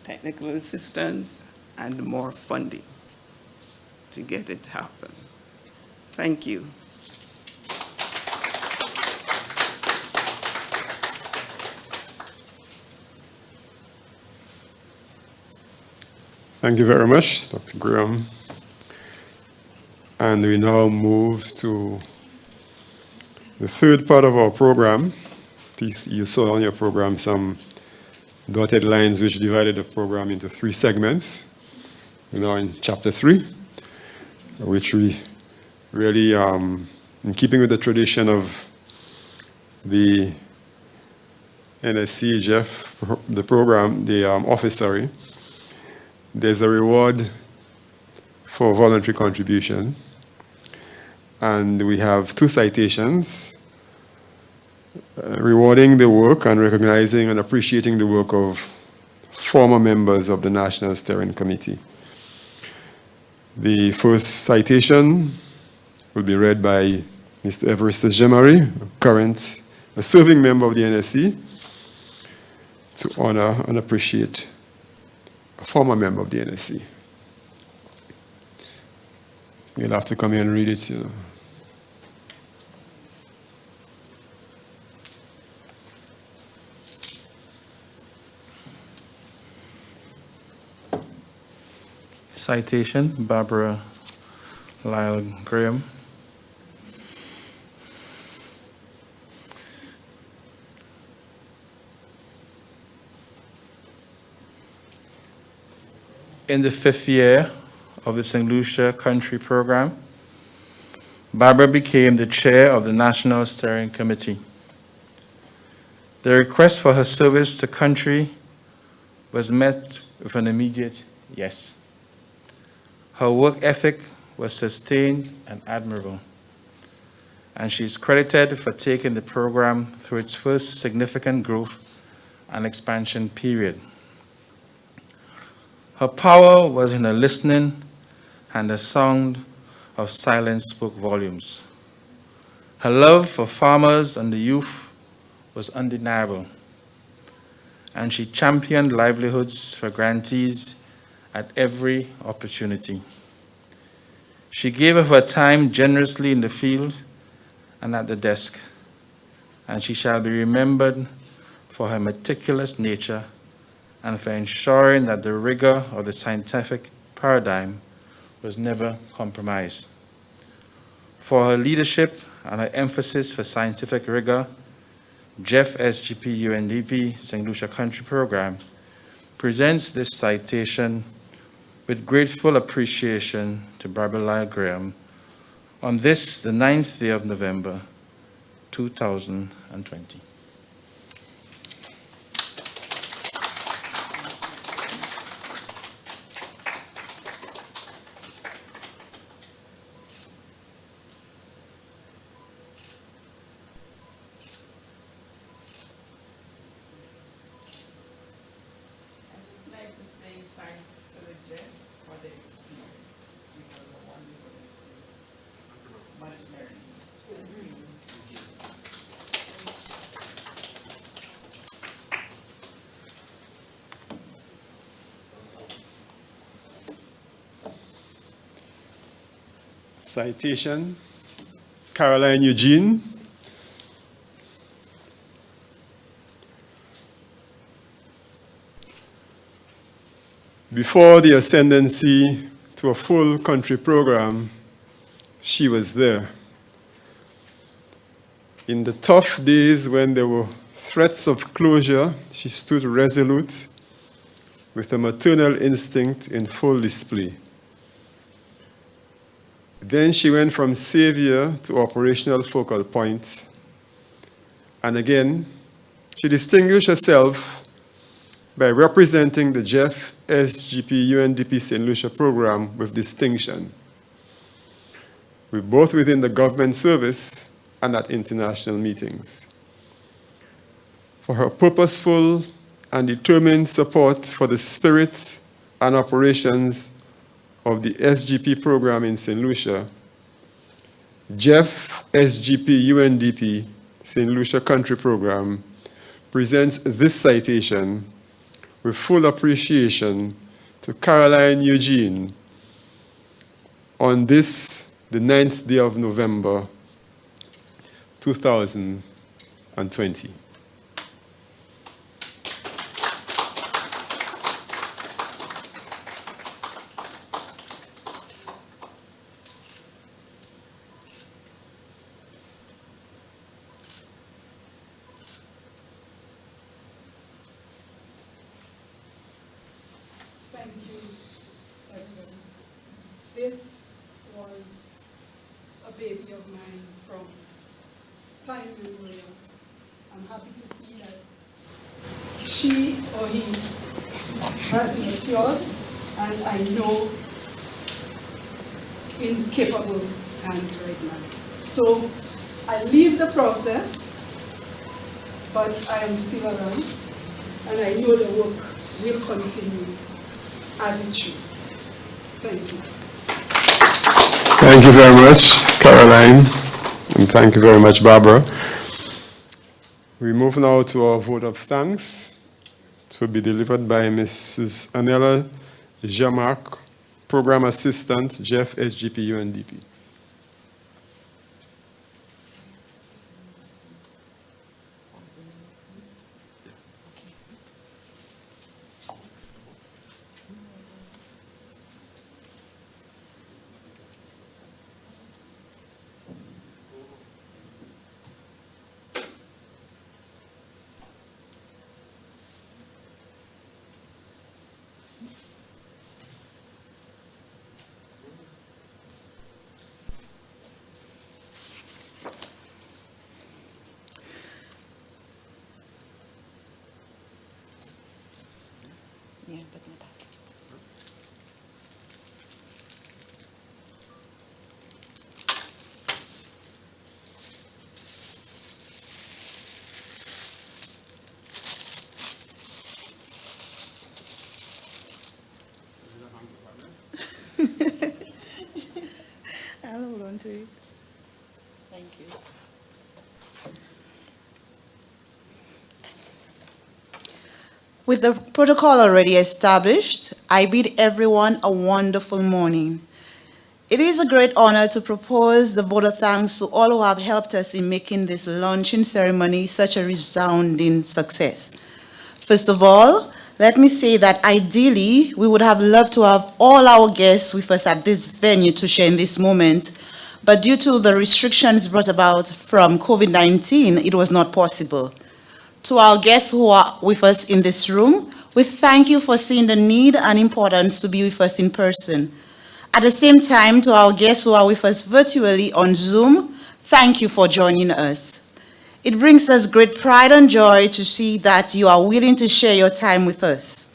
technical assistance and more funding to get it to happen. Thank you. Thank you very much, Dr. Graham. And we now move to The third part of our program, you saw on your program some dotted lines which divided the program into 3 segments. We're now in chapter 3, which we really, in keeping with the tradition of the NSC, GEF, the program, the office, sorry, there's a reward for voluntary contribution. And we have 2 citations rewarding the work and recognizing and appreciating the work of former members of the National Steering Committee. The first citation will be read by Mr. Everest Jemari, a serving member of the NSC, to honor and appreciate a former member of the NSC. You'll have to come here and read it, you know. Citation, Barbara Lyle Graham. In the 5th year of the St. Lucia Country Program, Barbara became the chair of the National Steering Committee. The request for her service to country was met with an immediate yes. Her work ethic was sustained and admirable, and she is credited for taking the program through its first significant growth and expansion period. Her power was in her listening, and the sound of silence spoke volumes. Her love for farmers and the youth was undeniable, and she championed livelihoods for grantees at every opportunity. She gave of her time generously in the field and at the desk, and she shall be remembered for her meticulous nature and for ensuring that the rigor of the scientific paradigm was never compromised. For her leadership and her emphasis for scientific rigor, GEF SDG UNDP St. Lucia Country Program presents this citation with grateful appreciation to Barbara Lyle Graham on this, the 9th day of November, 2020. Citation, Caroline Eugene. Before the ascendancy to a full country program, she was there. In the tough days when there were threats of closure, she stood resolute with a maternal instinct in full display. Then she went from savior to operational focal point. And again, she distinguished herself by representing the GEF SGP UNDP St. Lucia program with distinction, both within the government service and at international meetings. For her purposeful and determined support for the spirit and operations of the SGP program in St. Lucia, GEF SGP UNDP St. Lucia Country Program presents this citation with full appreciation to Caroline Eugene on this, the 9th day of November, 2020. Thank you, everybody. This was a baby of mine from time immemorial. I'm happy to see that she or he has matured, and I know in capable hands right now. So I leave the process, but I am still around, and I know the work will continue as it should. Thank you. Thank you very much, Caroline, and thank you very much, Barbara. We move now to our vote of thanks to be delivered by Mrs. Anela Jamark, Program Assistant, GEF SDG UNDP. Yeah, but not that. I'll hold on to it. Thank you. With the protocol already established, I bid everyone a wonderful morning. It is a great honor to propose the vote of thanks to all who have helped us in making this launching ceremony such a resounding success. First of all, let me say that ideally, we would have loved to have all our guests with us at this venue to share in this moment, but due to the restrictions brought about from COVID-19, it was not possible. To our guests who are with us in this room, we thank you for seeing the need and importance to be with us in person. At the same time, to our guests who are with us virtually on Zoom, thank you for joining us. It brings us great pride and joy to see that you are willing to share your time with us.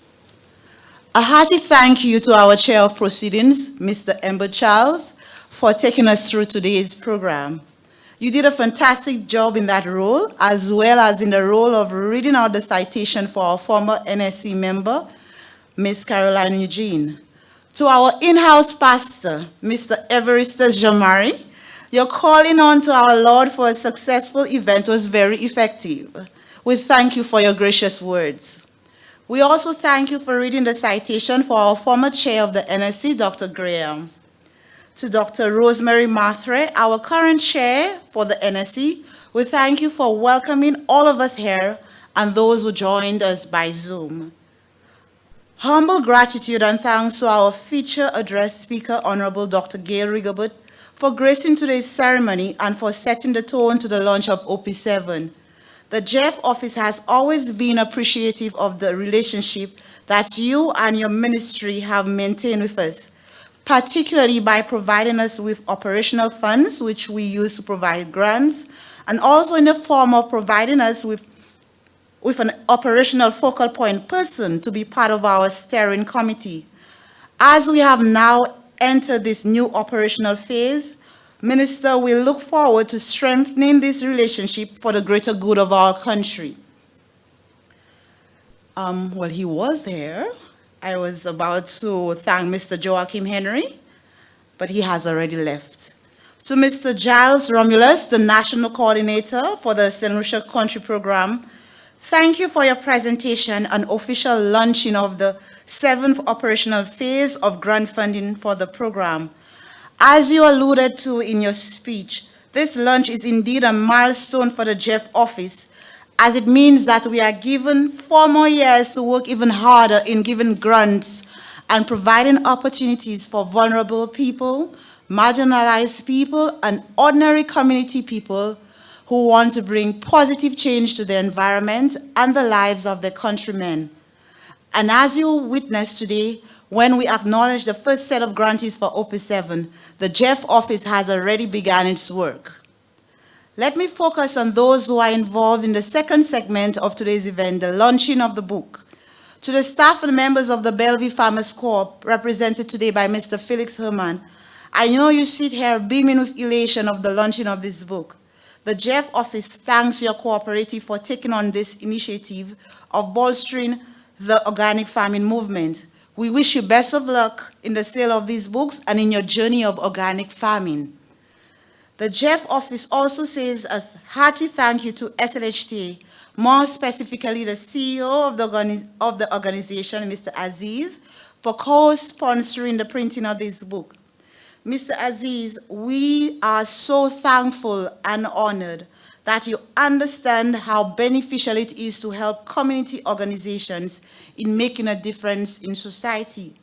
A hearty thank you to our Chair of Proceedings, Mr. Ember Charles, for taking us through today's program. You did a fantastic job in that role, as well as in the role of reading out the citation for our former NSC member, Ms. Caroline Eugene. To our in-house pastor, Mr. Everestus Jamari, your calling on to our Lord for a successful event was very effective. We thank you for your gracious words. We also thank you for reading the citation for our former chair of the NSC, Dr. Graham. To Dr. Rosemary Mathre, our current chair for the NSC, we thank you for welcoming all of us here and those who joined us by Zoom. Humble gratitude and thanks to our feature address speaker, Honorable Dr. Gail Rigobert, for gracing today's ceremony and for setting the tone to the launch of OP7. The GEF office has always been appreciative of the relationship that you and your ministry have maintained with us, particularly by providing us with operational funds, which we use to provide grants, and also in the form of providing us with an operational focal point person to be part of our steering committee. As we have now entered this new operational phase, Minister, we look forward to strengthening this relationship for the greater good of our country. Well, he was here. I was about to thank Mr. Joachim Henry, but he has already left. To Mr. Giles Romulus, the National Coordinator for the St. Lucia Country Program, thank you for your presentation and official launching of the 7th operational phase of grant funding for the program. As you alluded to in your speech, this launch is indeed a milestone for the GEF office, as it means that we are given 4 more years to work even harder in giving grants and providing opportunities for vulnerable people, marginalized people, and ordinary community people who want to bring positive change to the environment and the lives of their countrymen. And as you witnessed today, when we acknowledge the first set of grantees for OP7, the GEF office has already begun its work. Let me focus on those who are involved in the second segment of today's event, the launching of the book. To the staff and members of the Bellevue Farmers Corp, represented today by Mr. Felix Herman, I know you sit here beaming with elation of the launching of this book. The GEF office thanks your cooperative for taking on this initiative of bolstering the organic farming movement. We wish you best of luck in the sale of these books and in your journey of organic farming. The GEF office also says a hearty thank you to SLHTA, more specifically the CEO of the organization, Mr. Aziz, for co-sponsoring the printing of this book. Mr. Aziz, we are so thankful and honored that you understand how beneficial it is to help community organizations in making a difference in society.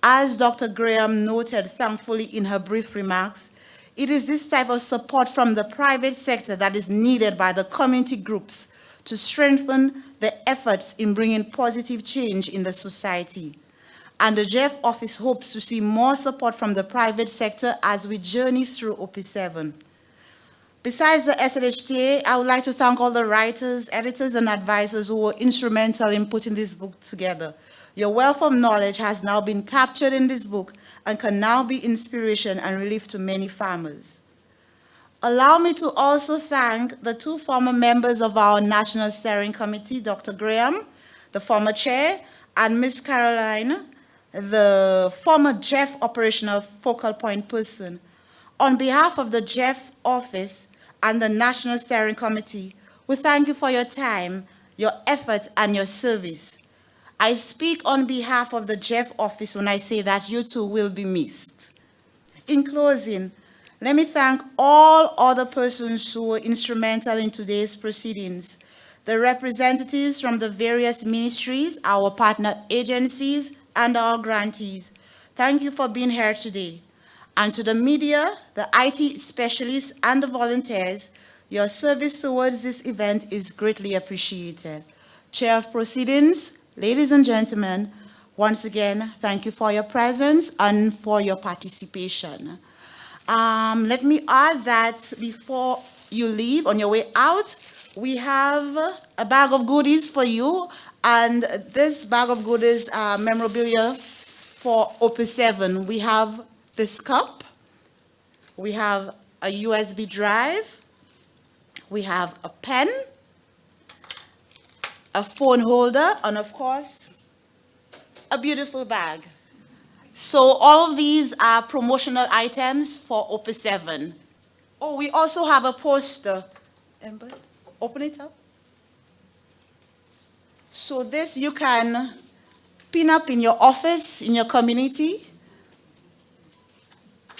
As Dr. Graham noted thankfully in her brief remarks, it is this type of support from the private sector that is needed by the community groups to strengthen the efforts in bringing positive change in the society. And the GEF office hopes to see more support from the private sector as we journey through OP7. Besides the SLHTA, I would like to thank all the writers, editors, and advisors who were instrumental in putting this book together. Your wealth of knowledge has now been captured in this book and can now be inspiration and relief to many farmers. Allow me to also thank the two former members of our National Steering Committee, Dr. Graham, the former chair, and Ms. Caroline, the former GEF operational focal point person. On behalf of the GEF office and the National Steering Committee, we thank you for your time, your effort, and your service. I speak on behalf of the GEF office when I say that you too will be missed. In closing, let me thank all other persons who were instrumental in today's proceedings, the representatives from the various ministries, our partner agencies, and our grantees. Thank you for being here today. And to the media, the IT specialists, and the volunteers, your service towards this event is greatly appreciated. Chair of Proceedings, ladies and gentlemen, once again, thank you for your presence and for your participation. Let me add that before you leave, on your way out, we have a bag of goodies for you, and this bag of goodies are memorabilia for OP7. We have this cup, we have a USB drive, we have a pen, a phone holder, and of course, a beautiful bag. So all of these are promotional items for OP7. Oh, we also have a poster. Amber, open it up. So this you can pin up in your office, in your community,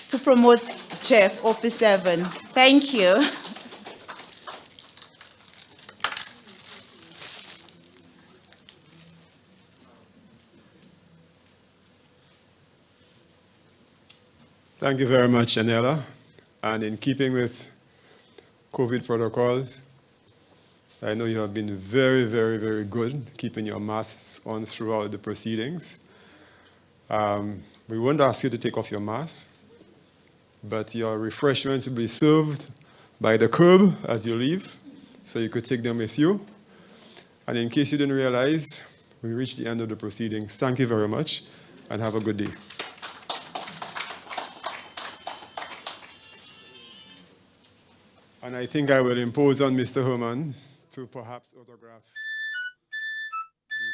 to promote GEF OP7. Thank you. Thank you very much, Janella. And in keeping with COVID protocols, I know you have been very, very, very good keeping your masks on throughout the proceedings. We won't ask you to take off your mask, but your refreshments will be served by the curb as you leave, so you could take them with you. And in case you didn't realize, we reached the end of the proceedings. Thank you very much, and have a good day. And I think I will impose on Mr. Herman to perhaps autograph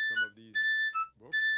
some of these books.